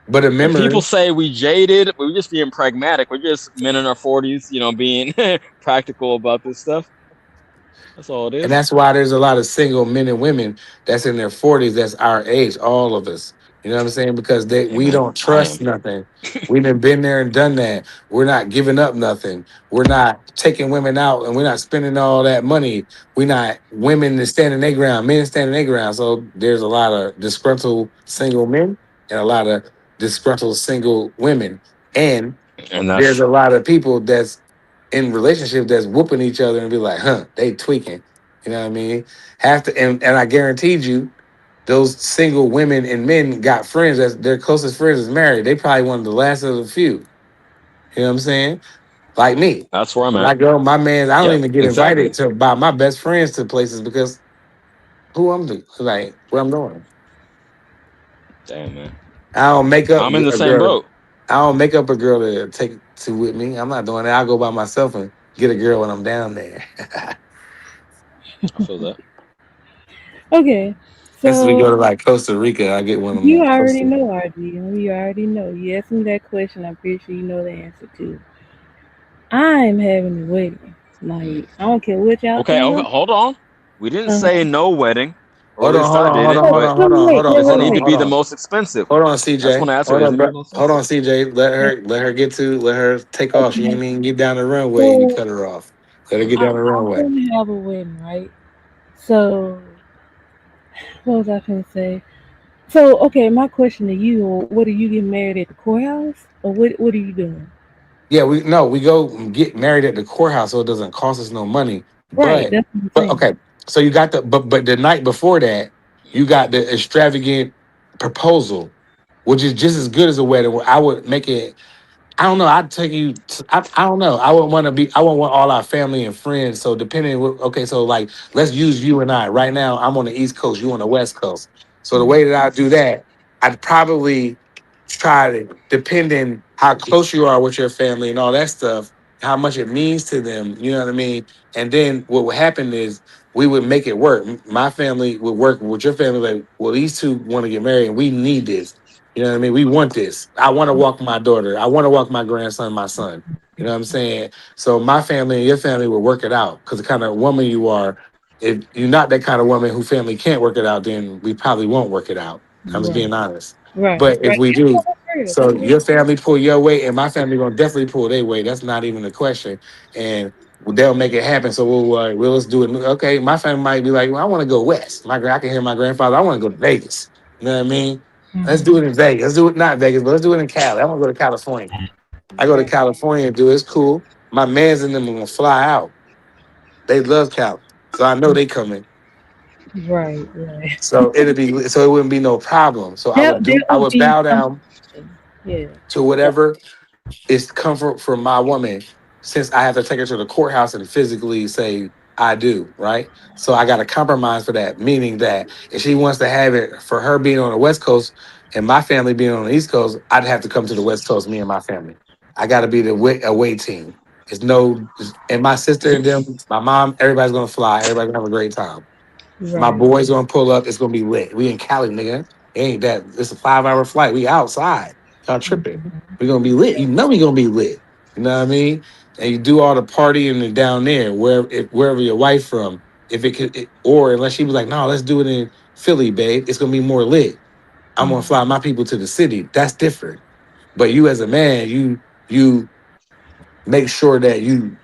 But When people remember, say we jaded, we're just being pragmatic. We're just men in our 40s, being practical about this stuff. That's all it and is. that's why there's a lot of single men and women that's in their 40s, that's our age, all of us. You know what I'm saying? Because Hey we man, don't I trust am. nothing. We've been there and done that. We're not giving up nothing. We're not taking women out and we're not spending all that money. We're not women that standing their ground, men standing their ground. So there's a lot of disgruntled single men and a lot of disgruntled single women. And And there's that's a lot of people that's in relationships that's whooping each other and be like, huh, they tweaking. You know what I mean? Have to and I guaranteed you those single women and men got friends that their closest friends is married. They probably one of the last of the few. You know what I'm saying? Like me. that's where I'm When at. I go, my man, I don't Yep, even get invited exactly. to by my best friends to places because who I'm doing, like what I'm doing. Damn man, I don't make up I'm in the a same girl. boat. I don't make up a girl to take to with me. I'm not doing that. I'll go by myself and get a girl when I'm down there. I feel that. Okay, Unless we go to so like Costa Rica, I get one of you my already Costa. know, RG. You already know. You asked me that question. I'm pretty sure you know the answer to. I'm having a wedding. Like I don't care what y'all Okay, think. okay, hold on. We didn't Uh, say no wedding, or at Hold on, least hold I on, hold on, didn't. hold But on, so hold on, wait, hold wait, on, does it hold wait, need on, to wait. hold be the on. most expensive? Hold on, I just CJ. want to answer. Hold Does on, it need to be bro. the most Hold on, expensive? CJ. Let her get to, let her take off. She Okay, ain't even get down the runway. You so cut her off. Let her get I, down the I'm runway. gonna have a wedding, right? So what was I gonna say? So okay, my question to you: what are you getting married at the courthouse, or what? What are you doing? Yeah, we no, we go get married at the courthouse, so it doesn't cost us no money. Right, But that's what I'm but saying. okay, so you got the but the night before that, you got the extravagant proposal, which is just as good as a wedding. Where I would make it. I don't know. I'd take you. I don't know. I would want to be. I would want all our family and friends. So depending. Okay. So like, let's use you and I. Right now, I'm on the East Coast. You on the West Coast. So the way that I do that, I'd probably try to, depending how close you are with your family and all that stuff, how much it means to them. You know what I mean? And then what would happen is we would make it work. My family would work with your family. Like, well, these two want to get married, and we need this. You know what I mean? We want this. I want to walk my daughter. I want to walk my grandson, my son. You know what I'm saying? So my family and your family will work it out because the kind of woman you are, if you're not that kind of woman who family can't work it out, then we probably won't work it out. I'm just Right, being honest. right, But if right. we do, That's real. so That's real. your family pull your weight and my family gonna definitely pull their weight. That's not even a question. And they'll make it happen. So we'll let's do it. Okay, my family might be like, well, I want to go west. I can hear my grandfather. I want to go to Vegas. You know what I mean? Let's do Hmm. it in Vegas. Let's do it not Vegas, but let's do it in Cali. I want to go to California. I go to Right, California and do it. It's cool. My mans and them are gonna fly out. They love Cali, so I know they coming. right, right. So it wouldn't be no problem. So That I would would be bow down something. Yeah. to whatever is comfort for my woman, since I have to take her to the courthouse and physically say I do, right? So I got to compromise for that, meaning that if she wants to have it for her being on the West Coast and my family being on the East Coast, I'd have to come to the West Coast, me and my family. I got to be the away team. And my sister and them, my mom, everybody's gonna fly. Everybody's gonna have a great time. My Right. boys gonna pull up. It's gonna be lit. We in Cali, nigga. It ain't that. It's a 5 hour flight. We outside. Y'all tripping. We gonna be lit. You know we gonna be lit. You know what I mean? And you do all the partying and down there, wherever your wife from. If it could, or unless she was like, no, let's do it in Philly, babe. It's gonna be more lit. I'm gonna fly my people to the city. That's different. But you as a man, you make sure that you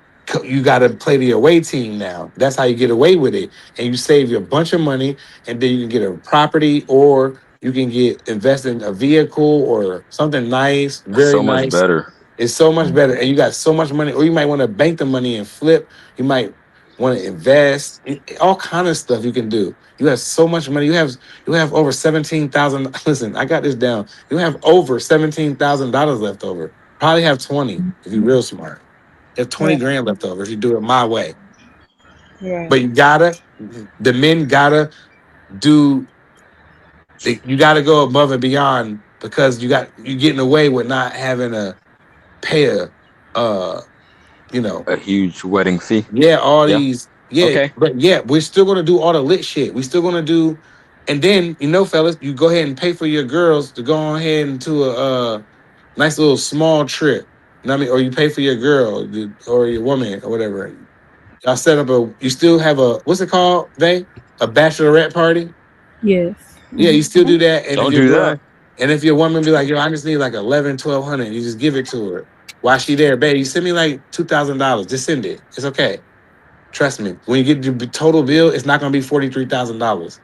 got to play the away team now. That's how you get away with it, and you save you a bunch of money, and then you can get a property or you can get invest in a vehicle or something nice, That's very so much nice. better. It's so much better, and you got so much money, or you might want to bank the money and flip. You might want to invest, all kind of stuff you can do. You have so much money. You have over 17,000. Listen, I got this down. You have over $17,000 left over. Probably have 20 if you're real smart. You have 20 Right. grand left over if you do it my way. Right. But the men gotta do, you gotta go above and beyond because you getting away with not having to pay uh, you know, A huge wedding fee. yeah, all Yeah. these, yeah, Okay. but yeah, we're still gonna do all the lit shit. We still gonna do, and then fellas, you go ahead and pay for your girls to go on ahead into a nice little small trip. You know what I mean? Or you pay for your girl or your woman or whatever. Y'all set up you still have what's it called, they? A bachelorette party? Yes. Yeah, you still Mm-hmm. do that. And if Don't your do girl, that. And if your woman be like, yo, I just need like 11, 1200, you just give it to her. While she there, baby, you send me like $2,000. Just send it. It's okay. Trust me. When you get your total bill, it's not gonna be $43,000.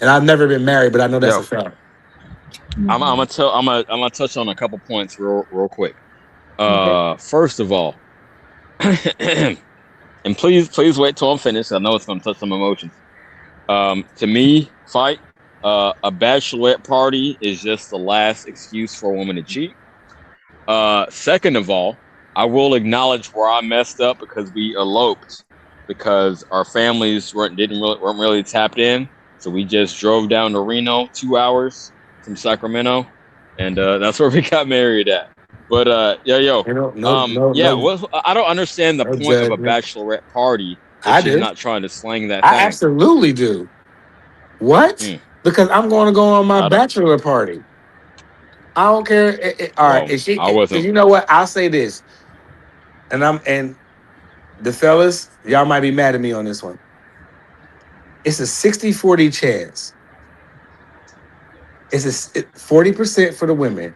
And I've never been married, but I know that's a Yo, fact. I'm Mhm. gonna tell. I'm gonna touch on a couple points real quick. Okay. First of all, and please wait till I'm finished. I know it's gonna touch some emotions. To me, fight. A bachelorette party is just the last excuse for a woman to cheat. Second of all, I will acknowledge where I messed up because we eloped because our families weren't really tapped in, so we just drove down to Reno 2 hours from Sacramento, and that's where we got married at. But You know, yeah, well, I don't understand the no point of a judgment. bachelorette party if I she's do. not trying to slang that I thing. absolutely do. What? Hmm, Because I'm going to go on my I don't. bachelor party. I don't care. All right, Well, is she? I Because wasn't. you know what? I'll say this, and the fellas, y'all might be mad at me on this one. It's a 60-40 chance. It's a 40% for the women.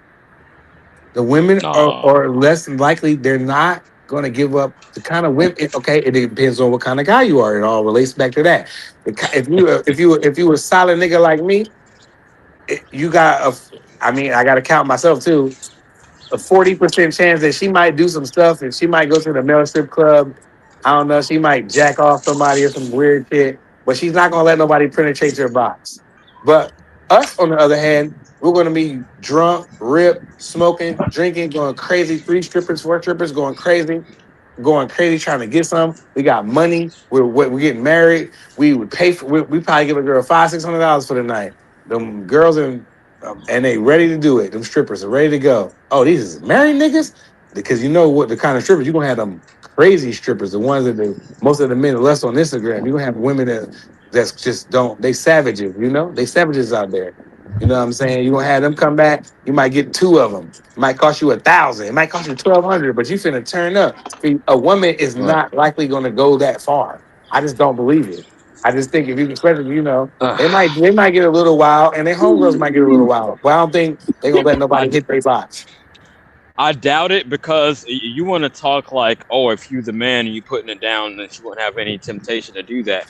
The women Nah. are less likely. They're not going to give up the kind of women. Okay, it depends on what kind of guy you are. It all relates back to that. If you a solid nigga like me, you got a. I mean, I got to count myself too. A 40% chance that she might do some stuff and she might go to the male strip club. I don't know. She might jack off somebody or some weird shit, but she's not gonna let nobody penetrate your box. But us, on the other hand, we're gonna be drunk, ripped, smoking, drinking, going crazy. 3 strippers, 4 strippers, going crazy trying to get some. We got money. We're getting married. We would pay for. We probably give a girl $500-600 for the night. Them girls and they ready to do it. Them strippers are ready to go. Oh, these is married niggas because you know what the kind of strippers you gonna have them crazy strippers, the ones that most of the men are less on Instagram. You gonna have women that's just don't they savages. They savages out there. You know what I'm saying? You gonna have them come back. You might get 2 of them. It might cost you 1,000. It might cost you 1,200. But you finna turn up. See, a woman is Right. not likely going to go that far. I just don't believe it. I just think if you, especially they might get a little wild, and their homegirls might get a little wild. But I don't think they're gonna let nobody I hit their box. I doubt it because you want to talk like, oh, if you the man and you putting it down, then she won't have any temptation to do that.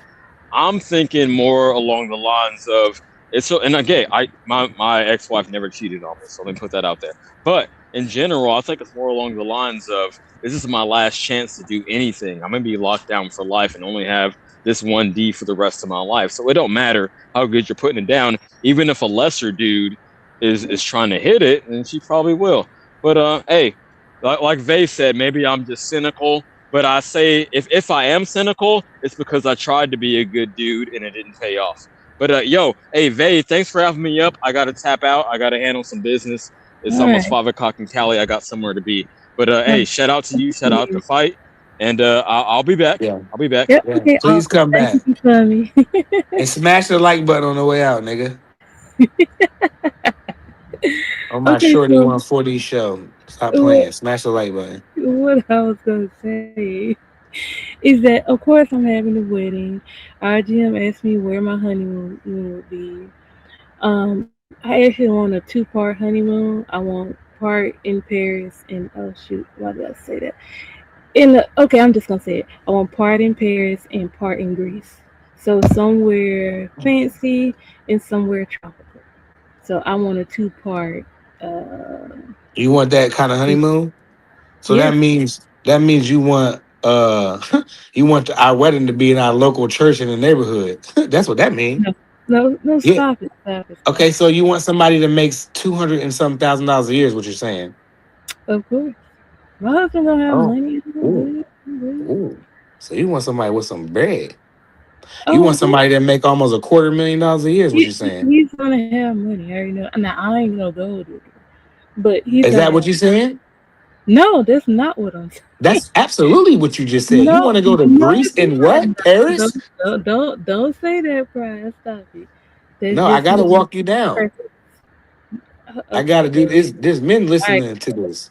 I'm thinking more along the lines of it's so. And again, my ex wife never cheated on me, so let me put that out there. But in general, I think it's more along the lines of this is my last chance to do anything. I'm gonna be locked down for life and only have this one D for the rest of my life. So it don't matter how good you're putting it down, even if a lesser dude is trying to hit it, then she probably will. But hey, like Vay said, maybe I'm just cynical. But I say if I am cynical, it's because I tried to be a good dude and it didn't pay off. But yo, hey Vay, thanks for having me up. I gotta tap out. I gotta handle some business. It's All almost right. 5 o'clock in Cali. I got somewhere to be. But All hey, shout out to you. Shout out to right. Fight. And I'll be back. Yeah, I'll be back. Yep. yeah. Okay. Please Awesome. come Thank back you for coming. and smash the like button on the way out, nigga. On my Okay. Shorty So 140 show. Stop what playing. Smash the like button. what I was gonna say is that of course I'm having a wedding. Our GM asked me where my honeymoon would be. I actually want a 2-part honeymoon. I want part in Paris and oh shoot, why did I say that? Okay, I'm just gonna say it. I want part in Paris and part in Greece. So somewhere fancy and somewhere tropical. So I want a 2-part. Uh, You want that kind of honeymoon? So that yes. means you want you want our wedding to be in our local church in the neighborhood. That's what that means. No, no, no. Yeah. Stop it! Stop it! Stop Okay, it! so you want somebody that makes 200 and some $1,000 a year is what you're saying. Of course, my husband gonna have Oh. money. I'm Ooh. good. I'm good. Ooh. So you want somebody with some bread. You Oh, want of course. somebody that make almost $250,000 a year is what you're saying. He's gonna have money. I already know. Now I ain't gonna go with it, but he's Is gonna that what have. you're saying? No, that's not what I'm saying. That's absolutely what you just said. You No, want to go to no, Greece it's and not. what? Paris? Don't say that, Brian. Stop it. That's No, I just gotta his walk you down. preference. I gotta Okay, do go this. ahead. There's men All right, listening to this.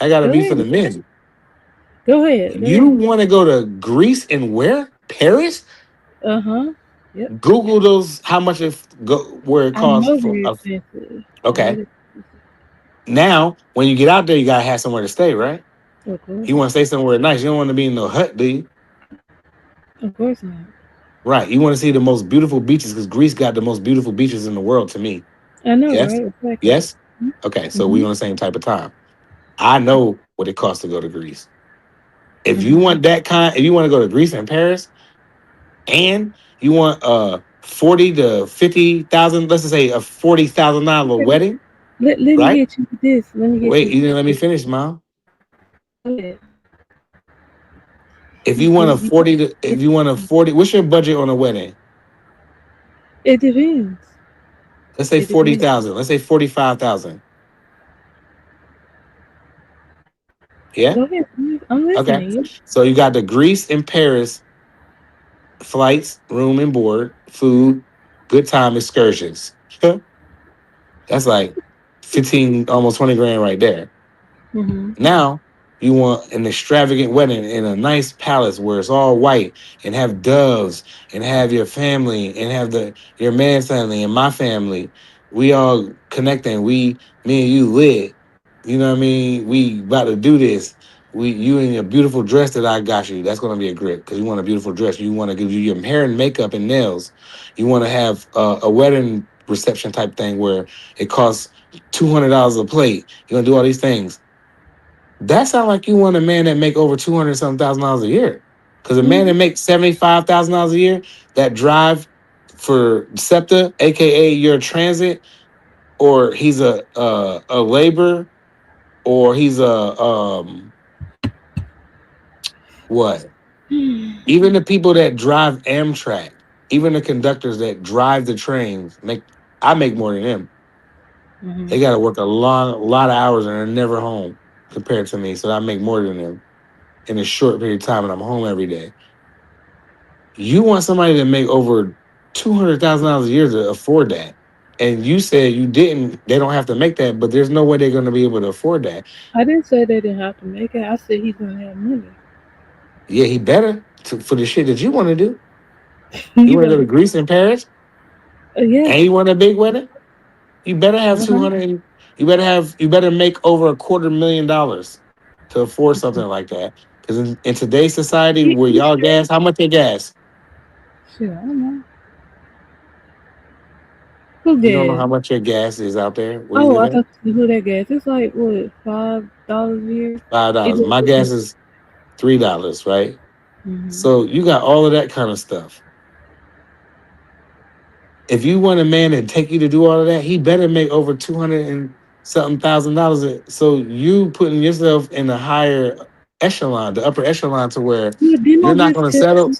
I gotta go be for ahead. the men. Go ahead. Go You ahead. want to go to Greece and where? Paris? Uh huh. Yep. Google those. How much it go where it I costs know for they're a expensive. I know okay. they're expensive. Now, when you get out there, you gotta have somewhere to stay, right? Of course. You want to stay somewhere nice. You don't want to be in no hut, do you? Of course not. Right. You want to see the most beautiful beaches because Greece got the most beautiful beaches in the world to me. I know, Yes. right? Exactly. Yes. Okay. So we Mm-hmm. on the same type of time. I know what it costs to go to Greece. If you Mm-hmm. want that kind, if you want to go to Greece and Paris, and you want 40 to 50,000, let's just say a $40,000 Okay. wedding, Let me right? get you this. Let me get Wait, you you didn't let me this. finish, Mom. Go ahead. If You you want see, a 40 to, if you want a 40, what's your budget on a wedding? it depends. Let's say It depends. 40,000. Let's say 45,000. Yeah. Go ahead. I'm Okay. listening. So you got the Greece and Paris flights, room and board, food, good time excursions. That's like 15, almost 20 grand right there. Mm-hmm. Now you want an extravagant wedding in a nice palace where it's all white and have doves and have your family and have the your man's family and my family. We all connecting. Me and you lit. You know what I mean? We about to do this. You in your beautiful dress that I got you. That's gonna be a grip because you want a beautiful dress. You want to give you your hair and makeup and nails. You want to have a wedding reception type thing where it costs $200 a plate. You're gonna do all these things. That sounds like you want a man that make over 200 something thousand dollars a year. Because a man Mm-hmm. that makes $75,000 a year that drive for SEPTA, aka your transit, or he's a labor, or he's a what? Even the people that drive Amtrak, even the conductors that drive the trains make I make more than them. Mm-hmm. They got to work a lot of hours and they're never home compared to me. So I make more than them in a short period of time, and I'm home every day. You want somebody to make over $200,000 a year to afford that. And you said you didn't, they don't have to make that, but there's no way they're going to be able to afford that. I didn't say they didn't have to make it. I said he's gonna have money. Yeah, he better for the shit that you want to do. You You want to go to better. Greece in Paris Yes. and you want a big wedding? You better have Uh huh. 200, you better make over $250,000 to afford something like that. Because in today's society where You y'all sure? gas, how much they gas? Shit, I don't know. Who You don't know gas? how much your gas is out there where you Oh, live I at? thought you who that gas. It's like what, $5 a year? It $5. goes My up. gas is $3, right? Mm-hmm. So you got all of that kind of stuff. If you want a man to take you to do all of that, he better make over 200 and something $1,000. So you putting yourself in the higher echelon, the upper echelon, to where Yeah, didn't I you're not just going to tell settle. you?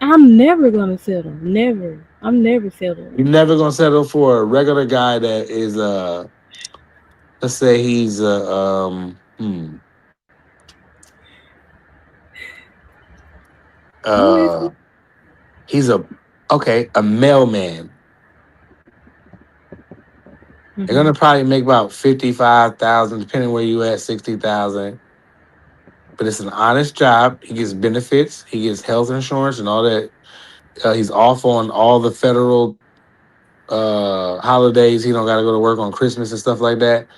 I'm never gonna settle. Never. I'm never settling. You're never going to settle for a regular guy that is let's say he's I'm listening. uh he's a mailman. They're Mm-hmm. gonna probably make about 55,000, depending where you at, 60,000. But it's an honest job. He gets benefits. He gets health insurance and all that. He's off on all the federal holidays. He don't got to go to work on Christmas and stuff like that.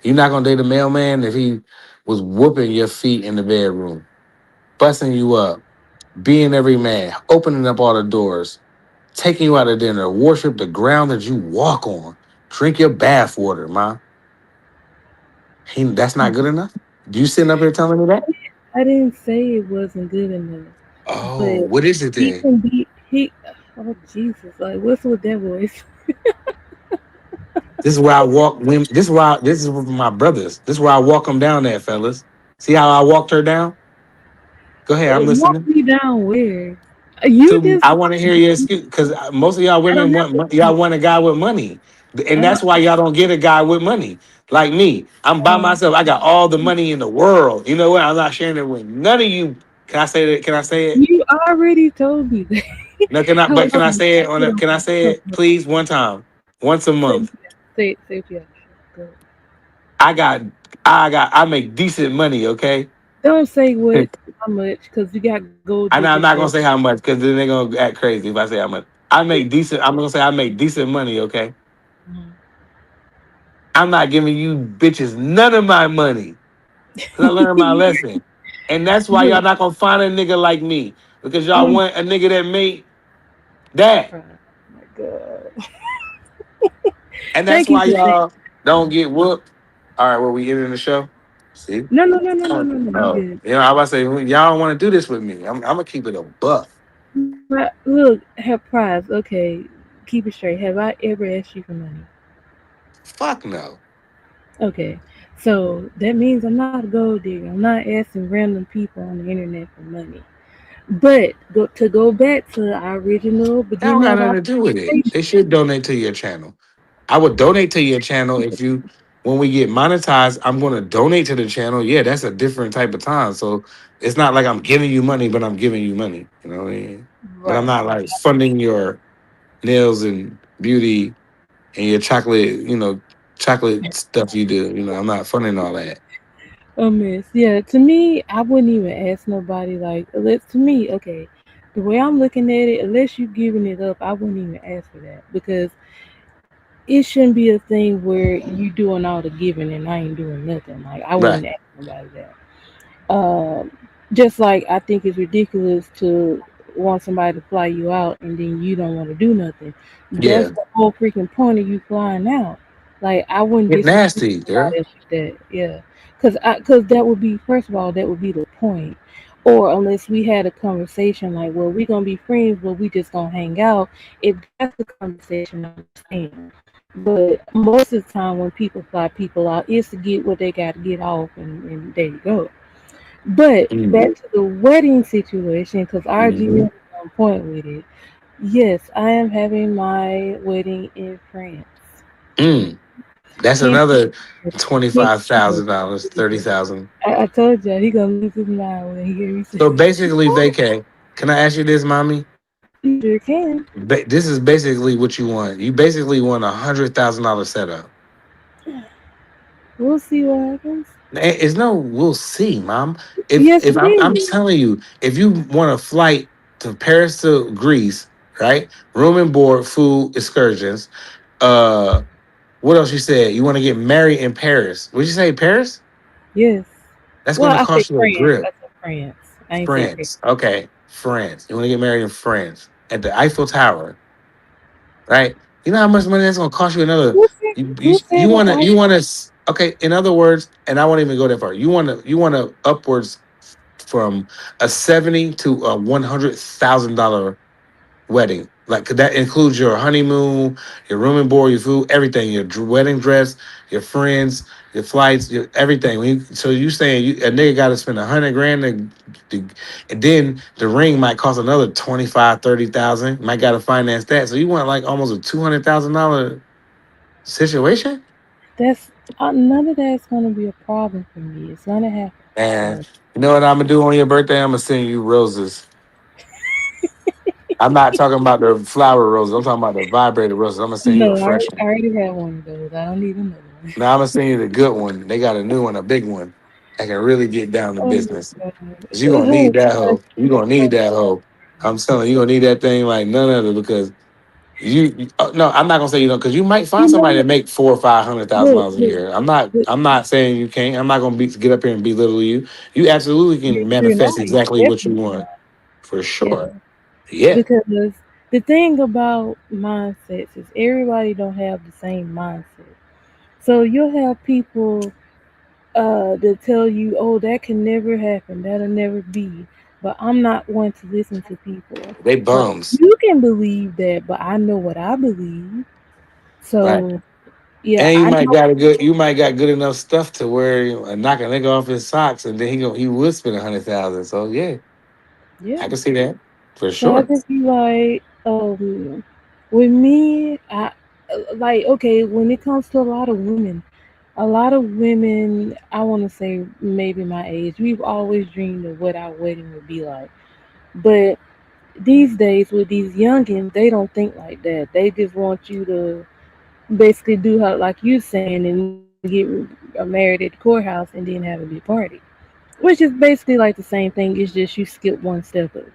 You're not gonna date a mailman if he was whooping your feet in the bedroom, busting you up, being every man, opening up all the doors, taking you out to dinner, worship the ground that you walk on, drink your bath water, ma. That's not good enough. You sitting up here telling me that? I didn't say it wasn't good enough, Oh, but what is it he then? can be he. Oh Jesus! Like what's with that voice? This is where I walk women. This is with my brothers. This is where I walk them down there, fellas. See how I walked her down? Go ahead, I'm Walk listening. me down where? You To just. I want to hear your excuse because most of y'all I don't women have want to. y'all want a guy with money, and I that's don't. why y'all don't get a guy with money like me. I'm by Um, myself. I got all the money in the world. You know what? I'm not sharing it with none of you. Can I say that? Can I say it? you already told me that. No, can I? But can I However, say it take on? it on. Can I say Go, it, go. please? One time, once a Say, month. say it. Go. I got, I make decent money. Okay, Don't say what how much because you got gold I know diggers I'm not that. gonna say how much because then they're gonna act crazy if I say how much. I make decent. I'm gonna say I make decent money. Okay, Mhm. I'm not giving you bitches none of my money because I learned my lesson, and that's why y'all Look, not gonna find a nigga like me because y'all I'm want a nigga that made that, crying. Oh my god. and that's Thank you why for saying. y'all don't get whooped. All right, well we ending the show. See. No, no, no, no, no, Oh, no, no. You oh, good? you know, I was about to say y'all don't want to do this with me. I'm gonna keep it a buck. But look, have prize. Okay, keep it straight. Have I ever asked you for money? Fuck no. Okay, so that means I'm not a gold digger. I'm not asking random people on the internet for money. But to go back to our original That don't beginning got of nothing our to do with it. They conversation, should donate to your channel. I would donate to your channel if you, when we get monetized, I'm going to donate to the channel. Yeah, that's a different type of time. So it's not like I'm giving you money, but I'm giving you money. You know what I mean? But I'm right, not right. like funding your nails and beauty and your chocolate, chocolate stuff you do. I'm not funding all that. A mess. Yeah, to me, I wouldn't even ask nobody. Like, unless to me, okay, the way I'm looking at it, unless you giving it up, I wouldn't even ask for that because it shouldn't be a thing where you doing all the giving and I ain't doing nothing. Like, I Right. wouldn't ask nobody that. Um, just like I think it's ridiculous to want somebody to fly you out and then you don't want to do nothing. That's Yeah. the whole freaking point of you flying out. Like I wouldn't Get disrespect nasty, girl. somebody like that. Yeah, cause that would be first of all that would be the point. Or unless we had a conversation like, well, we gonna be friends, but we just gonna hang out. If that's the conversation, I understand. But most of the time, when people fly people out, it's to get what they got to get off, and there you go. But Mm. back to the wedding situation, because our GM Hmm. is on point with it. Yes, I am having my wedding in France. Mm. That's Hint, another hint, $25,000, 30,000. I told you he gonna lose his mind when he hear me say, So basically, vacay. Can I ask you this, mommy? "You sure can." This is basically what you want. You basically want $100,000 setup. We'll see what happens. It's no, we'll see, mom. If Yes, if it I'm is. telling you, if you want a flight to Paris to Greece, right? Room and board, food, excursions. Uh, what else you said? You want to get married in Paris? Would you say Paris? Yes. That's Well, going to I say cost you a France. I grip. say France. I ain't say Paris. France. Okay, France. You want to get married in France at the Eiffel Tower, right? You know how much money that's going to cost you? Another. Who said? You you Who said you the want to I? you want to. Okay, in other words, and I won't even go that far. You want to upwards from a 70 to a $100,000 wedding. Like that includes your honeymoon, your room and board, your food, everything, your wedding dress, your friends, your flights, your everything. So you saying a nigga got to spend 100 grand, and then the ring might cost another 25, 30,000. Might got to finance that. So you want like almost a $200,000 situation? That's none of that's gonna be a problem for me. It's gonna happen. And So you know what I'm gonna do on your birthday? I'm gonna send you roses. I'm not talking about the flower roses. I'm talking about the vibrator roses. I'm gonna send you a no, fresh I one. already have one of those. I don't need another one. Now I'm gonna send you the good one. They got a new one, a big one that can really get down to Oh my business. god. Cause you gonna Honey, need that I hoe. You gonna need that hoe. I'm telling you, you gonna need that thing like none other because no, I'm not gonna say you know because you might you find know somebody that what? make 4 or 5 hundred thousand Look, dollars a look, year. I'm not look. I'm not saying you can't. I'm not gonna get up here and belittle you. You absolutely can You're manifest not. exactly what you Definitely want not. for Yeah. sure. Yeah, Because the thing about mindsets is everybody don't have the same mindset. So you'll have people that tell you, "Oh, that can never happen. That'll never be." But I'm not one to listen to people. they Like bums. you can believe that, but I know what I believe. Right. So yeah, And I know. you might got good enough stuff to where knock a nigga off his socks and then he would spend 100,000. So yeah, Yeah. I can see that for So I sure. just be like, with me, I like okay. When it comes to a lot of women, I want to say maybe my age, we've always dreamed of what our wedding would be like. But these days, with these youngins, they don't think like that. They just want you to basically do how, like you saying, and then get married at the courthouse and then have a big party. which is basically like the same thing. It's just you skip one step of it,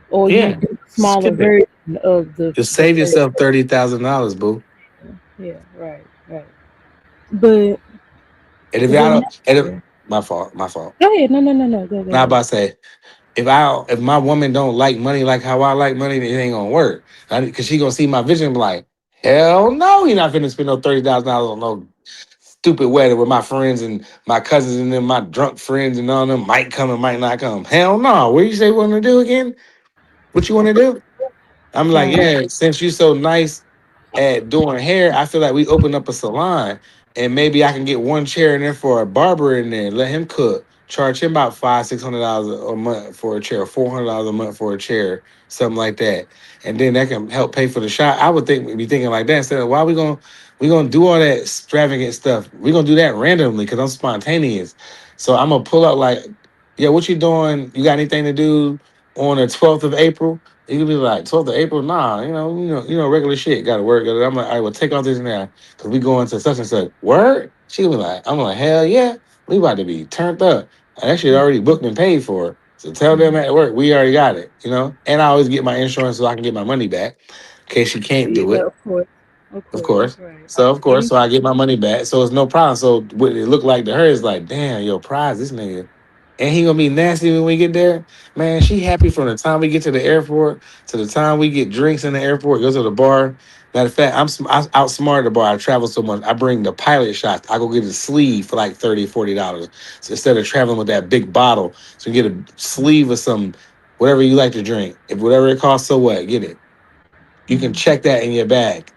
or you Yeah, do a smaller skip it. version of Just the save first yourself $30,000, boo. one. Yeah, right, right. But And if I with don't, and if, nature, my fault, my fault. go ahead. No, no, no, no. Go, go, Now, go. about to say, if my woman don't like money like how I like money, then it ain't gonna work. Cause she gonna see my vision and be like, hell no, you're not finna spend no $30,000 on no stupid wedding with my friends and my cousins and then my drunk friends and all them might come and might not come. Hell no. What do you say want to do again? What you want to do? I'm like, Um, yeah, since you so nice at doing hair, I feel like we open up a salon and maybe I can get one chair in there for a barber in there, let him cook, charge him about $500-600 a month for a chair, $400 a month for a chair, something like that. And then that can help pay for the shop. I would think be thinking like that instead of why we gonna do all that extravagant stuff. We're gonna do that randomly because I'm spontaneous. So I'm gonna pull up like, yeah, what you doing? You got anything to do on the 12th of April? You could be like, 12th of April, nah, regular shit, gotta work. I'm like, I will take all this now, cause we going to such and such. Word? She be like, I'm like, hell yeah, we about to be turned up. And that shit already booked and paid for. So tell them mhm. at work, we already got it. And I always get my insurance so I can get my money back in case she can't do Yeah, it, of of course, course. right. So of course, Any, so I get my money back. So it's no problem. So what it looked like to her is like, damn, yo, prize this nigga. And he gonna be nasty when we get there. Man, she happy from the time we get to the airport to the time we get drinks in the airport, go to the bar. Matter of fact, I outsmarted the bar. I travel so much. I bring the pilot shots. I go get a sleeve for like $30-40. So instead of traveling with that big bottle, so you get a sleeve of some whatever you like to drink. If whatever it costs, so what? Get it. You can mhm, check that in your bag.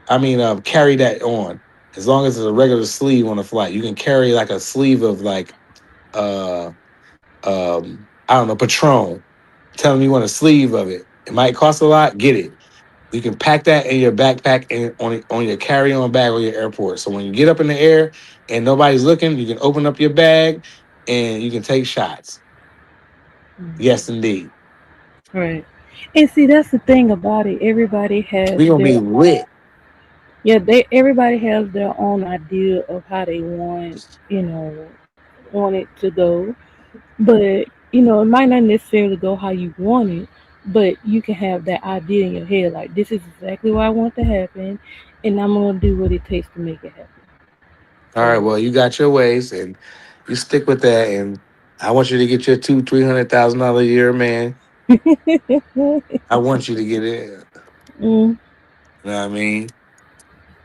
I mean, carry that on. As long as it's a regular sleeve on a flight, you can carry like a sleeve of like uh I don't know, Patron. Tell them you want a sleeve of it. It might cost a lot. Get it. You can pack that in your backpack and on your carry-on bag or your airport. So when you get up in the air and nobody's looking, you can open up your bag and you can take shots. Yes, mhm. indeed. Right. And see, that's the thing about it. Everybody has We gonna their be lit. yeah. They everybody has their own idea of how they want it to go. But it might not necessarily go how you want it. But you can have that idea in your head, like this is exactly what I want to happen, and I'm gonna do what it takes to make it happen. All right. So. Well, you got your ways and you stick with that. And I want you to get your $200,000-300,000 a year, man. I want you to get it. You Mm, know what I mean?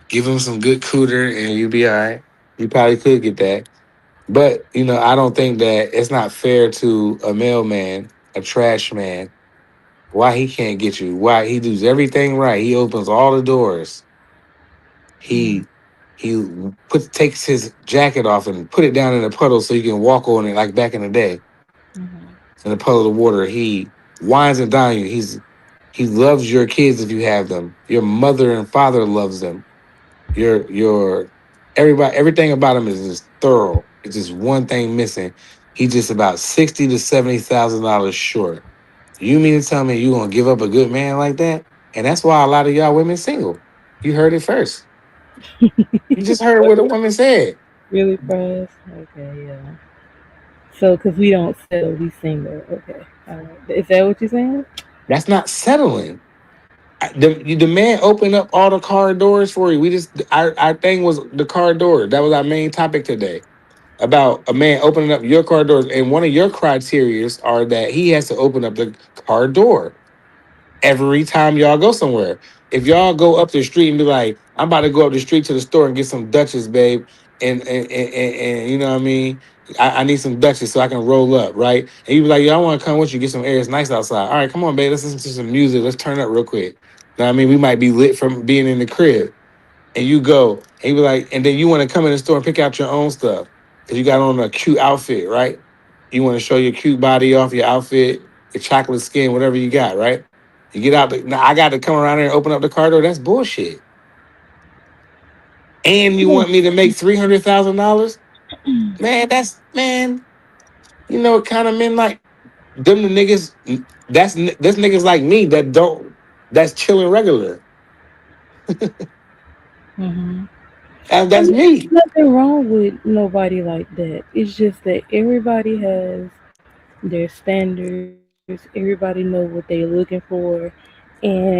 Give him some good cooter and you'll be all right. You probably could get that. But, I don't think that it's not fair to a mailman, a trash man, why he can't get you. Why he does everything right. He opens all the doors. mm, He takes his jacket off and put it down in a puddle so you can walk on it like back in the day. mhm, In a puddle of water. He wines and dines you. He loves your kids if you have them. Your mother and father loves them. Your everybody everything about him is just thorough. It's just one thing missing. He's just about $60,000 to $70,000 short. You mean to tell me you gonna give up a good man like that? And that's why a lot of y'all women single. You heard it first. You just heard what a woman said. really fast. Okay, yeah. So, because we don't settle, we single. Okay, all right. Is that what you're saying? That's not settling. The man opened up all the car doors for you. We just our thing was the car door. That was our main topic today about a man opening up your car doors. And one of your criterias are that he has to open up the car door every time y'all go somewhere. If y'all go up the street and be like, I'm about to go up the street to the store and get some Dutchess, babe, and you know what I mean? I need some Dutchess so I can roll up, right? And you be like, yo, I want to come with you, get some air. It's nice outside. All right, come on, babe. Let's listen to some music. Let's turn up real quick. You know what I mean? We might be lit from being in the crib and you go and you be like, and then you want to come in the store and pick out your own stuff because you got on a cute outfit, right? You want to show your cute body off, your outfit, your chocolate skin, whatever you got, right? You get out. Now I got to come around there and open up the car door. That's bullshit. And you Yeah. want me to make $300,000, man? That's man. You know what kind of men like them? The niggas. That's niggas like me that don't. That's chilling regular. Mhm. And I that's mean, me. nothing wrong with nobody like that. It's just that everybody has their standards. Everybody know what they're looking for, and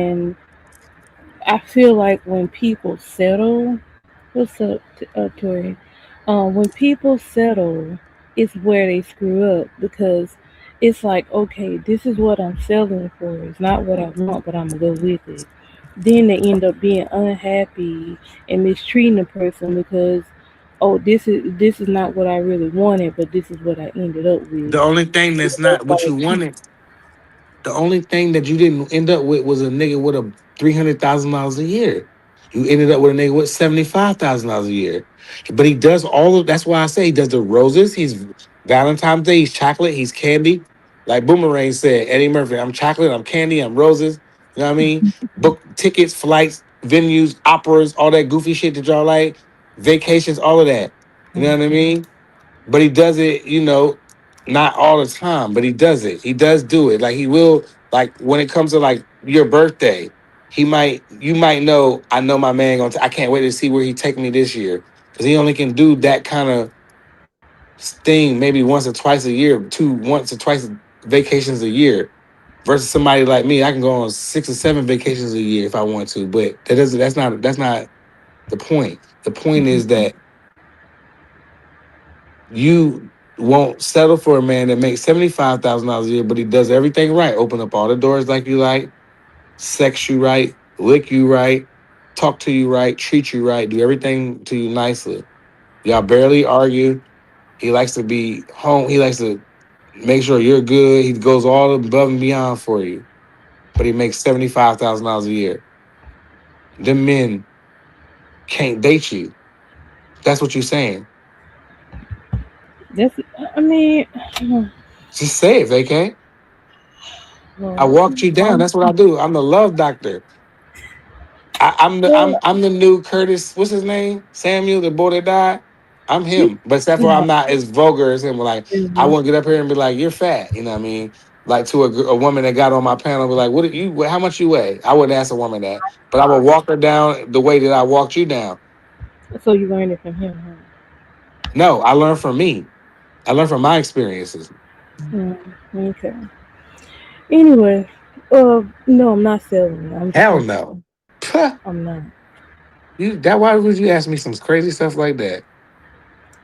I feel like when people settle, what's up, Tori? When people settle, it's where they screw up because it's like, okay, this is what I'm settling for. It's not what I want, but I'm gonna go with it. Then they end up being unhappy and mistreating the person because, oh, this is not what I really wanted, but this is what I ended up with. The only thing So that's not that's why what they you keep. wanted, the only thing that you didn't end up with was a nigga with a $300,000 a year. You ended up with a nigga with $75,000 a year. But he does all of that's why I say he does the roses. He's Valentine's Day, he's chocolate, he's candy. Like Boomerang said, Eddie Murphy, I'm chocolate, I'm candy, I'm roses. You know what I mean? Book tickets, flights, venues, operas, all that goofy shit that y'all like, vacations, all of that. You know what I mean? But he does it, not all the time, but he does it. He does do it. Like he will, like when it comes to like your birthday, you might know, I know my man I can't wait to see where he take me this year. Cause he only can do that kind of thing maybe once or twice a year, once or twice vacations a year. Versus somebody like me, I can go on 6 or 7 vacations a year if I want to. But that's not the point. The point is that you won't settle for a man that makes $75,000 a year, but he does everything right. Open up all the doors like you like, sex you right, lick you right, talk to you right, treat you right, do everything to you nicely. Y'all barely argue. He likes to be home. He likes to make sure you're good. He goes all above and beyond for you, but he makes $75,000 a year. Them men can't date you. That's what you're saying. That's. I mean, Just say it, vacay. I well, walked you down. That's what I do. I'm the love doctor. I'm the well, I'm the new Curtis. What's his name? Samuel, the boy that died. I'm you, him, but except for I'm no, not as vulgar as him. Like I mhm. wouldn't get up here and be like, "You're fat." You know what I mean? Like to a woman that got on my panel, be like, "What do you? How much you weigh?" I wouldn't ask a woman that, but I would walk her down the way that I walked you down. So you learned it from him, huh? No, I learned from me. I learned from my experiences. Mm, okay. Anyway, no, I'm not selling. I'm just Hell gonna. no. Puh, I'm not. why would you ask me some crazy stuff like that?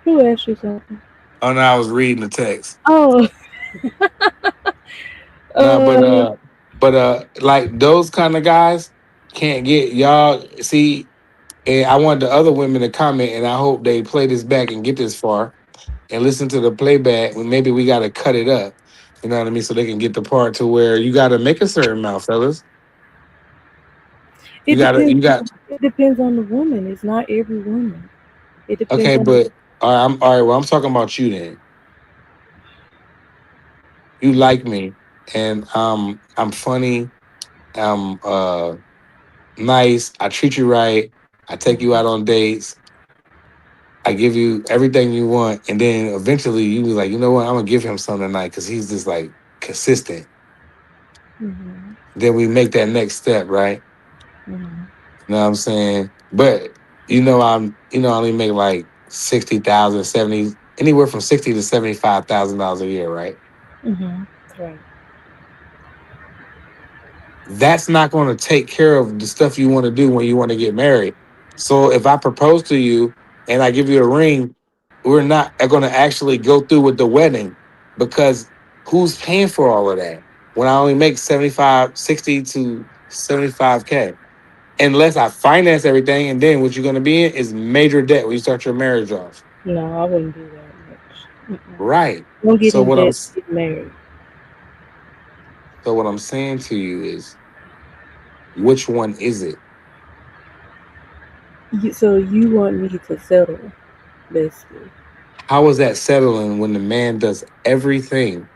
Who asked you something? Oh no, I was reading the text. Oh, No, uh, like those kind of guys can't get y'all. See, and I want the other women to comment, and I hope they play this back and get this far and listen to the playback. Maybe we got to cut it up. You know what I mean, so they can get the part to where you got to make a certain amount, fellas. it You depends. got It depends on the woman. It's not every woman. It depends okay, on. but all right. Well, I'm talking about you then. You like me, and I'm funny. I'm nice. I treat you right. I take you out on dates. I give you everything you want, and then eventually you be like, you know what? I'm gonna give him something tonight because he's just like consistent. Mm-hmm, Then we make that next step, right? mm-hmm, You know what I'm saying? But I only make like 60,000, 70, anywhere from 60 to $75,000 a year, right? mm-hmm. Right. That's not going to take care of the stuff you want to do when you want to get married. So if I propose to you and I give you a ring, we're not going to actually go through with the wedding because who's paying for all of that when I only make 75, 60 to 75K? Unless I finance everything, and then what you're going to be in is major debt when you start your marriage off. No, I wouldn't do that much. Mm-mm. Right. Don't get So in what I'm debt to get married. so what I'm saying to you is which one is it? So you want me to settle, basically? How is that settling when the man does everything?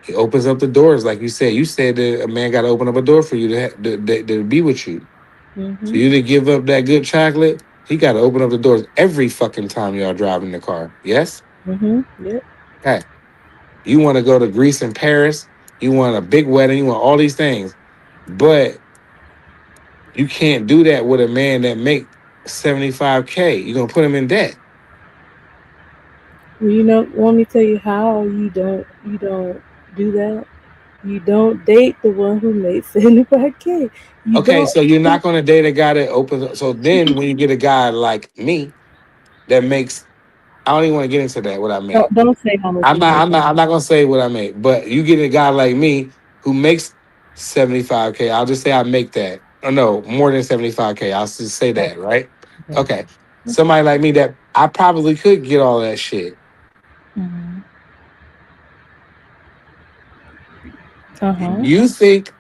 He opens up the doors, like you said. You said that a man got to open up a door for you to be with you. For Mm-hmm. you to give up that good chocolate, he got to open up the doors every fucking time y'all driving the car. Yes? Mm-hmm. Yep. Okay. You want to go to Greece and Paris. You want a big wedding. You want all these things. But you can't do that with a man that make 75K. You're gonna put him in debt. Well, want me to tell you how you don't do that? You don't date the one who makes 75K. You Okay, don't so you're not gonna date a guy that opens. So then, when you get a guy like me that makes, I don't even want to get into that. What I make. don't say how much I'm you not. make. I'm not. I'm not gonna say what I make. But you get a guy like me who makes 75K. I'll just say I make that. Or no, more than 75K. I'll just say Okay. that. Right. Okay. Okay. Somebody like me that I probably could get all that shit. Mm-hmm. Uh-huh. You think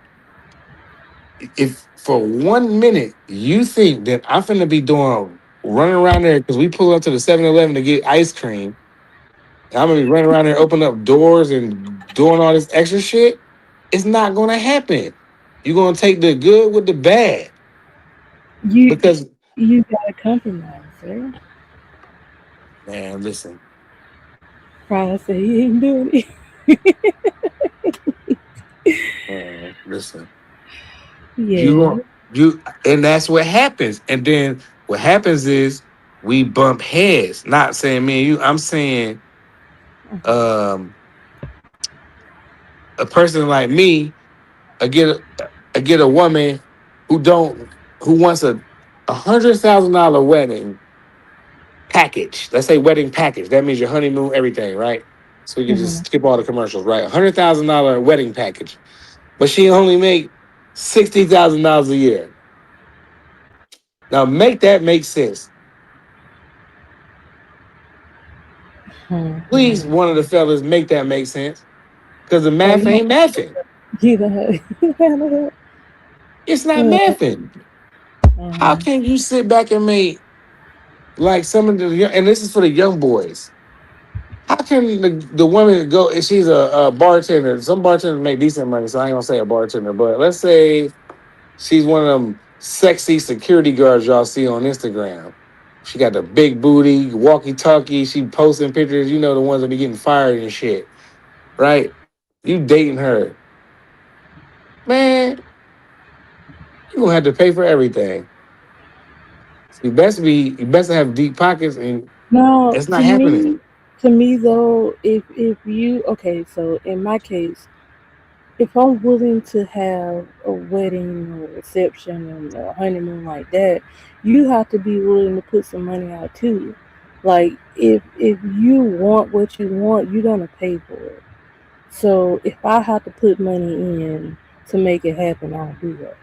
if for 1 minute you think that I'm finna be doing running around there because we pull up to the 7-Eleven to get ice cream, and I'm gonna be running around there, opening up doors and doing all this extra shit, it's not gonna happen. You're gonna take the good with the bad You because you gotta compromise, sir. man, listen, Pride say he ain't doing it. man, listen. You Yeah. want you, and that's what happens. And then what happens is we bump heads. Not saying me and you. I'm saying um a person like me get a woman who don't who wants a $100,000 wedding package. Let's say wedding package. That means your honeymoon, everything, right? So we can Mm-hmm. just skip all the commercials, right? $100,000 wedding package, but she only make $60,000 a year. Now make that make sense. Please, Mm-hmm. one of the fellas, make that make sense because the Oh, math you ain't mathing. you don't have It's not uh, mathing. How uh-huh. can you sit back and make like some of the and this is for the young boys. How can the woman go? If she's a bartender, some bartenders make decent money, so I ain't gonna say a bartender, but let's say she's one of them sexy security guards y'all see on Instagram. She got the big booty, walkie-talkie. She posting pictures. You know the ones that be getting fired and shit, right? You dating her, man? You gonna have to pay for everything. You best have deep pockets, and Now, it's not happening. to me though, if you okay, so in my case, if I'm willing to have a wedding or reception and a honeymoon like that, you have to be willing to put some money out too. Like if you want what you want, you're gonna pay for it. So if I have to put money in to make it happen, I'll do that.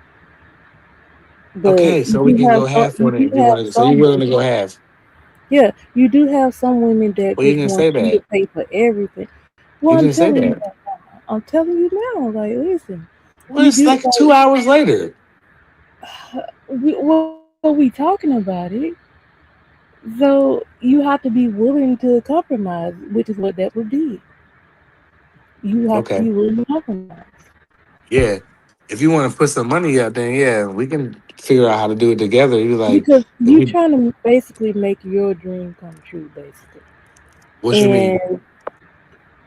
But Okay, so we can go half you on it do if you want have to. So you're some willing to women, go half? yeah, you do have some women that Well, you just didn't want say you to that. pay for everything. Well, You didn't say that. I'm telling you now. Like, listen, Well, you it's do like 2 hours later. well, we talking about it, so you have to be willing to compromise, which is what that would be. You have to Okay. be willing to compromise Yeah. If you want to put some money out, then yeah, we can figure out how to do it together. You like, because if you we, trying to basically make your dream come true, basically. what you mean? And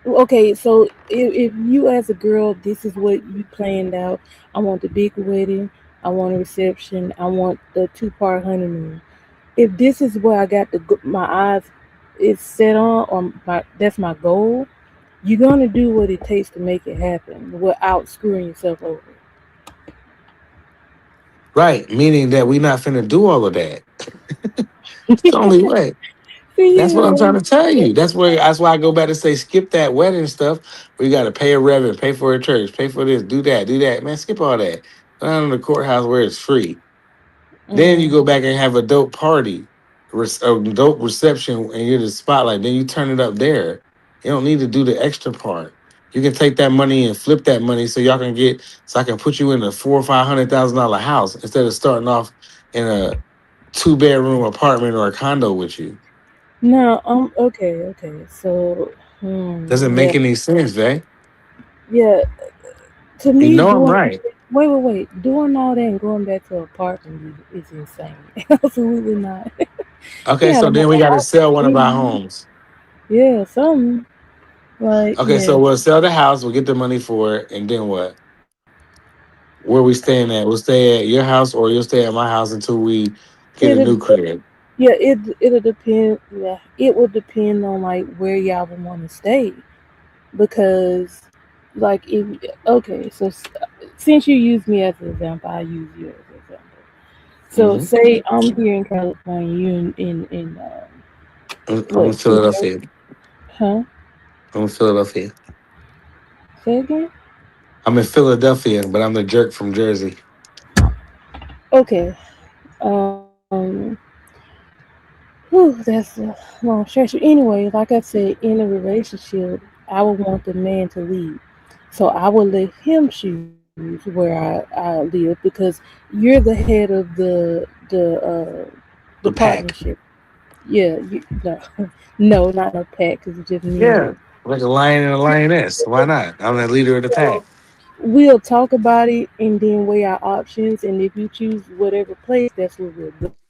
okay, so if you as a girl, this is what you planned out. I want the big wedding. I want a reception. I want the 2-part honeymoon. If this is where I got my eyes is set on, or that's my goal, you're gonna do what it takes to make it happen without screwing yourself over. Right. Meaning that we not finna do all of that. It's the only way. See, That's what I'm trying you to tell you. That's why I go back to say skip that wedding stuff where you gotta pay a reverend, pay for a church, pay for this, do that, do that. Man, skip all that. Go down to the courthouse where it's free. Then you mm, go back and have a dope party, a dope reception, and you're the spotlight. Then you turn it up there. You don't need to do the extra part. You can take that money and flip that money so y'all can get so I can put you in a $400,000 or $500,000 house instead of starting off in a 2 bedroom apartment or a condo with you. no, okay. So, Doesn't yeah, make any sense, Vay. yeah. To You me, know I'm doing right. wait, doing all that and going back to a apartment is insane. Absolutely not. You Okay, gotta so have then we a got to house sell one of our anyway. homes. Yeah, something like Okay, yeah. so we'll sell the house, we'll get the money for it, and then what? Where we staying at? We'll stay at your house or you'll stay at my house until we Get a It'll new crib. yeah, it'll depend. Yeah, it will depend on like where y'all would want to stay because, like, if okay, so since you use me as an example, I use you as an example. So Hmm. say I'm here in California, you in I'm in what? New Jersey? Philadelphia. Huh? I'm in Philadelphia. Say again? I'm in Philadelphia, but I'm the jerk from Jersey. Okay. Um. Whew, that's a long stretch. Anyway, like I said, in a relationship, I would want the man to lead. So I would let him choose where I live because you're the head of the The pack. partnership. Yeah, no, no, not no pack because it's just me and Yeah. you. Like a lion and a lioness. Why not? I'm the leader of the pack. So we'll talk about it and then weigh our options. And if you choose whatever place, that's where we'll go.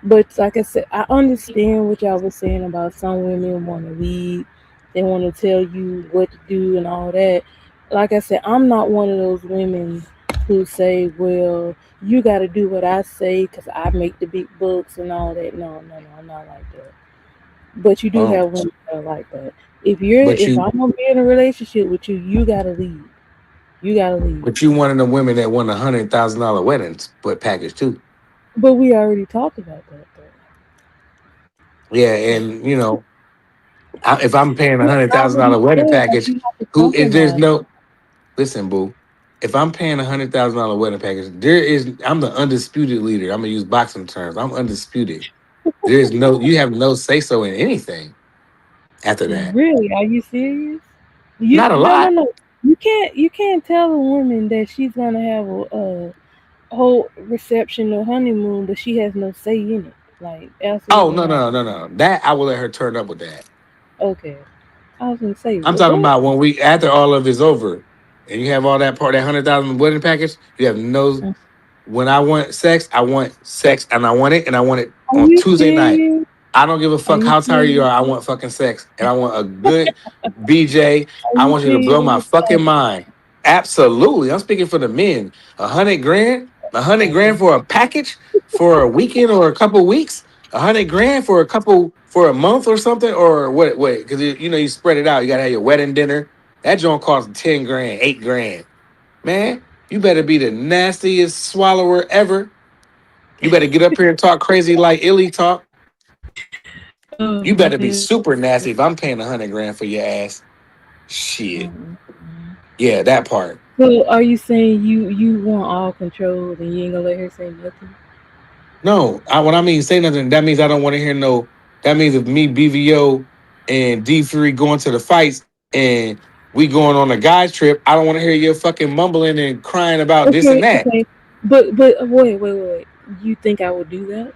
But like I said, I understand what y'all was saying about some women want to lead, they want to tell you what to do and all that. Like I said, I'm not one of those women who say, "Well, you got to do what I say because I make the big bucks and all that." No, no, no, I'm not like that. But you do Oh. have women that are like that. But If you I'm gonna be in a relationship with you, you gotta lead. You gotta lead. but you one of the women that won $100,000 weddings, but package too. But we already talked about that, though. Yeah, and if I'm paying a It's hundred thousand already dollar wedding said, like package, you have to who is there's compromise. no listen, boo. If I'm paying $100,000 wedding package, I'm the undisputed leader. I'm gonna use boxing terms. I'm undisputed. You have no say so in anything after that. Really? Are you serious? You Not a no no lot. no. You can't tell a woman that she's gonna have a whole reception or honeymoon, but she has no say in it. Like Oh absolutely no, not. no, no, no. That I will let her turn up with that. Okay. I was gonna say I'm talking what? about when we after all of it's over and you have all that part, that 100,000 wedding package, you have no. When I want sex and I want it Are on you Tuesday night. serious? I don't give a Are fuck you how tired you serious? are. I want fucking sex. And I want a good BJ. Are I you want you to blow my serious? fucking mind. Absolutely. I'm speaking for the men. 100 grand? 100 grand for a package for a weekend or a couple weeks? 100 grand for for a month or something? Or what? Because you spread it out. You gotta have your wedding dinner. That joint costs 10 grand, 8 grand. Man, you better be the nastiest swallower ever. You better get up here and talk crazy like Illy talk. Oh You better be man. super nasty if I'm paying 100 grand for your ass. Shit. Mm-mm. Yeah, that part. So are you saying you want all control and you ain't gonna let her say nothing? No, when I mean say nothing, that means I don't want to hear no. That means if me, BVO, and D3 going to the fights and we going on a guys trip, I don't want to hear you fucking mumbling and crying about this and Okay, that. okay. But wait. You think I would do that?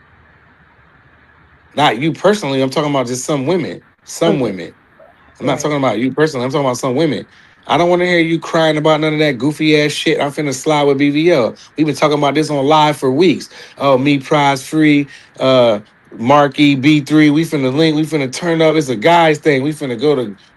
Not you personally. I'm talking about just some women. Some Okay, women. I'm not right. talking about you personally. I'm talking about some women. I don't want to hear you crying about none of that goofy ass shit. I'm finna slide with BVL. We've been talking about this on live for weeks. Oh, me prize free, Marky B3. We finna link. We finna turn up. It's a guys thing. We finna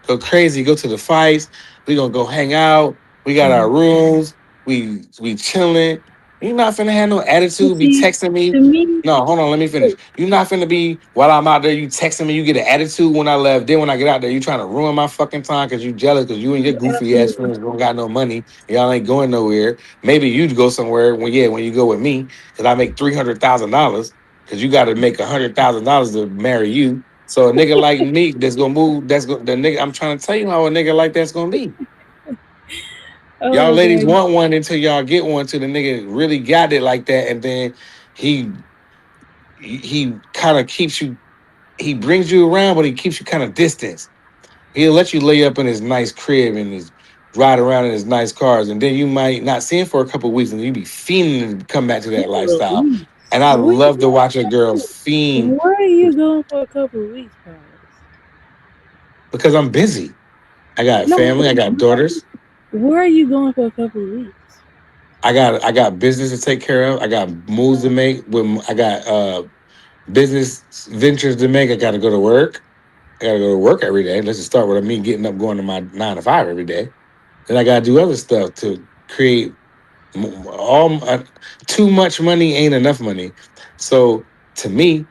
go crazy. Go to the fights. We gonna go hang out. We got our Mm. rooms. We chilling. You not finna have no But attitude. Be see, texting me. to me, No, hold on, let me finish. You not finna be while I'm out there, you texting me, you get an attitude when I left. Then when I get out there, you trying to ruin my fucking time because you jealous because you and your goofy ass absolutely. friends don't got no money. Y'all ain't going nowhere. Maybe you'd go somewhere when you go with me, because I make $300,000 because you gotta make $100,000 to marry you. So a nigga like me that's gonna move, the nigga, I'm trying to tell you how a nigga like that's gonna be. Y'all Oh ladies god, want one until y'all get one till the nigga really got it like that, and then he he kind of keeps you he brings you around, but he keeps you kind of distance. He'll let you lay up in his nice crib and his ride around in his nice cars, and then you might not see him for a couple of weeks, and you be fiending to come back to that couple of lifestyle. weeks. And I Where love to you watch a girl going? fiend Where are you going for a couple of weeks, Paris? because I'm busy. I got No, family, I got daughters, where are you going for a couple of weeks? I got business to take care of, I got moves to make. I got business ventures to make. I got to go to work. I got to go to work every day. Let's just start with me getting up, going to my 9 to 5 every day. Then I gotta do other stuff to create all. Too much money ain't enough money. So to me,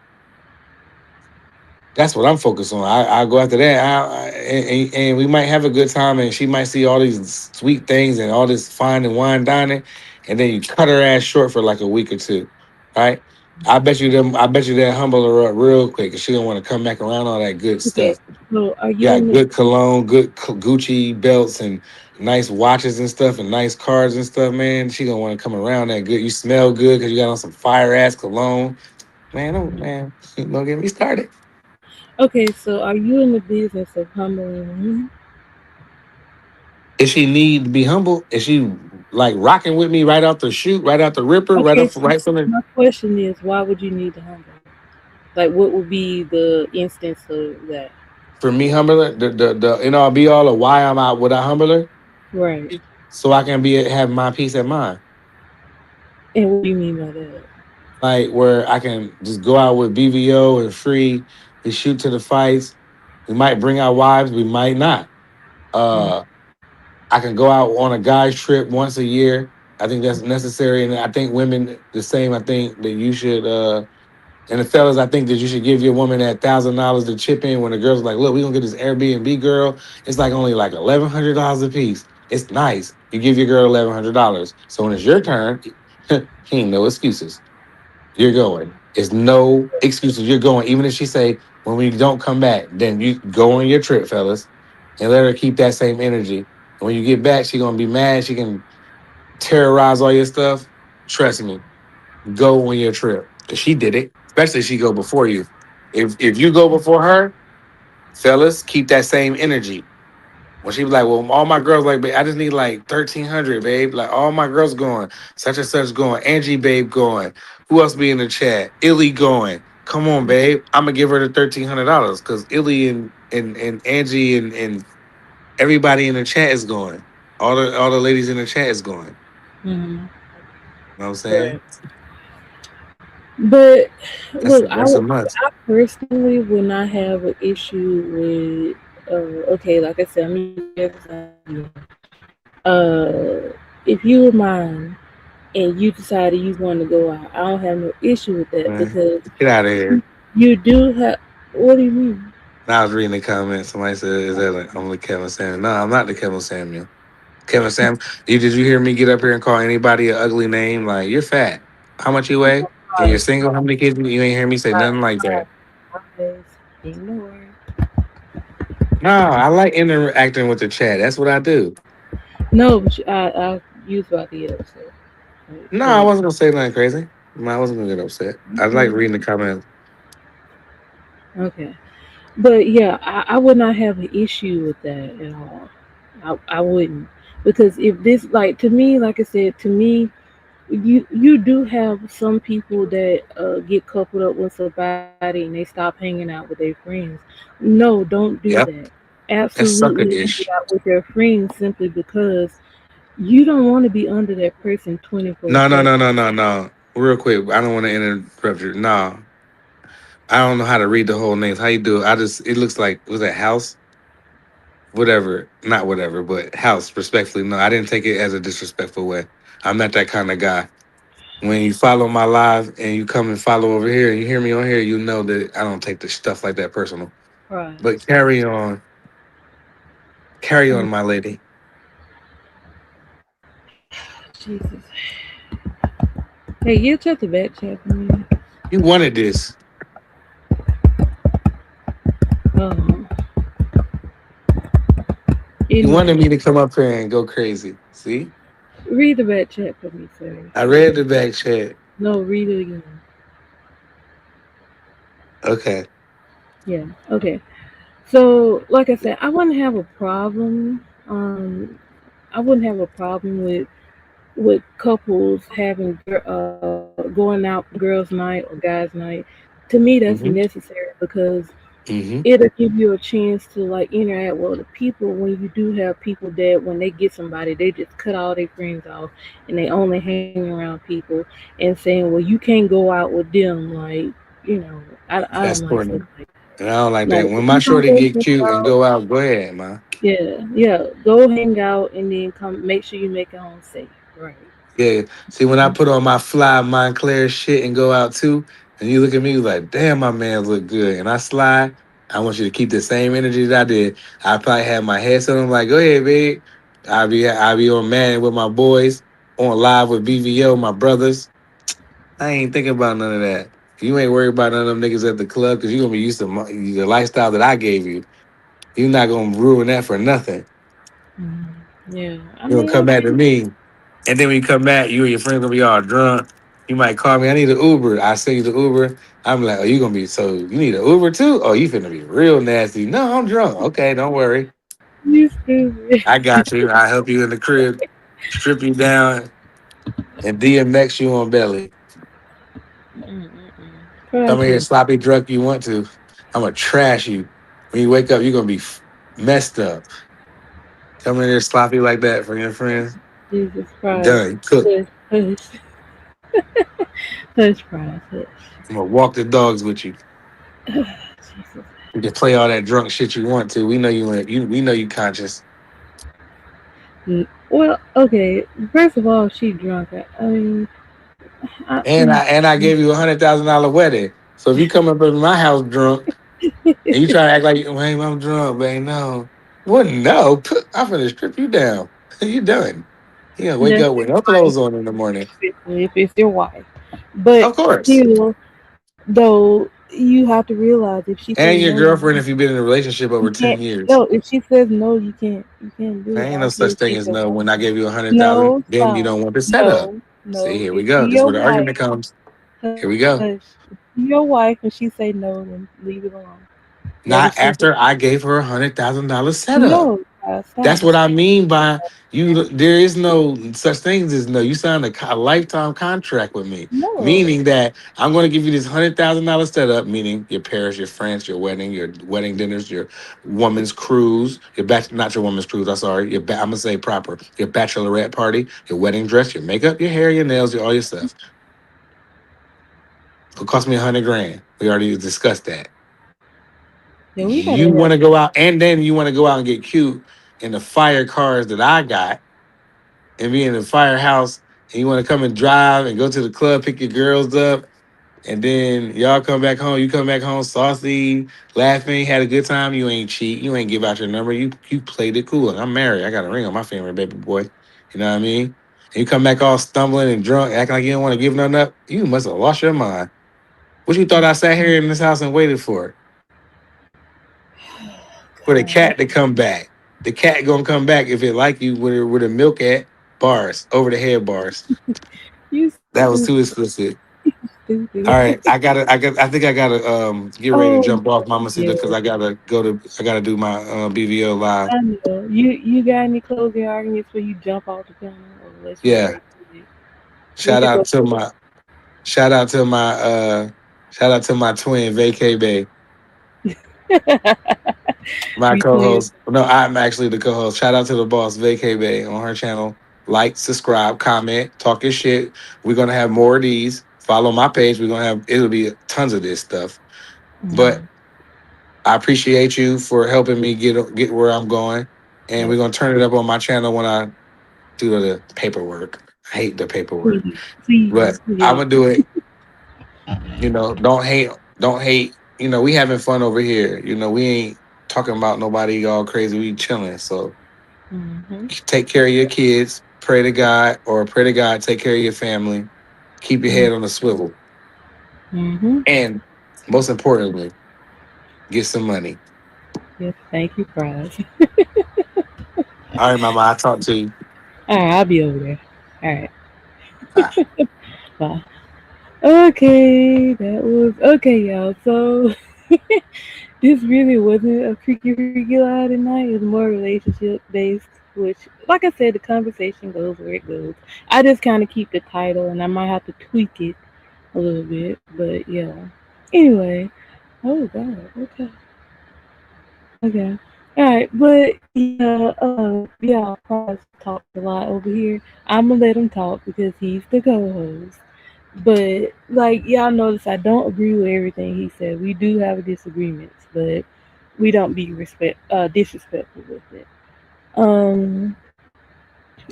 that's what I'm focused on. I go after that, and we might have a good time, and she might see all these sweet things and all this fine and wine dining, and then you cut her ass short for like a week or two, right? I bet you them. I bet you that humble her up real quick, and she don't want to come back around all that good Okay. stuff. So are you Yeah, in the good cologne, good Gucci belts, and nice watches and stuff, and nice cars and stuff. Man, she gonna want to come around that good. You smell good because you got on some fire ass cologne. Man, don't man, don't get me started. okay, so are you in the business of humbling women? If she need to be humble, is she like rocking with me right out the shoot, right out the ripper, right Okay, up so right from the my question is why would you need to humble? Like what would be the instance of that? for me humbler, the be all of why I'm out with a humbler, Right. so I can be have my peace of mind. And what do you mean by that? Like where I can just go out with BVO and free, we shoot to the fights. We might bring our wives, we might not. Mm. Uh I can go out on a guy's trip once a year. I think that's necessary. And I think women the same. I think that you should and the fellas, I think that you should give your woman that $1,000 to chip in when the girl's like, look, we gonna get this Airbnb girl. It's like only like $1,100 a piece. It's nice. You give your girl $1,100. So when it's your turn, he ain't no excuses. You're going. It's no excuses. You're going. Even if she say, when we don't come back, then you go on your trip, fellas, and let her keep that same energy. And when you get back, she gonna be mad. She can terrorize all your stuff. Trust me, go on your trip because she did it. Especially if she go before you. If you go before her, fellas, keep that same energy. When she was like, "Well, all my girls like, babe, I just need like 1,300, babe. Like all my girls going, such and such going, Angie, babe going. Who else be in the chat? Illy going. Come on, babe. I'm gonna give her the $1,300 because Illy and Angie and everybody in the chat is going. All the ladies in the chat is going. You Hmm. know what I'm Right. saying? But That's look, that's a must. I personally would not have an issue with. Okay, like I said, I'm using you as an example. If you were mine and you decided you want to go out, I don't have no issue with that Man, because get out of here. you do have. What do you mean? I was reading the comments. Somebody said, "Is that like I'm the Kevin Samuel?" No, I'm not the Kevin Samuel. Kevin Sam, did you hear me get up here and call anybody an ugly name? Like you're fat. How much you weigh? And you're Right. single. How many kids? You ain't hear me say Right. nothing like that. Always ignore. No, I like interacting with the chat. That's what I do. No, but I use about the episode. No, I But wasn't gonna say nothing crazy. No, I wasn't gonna get upset. I like reading the comments. okay. But yeah, I would not have an issue with that at all. I wouldn't because if this like to me, like I said, to me, you do have some people that get coupled up with somebody and they stop hanging out with their friends. No, don't do Yep, that. that's Absolutely sucker hang ish. out with your friends simply because you don't want to be under that person 24 No, no, 7. no, no, no, no. Real quick, I don't want to interrupt you. No, I don't know how to read the whole names. How you do it? I just it looks like was that house, whatever, not whatever, but house. Respectfully, no, I didn't take it as a disrespectful way. I'm not that kind of guy. When you follow my live and you come and follow over here and you hear me on here, you know that I don't take the stuff like that personal. Right. But carry on, my lady. Jesus. Hey, you check the back chat for me. You wanted this. Um, You wanted anyway, me to come up here and go crazy. See, read the back chat for me, sir. I read the back chat. No, read it again. Okay. Yeah. Okay. So, like I said, I wouldn't have a problem. I wouldn't have a problem with couples having going out girls' night or guys' night. To me, that's Mm-hmm. necessary because Mm-hmm. it'll give you a chance to like interact with the people when you do have people that when they get somebody they just cut all their friends off and they only hang around people and saying well you can't go out with them like I don't That's like stuff corny. like that. And I don't like Like that. if When my you don't shorty go get hang cute and out, go out, go ahead, man. yeah, go hang out and then come make sure you make it home safe, right? Yeah. See, when I put on my fly Montclair shit and go out too, and you look at me you like, damn, my man look good. And I slide, I want you to keep the same energy that I did. I probably have my headset on, like, go ahead, big. I'll be on man with my boys, on live with BVO, my brothers. I ain't thinking about none of that. You ain't worried about none of them niggas at the club because you're gonna be used to the lifestyle that I gave you. You're not gonna ruin that for nothing. Mm, yeah, I You're gonna mean, come back to me. And then when you come back, you and your friends gonna be all drunk. You might call me. I need an Uber. I send you the Uber. I'm like, oh, you gonna be so you need an Uber too? Oh, you finna be real nasty. No, I'm drunk. Okay, don't worry. you stupid. I got you. I help you in the crib, strip you down, and DMX you on belly. Come in here Practice. sloppy drunk you want to. I'm gonna trash you. When you wake up, you're gonna be messed up. Come in here sloppy like that for your friends. Jesus Christ. Done. Cook. Hush, hush, hush, Christ, hush. I'm gonna walk the dogs with you. Jesus. You can play all that drunk shit you want to. We know you ain't. We know you conscious. Well, okay. First of all, she drunk. I mean, I, And I gave you $100,000 wedding. So if you come up in my house drunk and you try to act like, hey, I'm drunk, babe, no. Well, no. I'm finna strip you down. You done. You gonna wake that's up with no clothes on in the morning. if it's your wife. But Of course. still, though, you have to realize if she And say your no, girlfriend if you've been in a relationship you over 10 can't. years. No, if she says no, you can't. You can't do There it. ain't I no don't care such if thing she's as your no. wife. When I gave you 100,000, No, then you stop. don't want the setup. No, See, no. here we If go. she This is your where the wife, argument comes. Here we hush. go. If she your wife and she say no, then leave it alone. Let her Not sleep. after I gave her $100,000 setup. No, That's stop what it. I mean by you. There is no such things as no. You signed a lifetime contract with me, No, meaning that I'm going to give you this $100,000 setup. Meaning your Paris, your France, your wedding dinners, your woman's cruise, not your woman's cruise. I'm sorry. I'm gonna say proper. Your bachelorette party, your wedding dress, your makeup, your hair, your nails, all your stuff. It'll cost me 100 grand. We already discussed that. yeah, we gotta You have. want to go out, and then you want to go out and get cute in the fire cars that I got and be in the firehouse, and you want to come and drive and go to the club, pick your girls up, and then y'all come back home. You come back home saucy, laughing, had a good time. You ain't cheat. You ain't give out your number. You played it cool. I'm married. I got a ring on my finger, baby boy. You know what I mean? And you come back all stumbling and drunk, acting like you don't want to give nothing up. You must have lost your mind. What you thought I sat here in this house and waited for the God, cat to come back? The cat gonna come back if it like you with the milk at bars over the head bars. you That was stupid, too explicit. All stupid. right, I think I gotta get ready to Oh jump off Mama Sita yeah, because I gotta do my BVO live. I know. You got any closing arguments before you jump off the panel, or let's just Yeah. straight to it? What's Shout your out to closing? my shout out to my shout out to my twin Vacay Bay, my Between co-host. No, I'm actually the co-host. Shout out to the boss Vacay Bay on her channel. Like, subscribe, comment, talk your shit. We're gonna have more of these. Follow my page. We're gonna have it'll be tons of this stuff. But mm, I appreciate you for helping me get where I'm going. And yes, we're gonna turn it up on my channel when I do the paperwork. I hate the paperwork. please, please, But I'm yes. gonna do it. Don't hate, don't hate. We having fun over here. We ain't talking about nobody all crazy. We chilling. So Mm-hmm. take care of your kids. Pray to God, or pray to God. Take care of your family. Keep your head on the swivel, Mm-hmm. and most importantly, get some money. Yes, thank you, Prize. All right, Mama. I talk to you. All right, I'll be over there. All right, Bye. bye. Okay, that was okay, y'all. So this really wasn't a freaky lie tonight. It was more relationship based, which, like I said, the conversation goes where it goes. I just kind of keep the title, and I might have to tweak it a little bit, but yeah. Anyway, oh god, okay, okay, all right, but yeah, Price talks a lot over here. I'm gonna let him talk because he's the co-host. But like y'all notice, I don't agree with everything he said. We do have disagreements, but we don't be disrespectful with it. Um,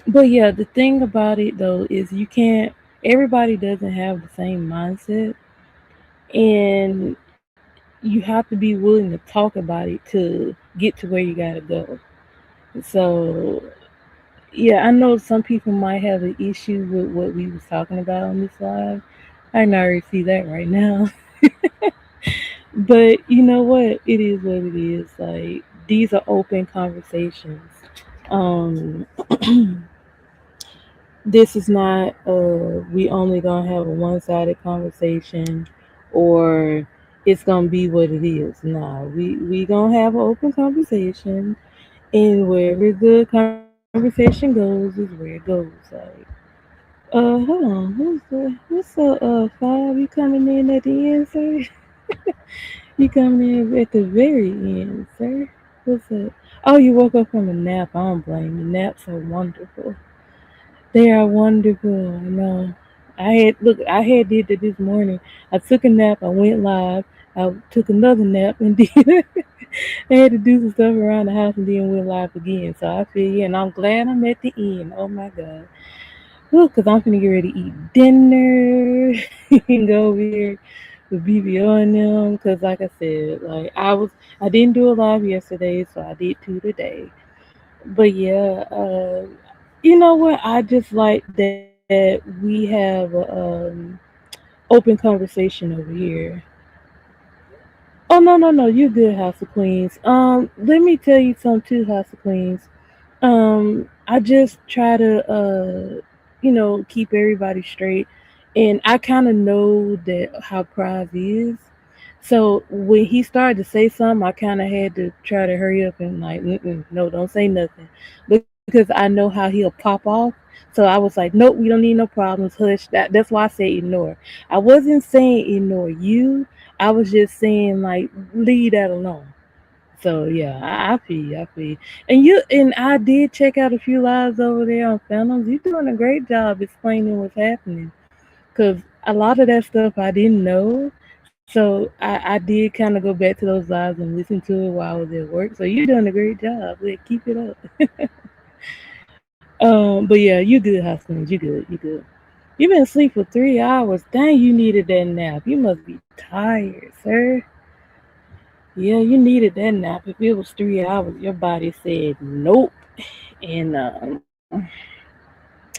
But yeah, the thing about it though is you can't. Everybody doesn't have the same mindset, and you have to be willing to talk about it to get to where you gotta go. So yeah, I know some people might have an issue with what we was talking about on this live. I can already see that right now. But you know what? It is what it is. Like these are open conversations. Um, this is not we only gonna have a one sided conversation or it's gonna be what it is. Nah, we gonna have an open conversation and wherever the conversation goes is where it goes. Like hold on, who's the five? You coming in at the end, sir? You coming in at the very end, sir? What's up? Oh, you woke up from a nap. I don't blame you. Naps are wonderful. They are wonderful. I know. I had did that this morning. I took a nap. I went live. I took another nap and then I had to do some stuff around the house and then went live again. So I feel you, and I'm glad I'm at the end. Oh my god. Look, cause I'm finna get ready to eat dinner and go over here with BBO and them. Cause like I said, I didn't do a live yesterday, so I did two today. But yeah, you know what? I just like that we have open conversation over here. Oh no, you good, House of Queens. Let me tell you something too, House of Queens. I just try to keep everybody straight, and I kind of know that how Prize is. So when he started to say something, I kind of had to try to hurry up and like, no, don't say nothing, because I know how he'll pop off. So I was like, nope, we don't need no problems. Hush. That's why I say ignore. I wasn't saying ignore you. I was just saying like leave that alone. So yeah, I feel you, I feel you. And I did check out a few lives over there on Phantoms. You're doing a great job explaining what's happening. Cause a lot of that stuff I didn't know. So I did kind of go back to those lives and listen to it while I was at work. So you're doing a great job. Yeah, keep it up. But yeah, you good, husband. You good. You good. You've been asleep for 3 hours. Dang, you needed that nap. You must be tired, sir. Yeah, you needed that nap. If it was 3 hours, your body said nope, and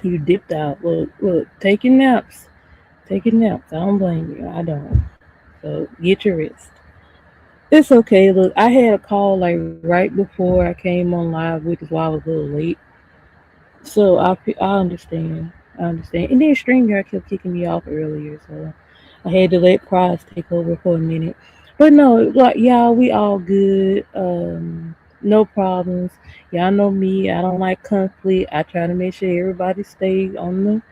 you dipped out. Look, taking naps, taking naps. I don't blame you. I don't. So get your rest. It's okay. Look, I had a call like right before I came on live, which is why I was a little late. So I understand. I understand. And then StreamYard kept kicking me off earlier, so I had to let Prize take over for a minute. But no, like y'all, we all good. No problems. Y'all know me. I don't like conflict. I try to make sure everybody stays on the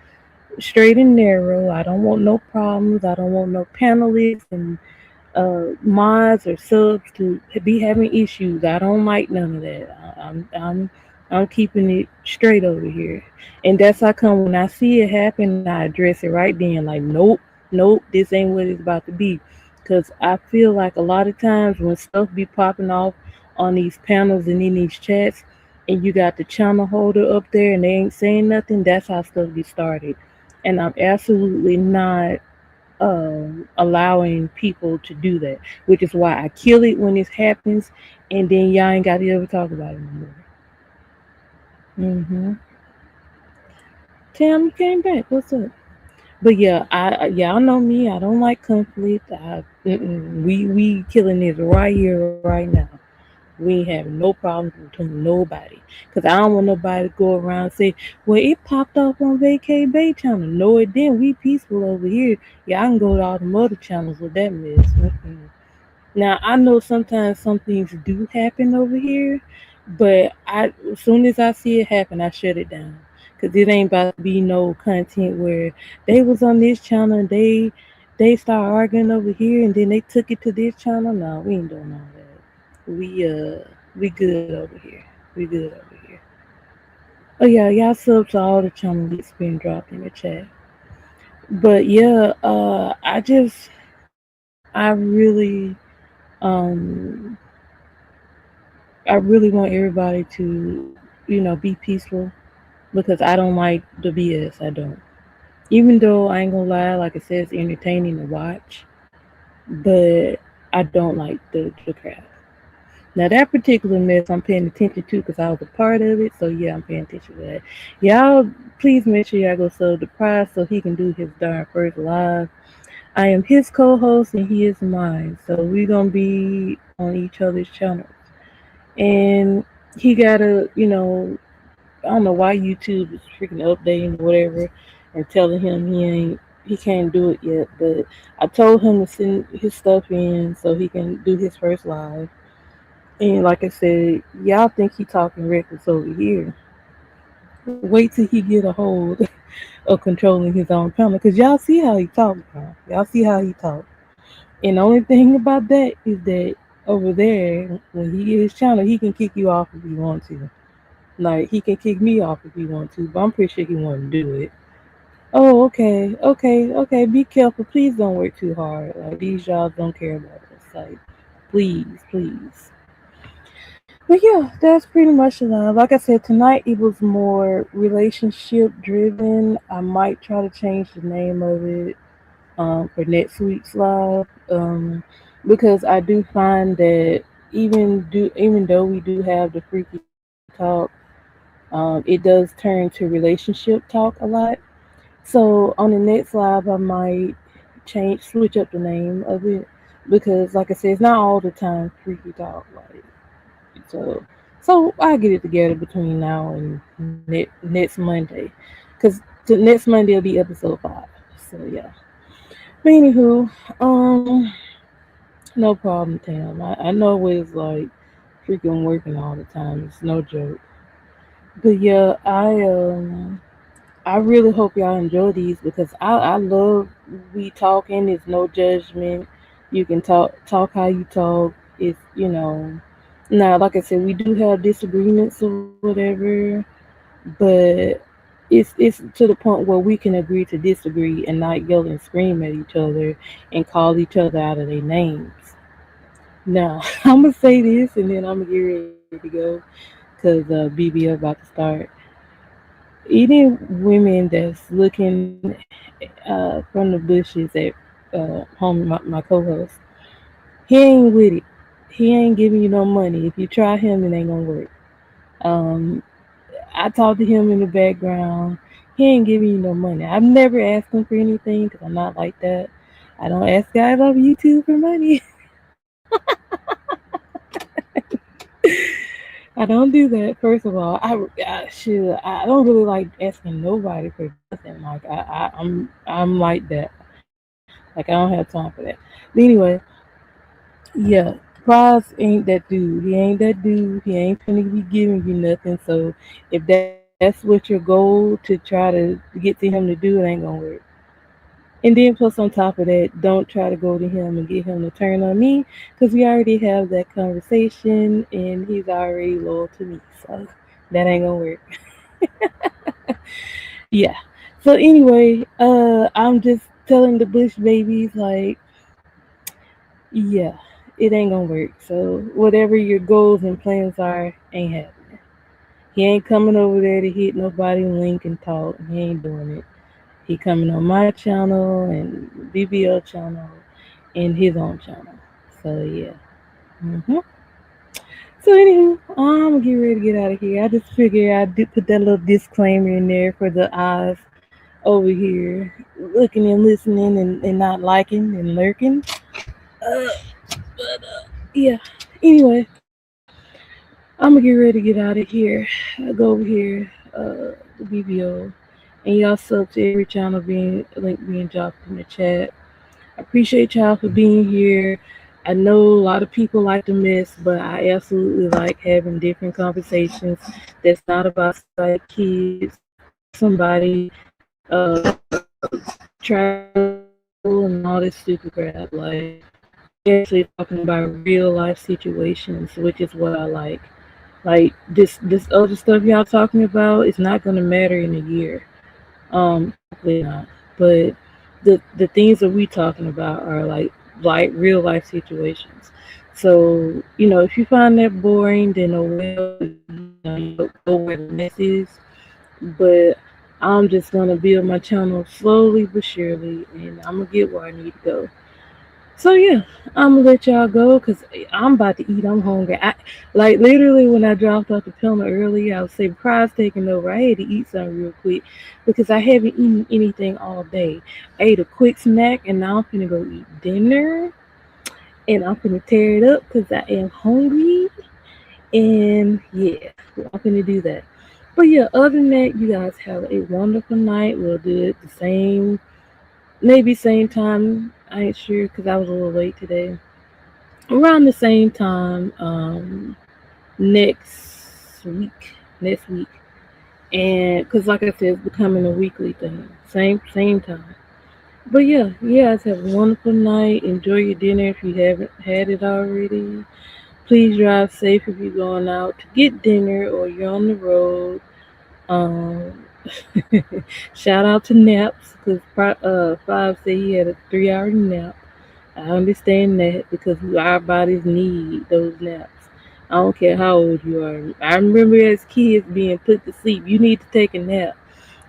straight and narrow. I don't want no problems. I don't want no panelists and mods or subs to be having issues. I don't like none of that. I'm keeping it straight over here, and that's how come when I see it happen, I address it right then. Like, nope, this ain't what it's about to be, because I feel like a lot of times when stuff be popping off on these panels and in these chats, and you got the channel holder up there and they ain't saying nothing, that's how stuff gets started, and I'm absolutely not allowing people to do that, which is why I kill it when it happens, and then y'all ain't got to ever talk about it no more. Tam, you came back. What's up? But yeah, y'all know me. I don't like conflict. We killing this right here, right now. We ain't having no problems between nobody. Cause I don't want nobody to go around and say, "Well, it popped up on Vacay Bay channel." No, it didn't. We peaceful over here. Yeah, I can go to all the other channels with that mess. Now I know sometimes some things do happen over here, but as soon as I see it happen, I shut it down because it ain't about to be no content where they was on this channel and they start arguing over here and then they took it to this channel. No, we ain't doing all that. We good over here. We good over here. Oh yeah, y'all subs to all the channel links being dropped in the chat. But yeah, I really um I really want everybody to, be peaceful. because I don't like the BS. I don't. Even though I ain't gonna lie, like I said, it's entertaining to watch, but I don't like the crap. Now that particular mess I'm paying attention to because I was a part of it. So yeah, I'm paying attention to that. Y'all, please make sure y'all go sub the prize so he can do his darn first live. I am his co-host and he is mine. So we're gonna be on each other's channels. And he gotta, I don't know why YouTube is freaking updating or whatever and telling him he can't do it yet. But I told him to send his stuff in so he can do his first live. And like I said, y'all think he talking reckless over here. Wait till he get a hold of controlling his own panel, cause y'all see how he talk, bro. Y'all see how he talk. And the only thing about that is that over there, when he get his channel, he can kick you off if he want to. Like he can kick me off if he want to, but I'm pretty sure he want to do it. Oh, okay, okay, okay. Be careful. Please don't work too hard. Like these jobs don't care about us. Like, please, please. But yeah, that's pretty much it. Like I said, tonight it was more relationship driven. I might try to change the name of it for next week's live because I do find that even though we do have the freaky talk, it does turn to relationship talk a lot. So on the next live, I might switch up the name of it because, like I said, it's not all the time freaky talk. Like so, so I get it together between now and next Monday, because next Monday will be episode 5. So yeah. But anywho, no problem, Tam. I know what it's like freaking working all the time. It's no joke. But yeah, I really hope y'all enjoy these because I love we talking. It's no judgment. You can talk how you talk. It's now like I said, we do have disagreements or whatever, but it's to the point where we can agree to disagree and not yell and scream at each other and call each other out of their names. Now I'm gonna say this and then I'm gonna get ready to go because BB about to start. Any women that's looking from the bushes at my co-host, he ain't with it. He ain't giving you no money. If you try him, it ain't gonna work. Um, I talked to him in the background. He ain't giving you no money. I've never asked him for anything because I'm not like that. I don't ask guys over YouTube for money. I don't do that. First of all, I don't really like asking nobody for nothing. Like I'm like that. Like I don't have time for that. But anyway, yeah, Prize ain't that dude. He ain't that dude. He ain't finna be giving you nothing. So if that's what your goal to try to get to him to do, it ain't gonna work. And then plus on top of that, don't try to go to him and get him to turn on me because we already have that conversation and he's already loyal to me. So that ain't gonna work. Yeah. So anyway, I'm just telling the Bush babies like, yeah, it ain't gonna work. So whatever your goals and plans are, ain't happening. He ain't coming over there to hit nobody link and talk. He ain't doing it. He coming on my channel and BBL channel and his own channel. So yeah. So anywho, I'm gonna get ready to get out of here. I just figured I did put that little disclaimer in there for the eyes over here looking and listening and not liking and lurking. Uh, yeah. Anyway, I'm gonna get ready to get out of here. I go over here, the BBO, and y'all sub to every channel being link being dropped in the chat. I appreciate y'all for being here. I know a lot of people like to mess, but I absolutely like having different conversations that's not about kids or somebody travel and all this stupid crap. Like we actually talking about real life situations, which is what I like. Like this other stuff y'all talking about is not gonna matter in a year. Hopefully not. But the things that we talking about are like real life situations. So if you find that boring, then oh well. You know where the mess is. but I'm just gonna build my channel slowly but surely, and I'm gonna get where I need to go. So yeah, I'm gonna let y'all go because I'm about to eat. I'm hungry. I like literally when I dropped off the pillow earlier, I was saying prize taking over. I had to eat something real quick because I haven't eaten anything all day. I ate a quick snack and now I'm gonna go eat dinner and I'm gonna tear it up because I am hungry. And yeah, I'm gonna do that. But yeah, other than that, you guys have a wonderful night. We'll do it the same, maybe same time. I ain't sure because I was a little late today. Around the same time, next week, and because like I said, it's becoming a weekly thing. Same time. But yeah, you guys have a wonderful night. Enjoy your dinner if you haven't had it already. Please drive safe if you're going out to get dinner or you're on the road. Um, Shout out to naps because Five said he had a 3 hour nap. I understand that because our bodies need those naps. I don't care how old you are. I remember as kids being put to sleep. You need to take a nap.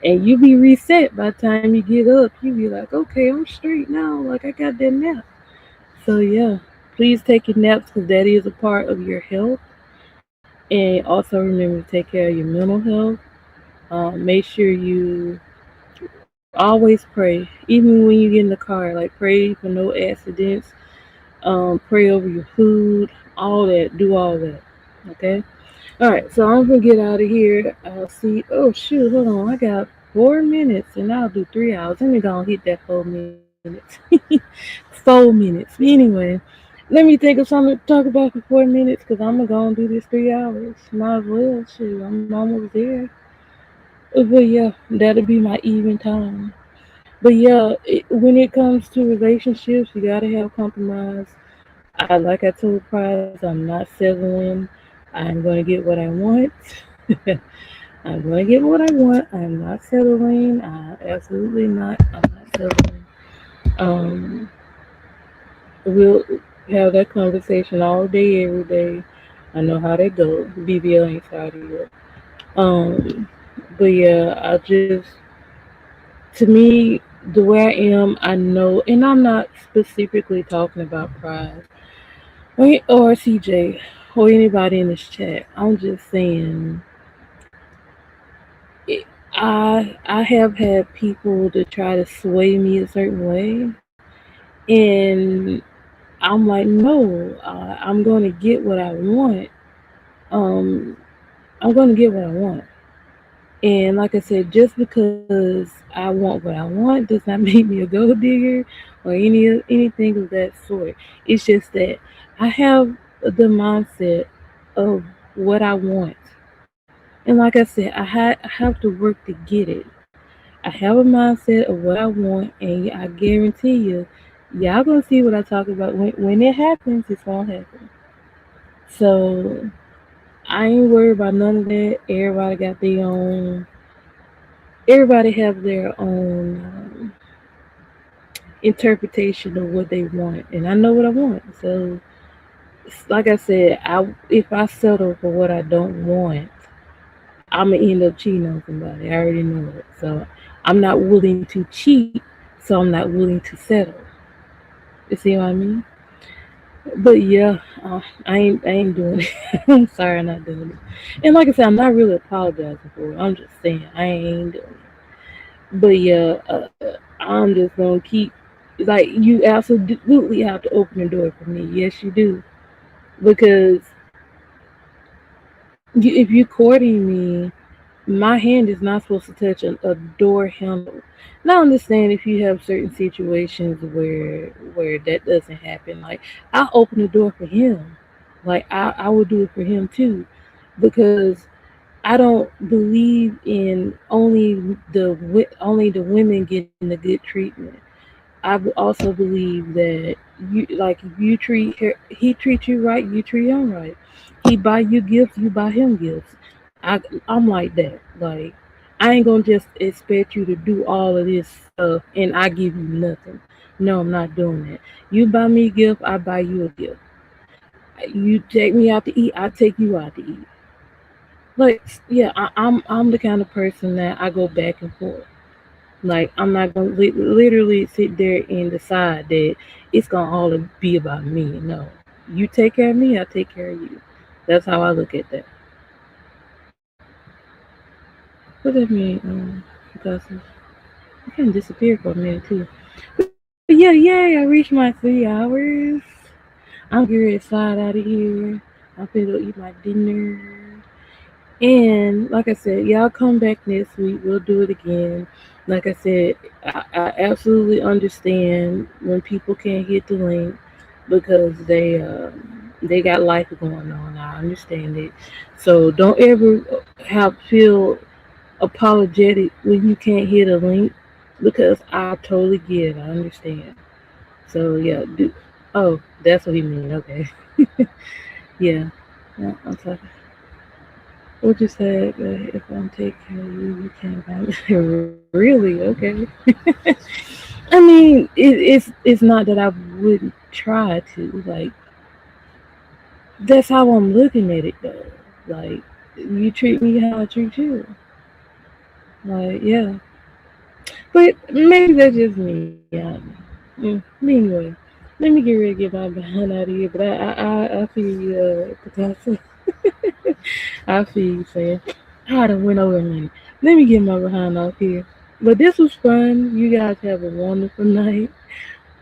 And you be reset by the time you get up. You be like, okay, I'm straight now. Like I got that nap. So yeah, please take your naps because that is a part of your health. And also remember to take care of your mental health. Make sure you always pray, even when you get in the car. Like pray for no accidents. Pray over your food. All that. Do all that. Okay. All right. So I'm gonna get out of here. I'll see. Oh shoot! Hold on. I got 4 minutes, and I'll do 3 hours. Let me go and hit that 4 minutes. 4 minutes. Anyway, let me think of something to talk about for 4 minutes because I'm gonna go and do this 3 hours. Might as well. Shoot, I'm almost there. But yeah, that'll be my even time. But yeah, when it comes to relationships, you gotta have compromise. Like I told Prize, I'm not settling. I'm gonna get what I want. I'm gonna get what I want. I'm not settling. Absolutely not. I'm not settling. Um, we'll have that conversation all day, every day. I know how they go. BBL ain't started yet. Um, but yeah, I just to me, the way I am, I know, and I'm not specifically talking about Pride or CJ or anybody in this chat. I'm just saying, it, I have had people to try to sway me a certain way, and I'm like, no, I'm going to get what I want. Um, I'm going to get what I want. And like I said, just because I want what I want does not make me a gold digger or anything of that sort. It's just that I have the mindset of what I want. And like I said, I have to work to get it. I have a mindset of what I want, and I guarantee you, y'all gonna see what I talk about when it happens. It's gonna happen. So I ain't worried about none of that. Everybody have their own interpretation of what they want, and I know what I want. So, like I said, if I settle for what I don't want, I'm gonna end up cheating on somebody. I already know it. So, I'm not willing to cheat. So I'm not willing to settle. You see what I mean? But yeah, I ain't doing it. I'm sorry, I'm not doing it. And like I said, I'm not really apologizing for it. I'm just saying I ain't doing it. But yeah, I'm just gonna keep like you absolutely have to open the door for me. Yes, you do, because if you're courting me, my hand is not supposed to touch a door handle. Now, I understand if you have certain situations where that doesn't happen. Like I'll open the door for him. Like I would do it for him too, because I don't believe in only the women getting the good treatment. Also believe that you like if you treat her, he treats you right, you treat him right. He buy you gifts, you buy him gifts. I'm like that. Like I ain't gonna just expect you to do all of this stuff and I give you nothing. No, I'm not doing that. You buy me a gift, I buy you a gift. You take me out to eat, I take you out to eat. Like, yeah, I'm the kind of person that I go back and forth. Like, I'm not gonna literally sit there and decide that it's gonna all be about me. No, you take care of me, I take care of you. That's how I look at that. What does that mean? Because I can disappear for a minute too. But yeah, yay! I reached my 3 hours. I'm getting ready to slide out of here. I'm finna go eat my dinner. And like I said, y'all come back next week. We'll do it again. Like I said, I absolutely understand when people can't hit the link because they got life going on. I understand it. So don't ever have feel apologetic when you can't hit a link because I totally get it. I understand. So yeah, oh, that's what he mean. Okay, yeah. Yeah, I'm sorry. What you said, if I'm taking care of you, you can't buy me. Really? Okay. I mean, it's not that I wouldn't try to. Like, that's how I'm looking at it, though. Like, you treat me how I treat you. Like, yeah. But maybe that's just me. I don't know. Anyway, let me get ready to get my behind out of here. But I feel you, Picasso. I feel you, saying. I done went over a minute. Let me get my behind off here. But this was fun. You guys have a wonderful night.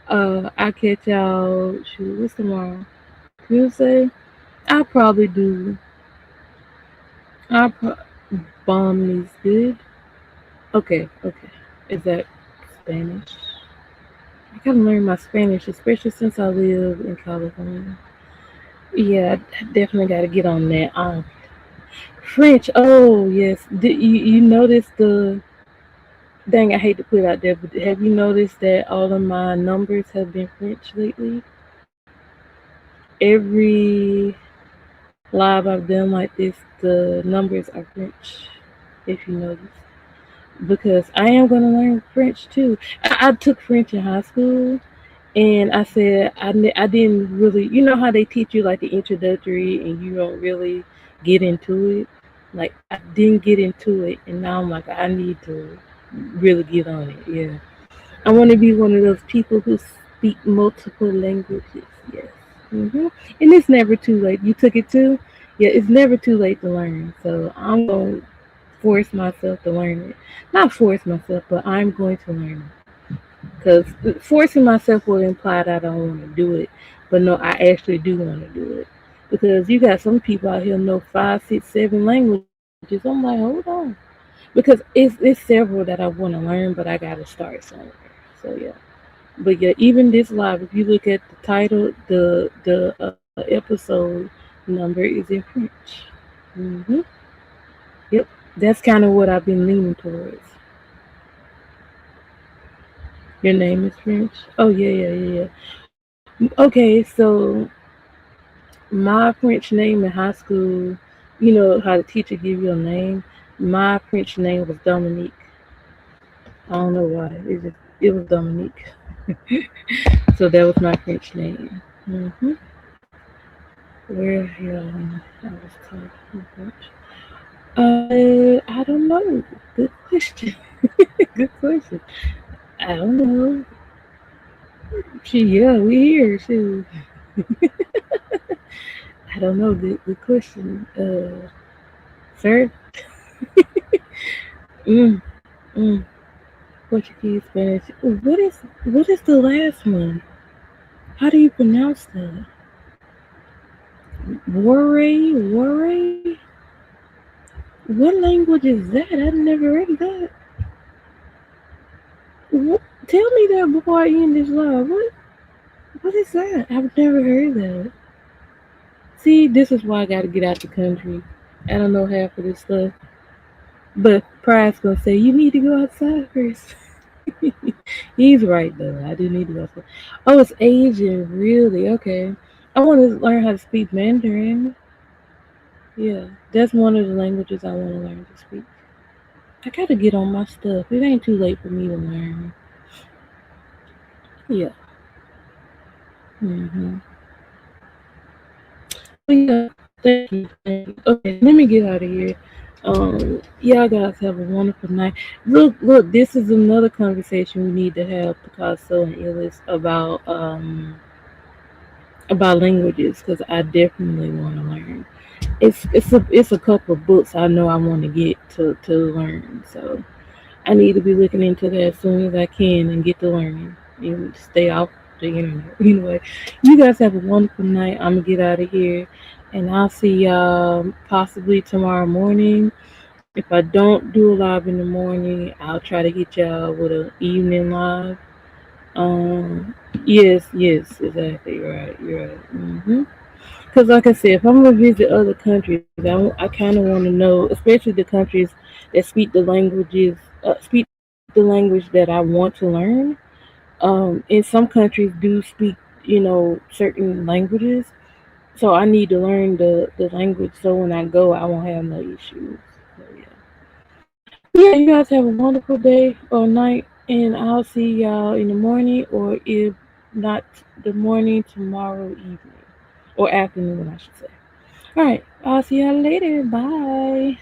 I'll catch y'all. Shoot, what's tomorrow? Tuesday? I'll probably do. I'll pro- Bomb these good. Okay, okay. Is that Spanish? I gotta learn my Spanish, especially since I live in California. Yeah, I definitely gotta get on that. French. Oh yes. Did you notice the? Dang, I hate to put it out there, but have you noticed that all of my numbers have been French lately? Every live I've done like this, the numbers are French. If you notice, because I am gonna learn French too. I took French in high school, and I said I didn't really, you know how they teach you like the introductory and you don't really get into it. Like I didn't get into it, and now I'm like I need to really get on it. Yeah, I want to be one of those people who speak multiple languages. Yes, and it's never too late. You took it too. Yeah, it's never too late to learn. So I'm gonna force myself to learn it. Not force myself, but I'm going to learn it. Because forcing myself will imply that I don't want to do it. But no, I actually do want to do it. Because you got some people out here know five, six, seven languages. I'm like, hold on. Because it's several that I want to learn, but I got to start somewhere. So yeah. But yeah, even this live, if you look at the title, the episode number is in French. hmm Yep. That's kind of what I've been leaning towards. Your name is French? Oh, yeah, yeah, yeah, yeah. Okay, so my French name in high school, you know how the teacher give you a name? My French name was Dominique. I don't know why. It was Dominique. So that was my French name. Where I was taught in French. I don't know. Good question. Good question. I don't know. Yeah, we here. Shoot. I don't know. Good question. Sir. Mm, mm. Portuguese, Spanish. What is the last one? How do you pronounce that? Warray? What language is that? I've never heard of that. Tell me that before I end this live. What is that? I've never heard that. See, this is why I gotta get out the country. I don't know half of this stuff. But Pride's gonna say you need to go outside first. He's right though. I do need to go outside. Oh, it's Asian, really? Okay. I want to learn how to speak Mandarin. Yeah, that's one of the languages I want to learn to speak. I gotta get on my stuff. It ain't too late for me to learn. Yeah. hmm Oh yeah, thank you, thank you. Okay, let me get out of here. Y'all guys have a wonderful night. Look, this is another conversation we need to have, Picasso and Illis, about languages, because I definitely want to learn. It's a couple of books I know I want to get to learn. So I need to be looking into that as soon as I can and get to learning and stay off the internet. Anyway, you guys have a wonderful night. I'm gonna get out of here, and I'll see y'all possibly tomorrow morning. If I don't do a live in the morning, I'll try to hit y'all with an evening live. Yes, yes, exactly. Right, you're right. Because, like I said, if I'm gonna visit other countries, I kind of want to know, especially the countries that speak the language that I want to learn. And some countries do speak, certain languages. So I need to learn the language so when I go, I won't have no issues. So yeah, you guys have a wonderful day or night, and I'll see y'all in the morning, or if not the morning, tomorrow evening or afternoon, I should say. All right, I'll see y'all later. Bye.